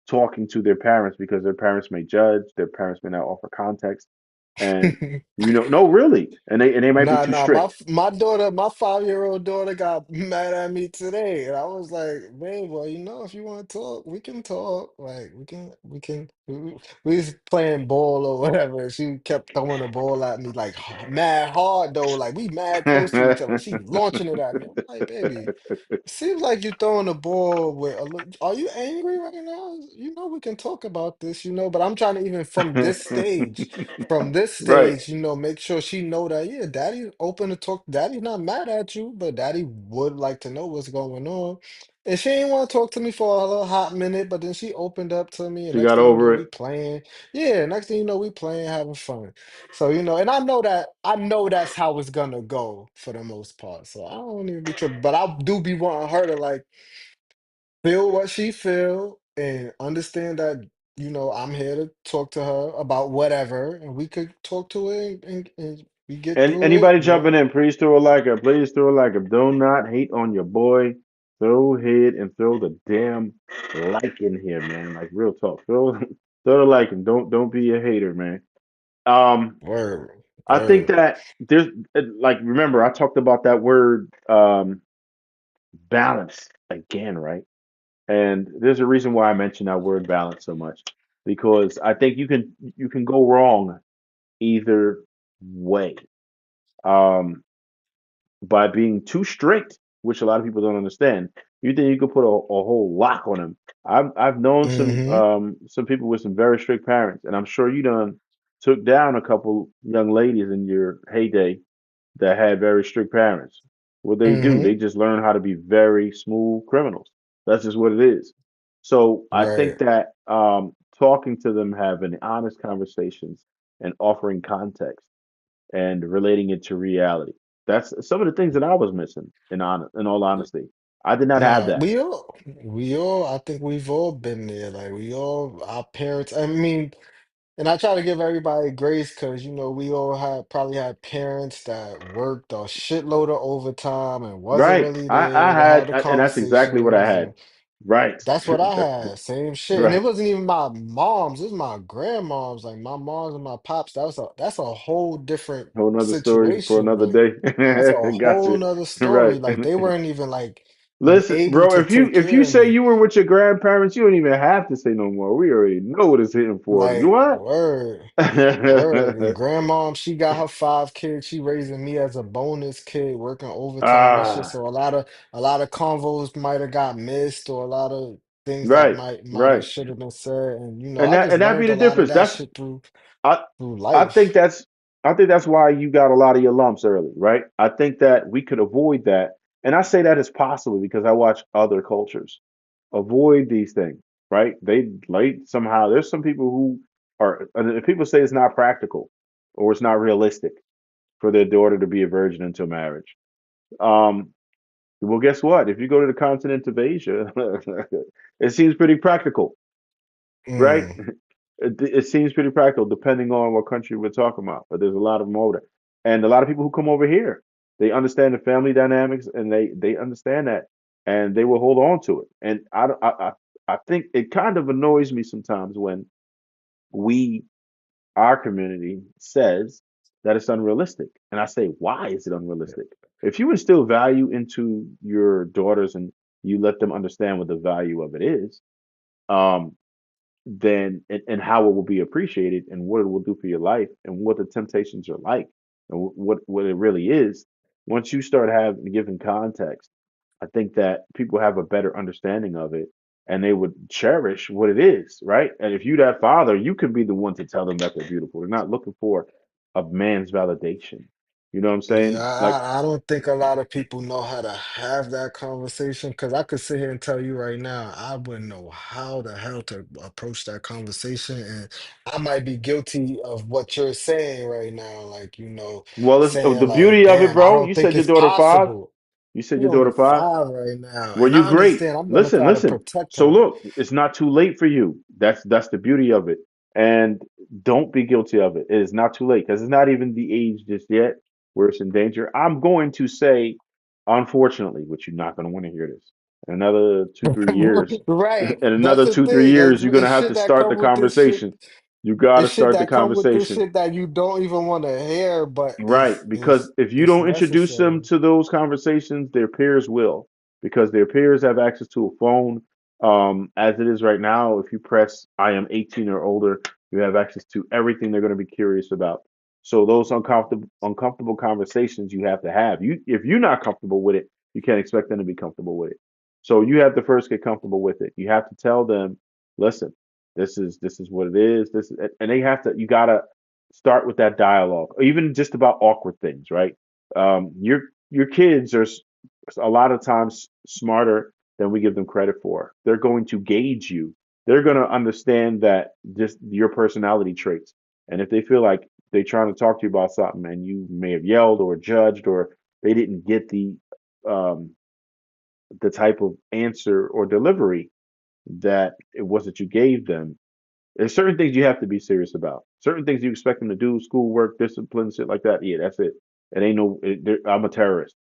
S1: talking to their parents because their parents may judge, their parents may not offer context, and no, really, and they might be
S7: Nah,
S1: too
S7: nah,
S1: strict.
S7: my daughter, my 5-year-old daughter got mad at me today. And I was like, babe, well, if you want to talk, we can talk. Like we was playing ball or whatever. She kept throwing the ball at me like mad hard though. Like we mad close to each other. She launching it at me. I'm like, baby. Seems like you're throwing the ball with a little. Are you angry right now? We can talk about this, but I'm trying to even from this
S1: Right.
S7: stage, make sure she know that, yeah, daddy's open to talk. Daddy's not mad at you, but daddy would like to know what's going on. And she ain't want to talk to me for a little hot minute, but then she opened up to me, and
S1: She
S7: next
S1: got
S7: thing you know,
S1: over
S7: we
S1: it.
S7: playing. Yeah, next thing you know, we playing, having fun. So, and I know that's how it's gonna go for the most part. So I don't even be tripping. But I do be wanting her to like feel what she feel and understand that, I'm here to talk to her about whatever, and we could talk to it and we get
S1: And
S7: through it,
S1: anybody jumping in, please throw a like up. Please throw a like up. Do not hate on your boy. Throw ahead and throw the damn like in here, man. Like real talk. Throw the like and don't be a hater, man. Um,
S7: Word,
S1: I think
S7: word.
S1: that there's like remember I talked about that word balance again, right? And there's a reason why I mention that word balance so much because I think you can go wrong either way. Um, by being too strict, which a lot of people don't understand. You think you could put a whole lock on them. I've known
S7: Mm-hmm.
S1: some people with some very strict parents, and I'm sure you done took down a couple young ladies in your heyday that had very strict parents. What they do,
S7: Mm-hmm.
S1: they just learn how to be very smooth criminals. That's just what it is. So I think
S7: Right.
S1: that talking to them, having honest conversations, and offering context and relating it to reality. That's some of the things that I was missing. In all honesty, I did not have
S7: Nah,
S1: that.
S7: I think we've all been there. Like our parents. I mean, and I try to give everybody grace because we all probably had parents that worked a shitload of overtime and wasn't
S1: Right.
S7: really
S1: I
S7: there to have
S1: had,
S7: the
S1: and that's exactly what I
S7: conversations.
S1: had. Right.
S7: That's what I had. Same shit. And it
S1: Right.
S7: wasn't even my mom's, it was my grandmom's, like my mom's and my pops. That's a whole different
S1: Whole nother story for
S7: situation.
S1: another
S7: Like
S1: day.
S7: that's a
S1: Gotcha.
S7: whole nother story.
S1: Right.
S7: Like they weren't even like
S1: Listen,
S7: able
S1: bro.
S7: to take
S1: If you
S7: care of
S1: say
S7: me.
S1: you were with your grandparents, you don't even have to say no more. We already know what it's hitting for. You
S7: Like
S1: what?
S7: word. Word. And grandmom, she got her 5 kids. She raising me as a bonus kid, working overtime and shit.
S1: Ah.
S7: So a lot of convos might have got missed, or a lot of things that
S1: Right.
S7: might have
S1: Right.
S7: should have been said. And
S1: And
S7: I just
S1: that be
S7: learned
S1: the
S7: a lot of
S1: difference.
S7: that
S1: That's
S7: shit through
S1: I
S7: through
S1: I think
S7: life.
S1: that's I think that's why you got a lot of your lumps early, right? I think that we could avoid that. And I say that is possible because I watch other cultures avoid these things, right? They like somehow there's some people who are and if people say it's not practical or it's not realistic for their daughter to be a virgin until marriage. Um, well, guess what? If you go to the continent of Asia, it seems pretty practical, right?
S7: Mm,
S1: It seems pretty practical depending on what country we're talking about. But there's a lot of them over there, and a lot of people who come over here, they understand the family dynamics, and they understand that, and they will hold on to it. And I think it kind of annoys me sometimes when we our community says that it's unrealistic, and I say, why is it unrealistic? If you instill value into your daughters and you let them understand what the value of it is, um, then and how it will be appreciated and what it will do for your life and what the temptations are like and what it really is. Once you start having given context, I think that people have a better understanding of it and they would cherish what it is, right? And if you that father, you could be the one to tell them that they're beautiful. They're not looking for a man's validation. You know what I'm
S7: yeah,
S1: saying? Like,
S7: I don't think a lot of people know how to have that conversation because I could sit here and tell you right now, I wouldn't know how the hell to approach that conversation. And I might be guilty of what you're saying right now, like,
S1: well, it's,
S7: saying
S1: the
S7: like,
S1: beauty of it,
S7: damn, I
S1: bro.
S7: don't
S1: You
S7: think
S1: said your
S7: it's
S1: daughter five.
S7: possible.
S1: You said
S7: He
S1: your
S7: only
S1: daughter 5?
S7: 5 right now,
S1: Well,
S7: and
S1: you
S7: I
S1: great.
S7: understand. I'm gonna
S1: Listen,
S7: try to
S1: listen.
S7: protect
S1: So
S7: her.
S1: look, it's not too late for you. That's the beauty of it. And don't be guilty of it. It is not too late because it's not even the age just yet where it's in danger. I'm going to say, unfortunately, which you're not going to want to hear this. In another 2, 3 years,
S7: Right.
S1: in
S7: That's
S1: another
S7: the
S1: two, three
S7: thing.
S1: years, you're going to
S7: It's
S1: have to
S7: shit that
S1: start the
S7: come with this shit.
S1: conversation. You got to
S7: It's shit
S1: start the
S7: that come with this
S1: conversation.
S7: shit that you don't even want to hear, but
S1: Right,
S7: it's
S1: because
S7: it's
S1: if you
S7: it's
S1: don't introduce them
S7: necessary.
S1: to those conversations, their peers will, because their peers have access to a phone. As it is right now, if you press I am 18 or older, you have access to everything they're going to be curious about. So those uncomfortable conversations you have to have. If you're not comfortable with it, you can't expect them to be comfortable with it. So you have to first get comfortable with it. You have to tell them, listen, this is what it is. And they have to. You gotta start with that dialogue, or even just about awkward things, right? Your kids are a lot of times smarter than we give them credit for. They're going to gauge you. They're going to understand that just your personality traits. And if they feel like they're trying to talk to you about something and you may have yelled or judged or they didn't get um, the type of answer or delivery that it was that you gave them, there's certain things you have to be serious about. Certain things you expect them to do, schoolwork, discipline, shit like that. Yeah, that's it. It ain't no. I'm a terrorist.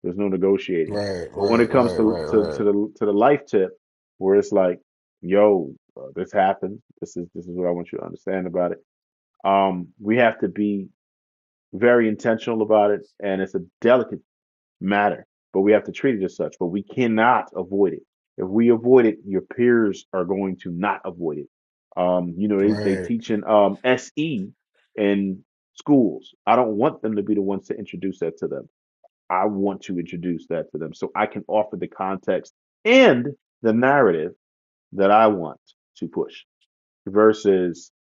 S1: There's no negotiating.
S7: Right,
S1: But when
S7: right,
S1: it comes
S7: right,
S1: to
S7: right,
S1: to,
S7: right.
S1: to the to the life tip, where it's like, yo, this happened. This is what I want you to understand about it. We have to be very intentional about it, and it's a delicate matter, but we have to treat it as such. But we cannot avoid it. If we avoid it, your peers are going to not avoid it. They
S7: Right.
S1: teach in SE in schools. I don't want them to be the ones to introduce that to them. I want to introduce that to them so I can offer the context and the narrative that I want to push versus,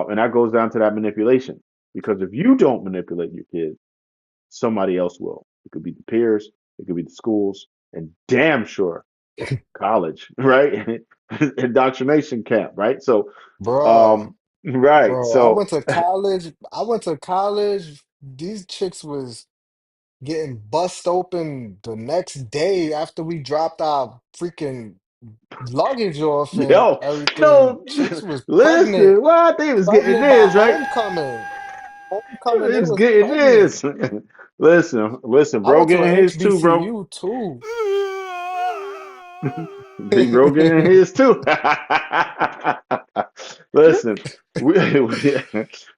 S1: and that goes down to that manipulation. Because if you don't manipulate your kids, somebody else will. It could be the peers, it could be the schools, and damn sure college, right? Indoctrination camp, right? So,
S7: Bruh,
S1: um, right.
S7: bro, I
S1: So,
S7: went to college. I went to college. These chicks was getting bust open the next day after we dropped our freaking luggage off and
S1: yo,
S7: everything.
S1: no,
S7: Chicks was pregnant,
S1: listen, well, they was getting
S7: pregnant by
S1: this, right?
S7: homecoming. Homecoming,
S1: They
S7: they
S1: was
S7: was
S1: getting
S7: pregnant.
S1: this. Listen,
S7: I
S1: bro,
S7: went to an
S1: getting his too, bro.
S7: HBCU too.
S1: Big bro getting his too. Listen, we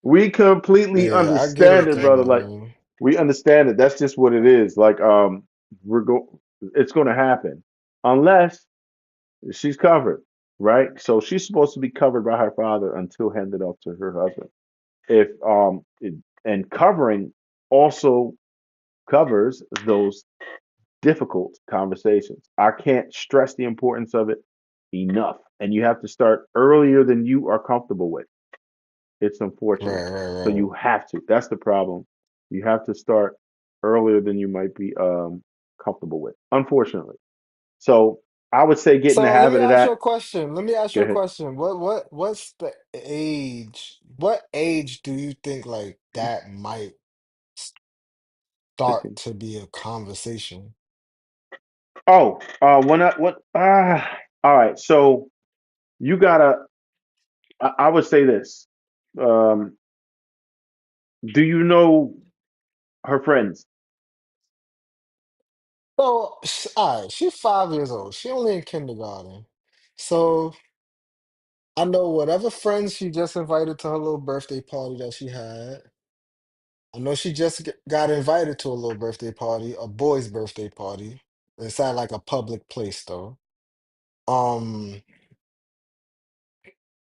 S1: we completely
S7: Yeah, I get
S1: understand
S7: it
S1: it,
S7: though,
S1: brother. Like
S7: man.
S1: we understand it. That's just what it is. Like we're go it's gonna happen unless she's covered, right? So she's supposed to be covered by her father until handed off to her husband. If and covering also covers those difficult conversations. I can't stress the importance of it enough. And you have to start earlier than you are comfortable with. It's unfortunate.
S7: Right, right,
S1: So
S7: right.
S1: you have to. That's the problem. You have to start earlier than you might be comfortable with, unfortunately. So I would say get in the
S7: So let me
S1: habit of
S7: ask you
S1: that.
S7: a question. Let me ask
S1: Go
S7: you a
S1: ahead.
S7: question. What's the age? What age do you think like that might start
S1: 15.
S7: to be a conversation?
S1: Oh, when I what all right. So you gotta I would say this. Um, do you know her friends?
S7: So, all right, she's 5 years old. She only in kindergarten. So I know whatever friends she just invited to her little birthday party that she had. I know she just got invited to a little birthday party, a boy's birthday party. It's at like a public place though. Um,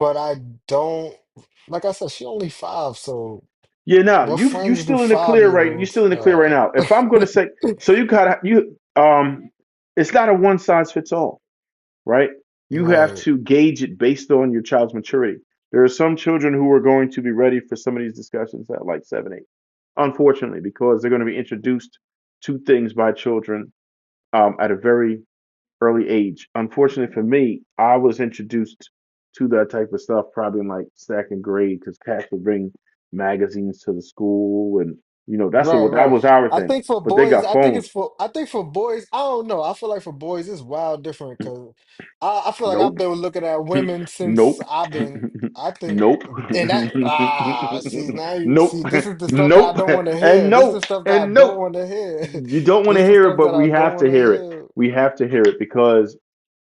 S7: but I don't, like I said, she only 5, so
S1: Yeah, no,
S7: what
S1: you
S7: friends do
S1: still in the clear right. You
S7: 5-year-olds
S1: still in the clear right
S7: have?
S1: now. If I'm gonna say, so you gotta it's not a one size fits all, right? You have
S7: Right,
S1: to gauge it based on your child's maturity. There are some children who are going to be ready for some of these discussions at like 7, 8. Unfortunately, because they're going to be introduced to things by children at a very early age. Unfortunately for me, I was introduced to that type of stuff probably in like second grade because cats would bring magazines to the school and
S7: Right,
S1: that
S7: right.
S1: was our
S7: I
S1: thing.
S7: think for
S1: But they
S7: boys,
S1: got phones.
S7: I think for boys, I don't know. I feel like for boys, it's wild different because I feel like I've
S1: Nope.
S7: been looking at women since
S1: Nope.
S7: I've been, I think,
S1: Nope.
S7: and that, see, now you
S1: Nope.
S7: see, this is the stuff that I
S1: Nope.
S7: don't want to
S1: And
S7: hear. This is the
S1: nope.
S7: stuff that I
S1: And
S7: don't
S1: nope.
S7: want to hear.
S1: You don't want
S7: This
S1: to
S7: is the
S1: hear it,
S7: stuff
S1: but
S7: that I
S1: we
S7: don't
S1: have
S7: want
S1: to
S7: to
S1: hear it.
S7: hear.
S1: We have to hear it because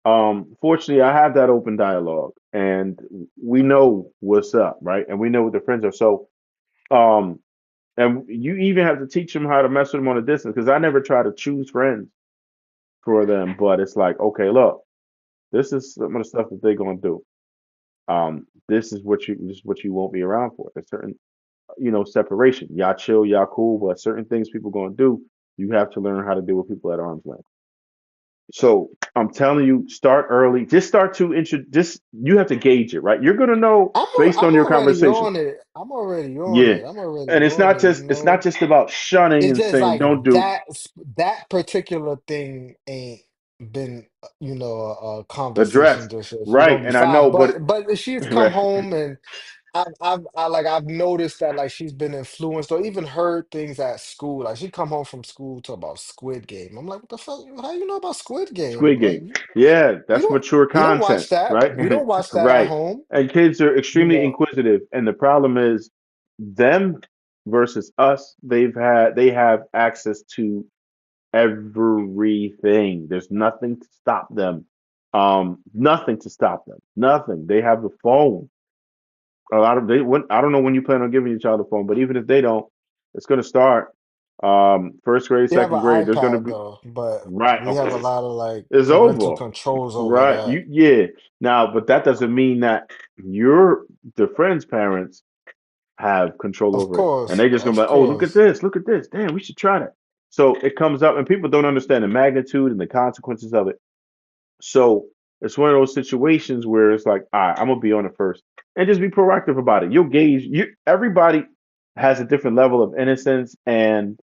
S1: fortunately I have that open dialogue and we know what's up, right? And we know what their friends are. So um and you even have to teach them how to mess with them on a distance because I never try to choose friends for them, but it's like, okay, look, this is some of the stuff that they're gonna do. This is what you won't be around for. A certain, separation. Y'all chill, y'all cool, but certain things people gonna do, you have to learn how to deal with people at arm's length. So I'm telling you, start early. Just start to just you have to gauge it, right? You're gonna know based
S7: I'm
S1: on your
S7: already
S1: conversation.
S7: on it. I'm already on
S1: Yeah.
S7: it. I'm already
S1: And it's
S7: on
S1: not
S7: it,
S1: just it's not just about shunning
S7: It's
S1: and
S7: just
S1: saying
S7: like
S1: don't do.
S7: that particular thing ain't been, a conversation
S1: Addressed.
S7: just yet. She's
S1: Right.
S7: gonna be
S1: And I
S7: fine.
S1: know, but
S7: But she's come
S1: right.
S7: home and I've noticed that like she's been influenced or even heard things at school. Like she come home from school to about Squid Game. I'm like, what the fuck? How you know about Squid Game?
S1: Squid
S7: Like
S1: Game. Yeah,
S7: we
S1: that's
S7: don't
S1: mature
S7: we don't watch
S1: content,
S7: that.
S1: right?
S7: We don't watch that at
S1: Right.
S7: home.
S1: And kids are
S7: You
S1: extremely
S7: know,
S1: inquisitive. And the problem is them versus us, they have access to everything. There's nothing to stop them. Nothing to stop them. Nothing. They have the phone. A lot of they when I don't know when you plan on giving your child a phone, but even if they don't, it's gonna start first grade,
S7: we have an
S1: second grade. There's gonna
S7: iPad
S1: be
S7: though, but
S1: right.
S7: we have a lot of like
S1: It's
S7: parental
S1: over.
S7: controls over
S1: Right.
S7: that.
S1: Yeah. Now, but that doesn't mean that the friend's parents have control over it. And they just gonna be
S7: Of
S1: like, oh,
S7: course.
S1: look at this. Damn, we should try that. So it comes up and people don't understand the magnitude and the consequences of it. So it's one of those situations where it's like, all right, I'm gonna be on it first. And just be proactive about it. You'll gauge you everybody has a different level of innocence and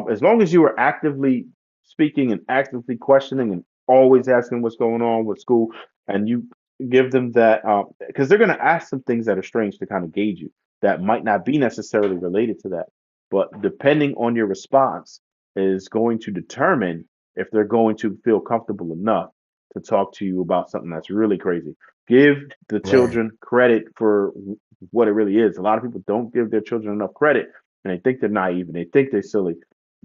S1: as long as you are actively speaking and actively questioning and always asking what's going on with school, and you give them that, because they're going to ask some things that are strange to kind of gauge you that might not be necessarily related to that. But depending on your response is going to determine if they're going to feel comfortable enough to talk to you about something that's really crazy. Give the
S7: Right.
S1: children credit for what it really is. A lot of people don't give their children enough credit and they think they're naive and they think they're silly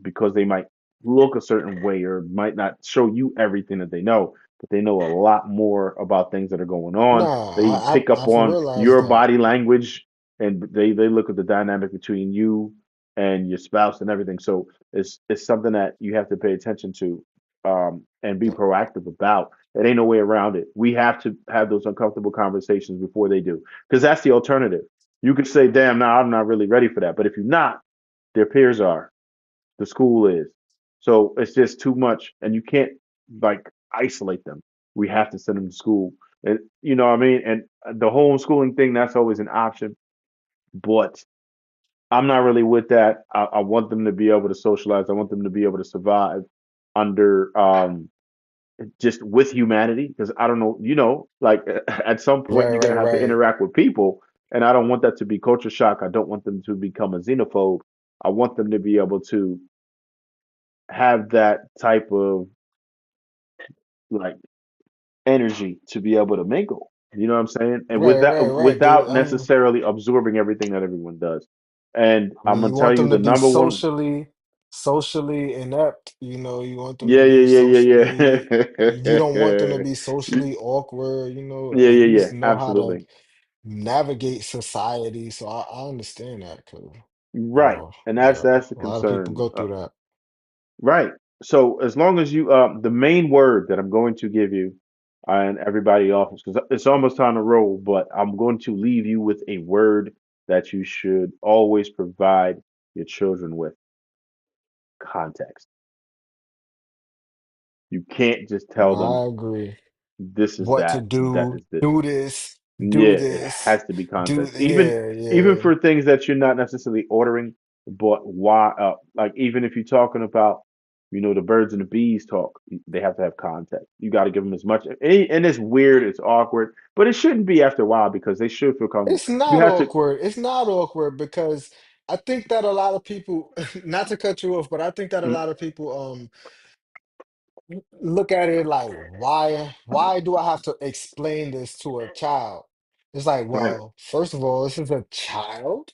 S1: because they might look a certain way or might not show you everything that they know, but they know a lot more about things that are going on.
S7: Nah,
S1: They pick up
S7: I've
S1: on
S7: realized
S1: your
S7: that.
S1: body language and they look at the dynamic between you and your spouse and everything. So it's something that you have to pay attention to and be proactive about. It ain't no way around it. We have to have those uncomfortable conversations before they do, because that's the alternative. You could say, "Damn, no, I'm not really ready for that." But if you're not, their peers are, the school is. So it's just too much, and you can't like isolate them. We have to send them to school, and you know what I mean. And the homeschooling thing, that's always an option, but I'm not really with that. I want them to be able to socialize. I want them to be able to survive under just with humanity, because I don't know, like at some point
S7: Right,
S1: you're gonna
S7: right,
S1: have to
S7: right.
S1: interact with people, and I don't want that to be culture shock. I don't want them to become a xenophobe. I want them to be able to have that type of like energy to be able to mingle. You know what I'm saying? And
S7: Right, right, right, dude.
S1: without necessarily absorbing everything that everyone does. And
S7: I
S1: I'm
S7: mean,
S1: gonna
S7: you
S1: tell
S7: want
S1: you
S7: them to
S1: the
S7: be
S1: number one.
S7: socially inept, you want them to
S1: Yeah,
S7: be
S1: yeah, yeah,
S7: socially, you don't want them to
S1: yeah,
S7: be
S1: yeah.
S7: socially awkward,
S1: Yeah,
S7: at
S1: yeah, yeah.
S7: least know how to
S1: Absolutely.
S7: navigate society. So I understand that because,
S1: Right. And
S7: yeah,
S1: that's the
S7: a lot of people
S1: concern.
S7: go through that.
S1: Right. So as long as you, the main word that I'm going to give you, and everybody else, because it's almost time to roll, but I'm going to leave you with a word that you should always provide your children with: context. You can't just tell them
S7: I agree.
S1: this is
S7: What to
S1: that, that
S7: do,
S1: is this.
S7: do this,
S1: Yeah,
S7: do
S1: it
S7: this,
S1: has to be
S7: do,
S1: context.
S7: yeah,
S1: Even
S7: yeah.
S1: for things that you're not necessarily ordering, but why like even if you're talking about, the birds and the bees talk, they have to have context. You got to give them as much and it's weird, it's awkward, but it shouldn't be after a while because they should feel comfortable.
S7: It's
S1: You
S7: not
S1: have to
S7: awkward. It's not awkward because I think that a lot of people, not to cut you off, but I think that a
S1: Mm,
S7: lot of people look at it like, why do I have to explain this to a child? It's like,
S1: right,
S7: well, first of all, this is a child,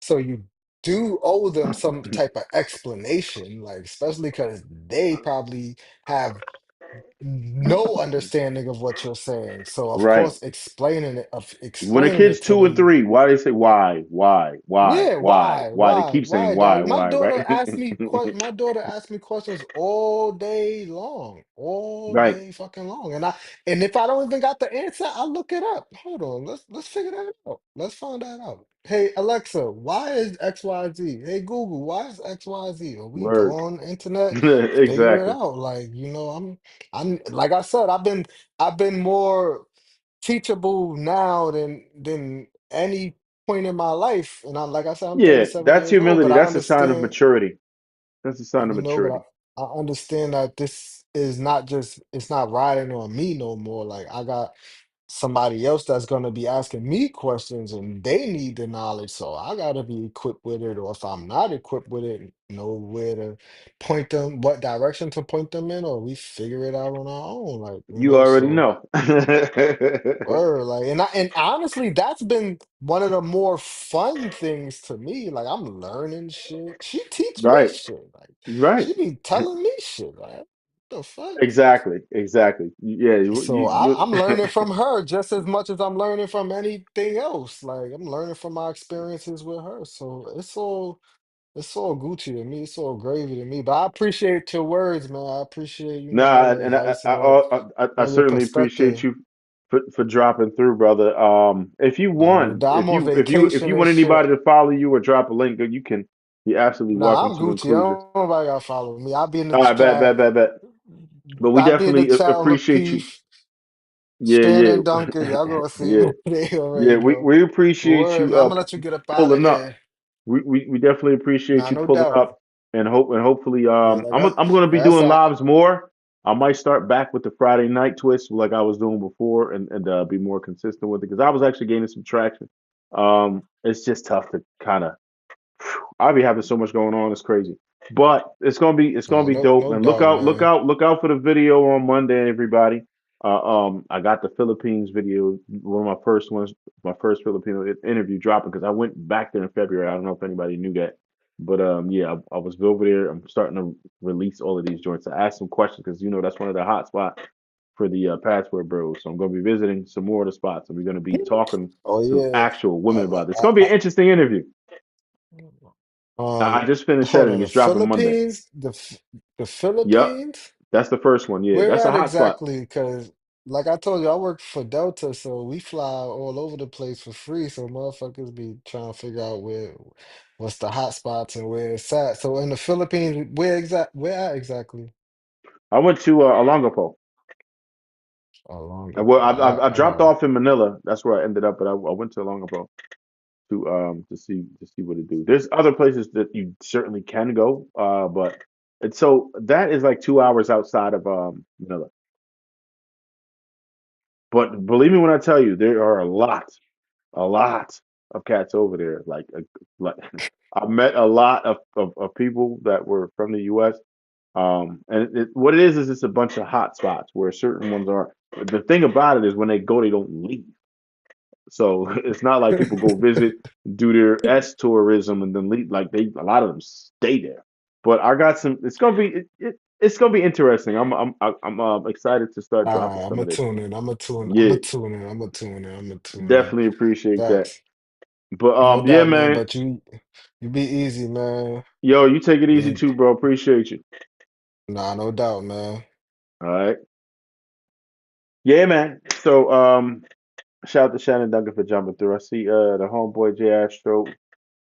S7: so you do owe them some type of explanation, like especially because they probably have no understanding of what you're saying. So of
S1: right.
S7: course,
S1: When a
S7: explaining
S1: kid's
S7: it to
S1: 2 and 3,
S7: them.
S1: why they say why,
S7: yeah,
S1: why? They keep saying
S7: why, dog?
S1: why, right?
S7: My daughter asked me questions all
S1: Right,
S7: day fucking long, and if I don't even got the answer, I look it up. Hold on, let's figure that out. Let's find that out. Hey Alexa, why is XYZ? Hey Google, why is XYZ? Or we go
S1: word.
S7: on internet, figure it
S1: Exactly.
S7: out. Like I'm like I said, I've been more teachable now than any point in my life. And like I said, I'm
S1: Yeah,
S7: 37
S1: that's
S7: years old, but
S1: humility.
S7: I
S1: That's a sign of
S7: understand,
S1: maturity. That's a sign of
S7: but
S1: maturity.
S7: I understand that this is not just, it's not riding on me no more. Like I got somebody else that's gonna be asking me questions and they need the knowledge. So I gotta be equipped with it. Or if I'm not equipped with it, know where to point them, what direction to point them in, or we figure it out on our own. Like,
S1: You already
S7: so.
S1: know.
S7: Word, like, and honestly, that's been one of the more fun things to me. Like, I'm learning shit. She teach me
S1: Right,
S7: shit. Like,
S1: right.
S7: she be telling me shit. Like, what the fuck?
S1: Exactly, exactly. Yeah,
S7: So I'm learning from her just as much as I'm learning from anything else. Like, I'm learning from my experiences with her. So it's all Gucci to me. It's all gravy to me. But I appreciate your words, man. I appreciate, all
S1: Nah,
S7: the
S1: and
S7: advice and
S1: I
S7: all your
S1: certainly appreciate
S7: perspective.
S1: you for dropping through, brother. If you
S7: No
S1: want,
S7: doubt. I'm on
S1: if
S7: vacation
S1: you
S7: and
S1: want
S7: shit.
S1: anybody to follow you or drop a link, you can. You're absolutely
S7: Nah,
S1: welcome
S7: I'm
S1: to
S7: Gucci. I
S1: include this.
S7: don't nobody gotta follow me. I'll be in the
S1: All right,
S7: chat.
S1: bet. But we
S7: I'll be in the
S1: definitely
S7: chat on the
S1: appreciate you.
S7: piece.
S1: Yeah,
S7: Stan
S1: yeah,
S7: and Duncan. Y'all gonna see
S1: yeah,
S7: who they
S1: yeah.
S7: already
S1: We
S7: know.
S1: we appreciate
S7: Word,
S1: you
S7: man. I'm gonna let you get up out of
S1: pulling up.
S7: here.
S1: We definitely appreciate
S7: Nah,
S1: you
S7: no
S1: pulling
S7: doubt.
S1: up and hopefully
S7: Yeah,
S1: I'm gonna be
S7: like I
S1: doing
S7: said,
S1: lives more. I might start back with the Friday night twist like I was doing before and be more consistent with it because I was actually gaining some traction. It's just tough to kind of I'll be having so much going on. It's crazy, but it's gonna
S7: nah,
S1: be
S7: no,
S1: dope.
S7: no
S1: And
S7: doubt, man.
S1: look out for the video on Monday, everybody. I got the Philippines video, one of my first ones, my first Filipino interview dropping because I went back there in February. I don't know if anybody knew that, but yeah, I was over there. I'm starting to release all of these joints. I asked some questions because that's one of the hot spots for the Passport Bros. So I'm gonna be visiting some more of the spots, and we're gonna be talking
S7: Oh
S1: to
S7: yeah.
S1: actual
S7: I,
S1: women about this. It's
S7: I,
S1: gonna be an interesting interview.
S7: I,
S1: I just finished
S7: hold
S1: editing.
S7: on. The
S1: It's dropping Monday.
S7: Philippines, the
S1: Yep,
S7: Philippines.
S1: that's the first one. Yeah,
S7: Where
S1: that's a
S7: at
S1: hot spot.
S7: exactly? Because, like I told you, I work for Delta, so we fly all over the place for free. So motherfuckers be trying to figure out what's the hot spots and where it's at. So in the Philippines, where at exactly?
S1: I went to Olongapo.
S7: Oh,
S1: Well,
S7: Longapo.
S1: I
S7: I
S1: dropped
S7: gotta.
S1: off in Manila. That's where I ended up, but I went to Olongapo to see what it do. There's other places that you certainly can go, but it's so that is like 2 hours outside of Manila. But believe me when I tell you, there are a lot of cats over there. Like I met a lot of people that were from the U.S. And what it is it's a bunch of hot spots where certain ones are. The thing about it is when they go, they don't leave. So it's not like people go visit, do their S tourism, and then leave. Like a lot of them stay there. But I got some. It's gonna be it's gonna be interesting. I'm excited to start dropping
S7: I'm
S1: some
S7: a
S1: of this.
S7: tune in. I'm a tune. I'm a
S1: Yeah,
S7: tune in. I'm a tune in. I'm a tune in.
S1: definitely appreciate that.
S7: Facts.
S1: But
S7: No
S1: yeah,
S7: doubt, man.
S1: man.
S7: But you be easy, man.
S1: Yo, you take it easy
S7: You,
S1: too, bro. Appreciate you.
S7: nah, no doubt, man.
S1: All right. Yeah, man. So shout out to Shannon Duncan for jumping through. I see the homeboy J Astro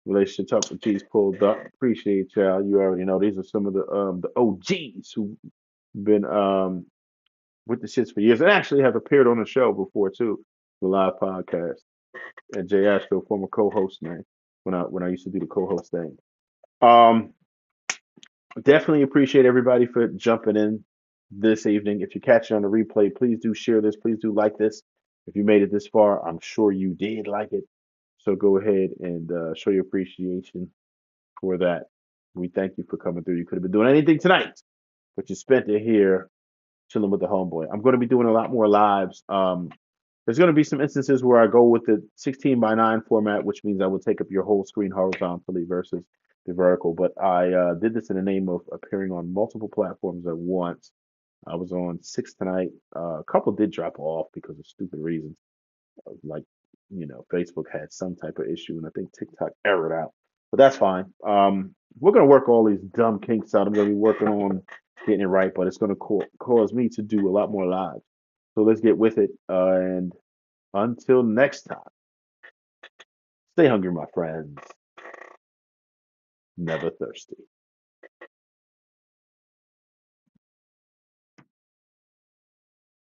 S1: relationship talk with G's pulled up. Appreciate y'all. You already know these are some of the OGs who've been with the shits for years and actually have appeared on the show before too, the live podcast. And Jay Astro, former co-host, man, when I used to do the co-host thing. Um, definitely appreciate everybody for jumping in this evening. If you're catching on the replay, please do share this. Please do like this. If you made it this far, I'm sure you did like it. So go ahead and show your appreciation for that. We thank you for coming through. You could have been doing anything tonight, but you spent it here chilling with the homeboy. I'm going to be doing a lot more lives. There's going to be some instances where I go with the 16 by 9 format, which means I will take up your whole screen horizontally versus the vertical. But I did this in the name of appearing on multiple platforms at once. I was on 6 tonight. A couple did drop off because of stupid reasons, like Facebook had some type of issue, and I think TikTok errored out. But that's fine. We're gonna work all these dumb kinks out. I'm gonna be working on getting it right, but it's gonna cause me to do a lot more lives. So let's get with it. And until next time, stay hungry, my friends. Never thirsty.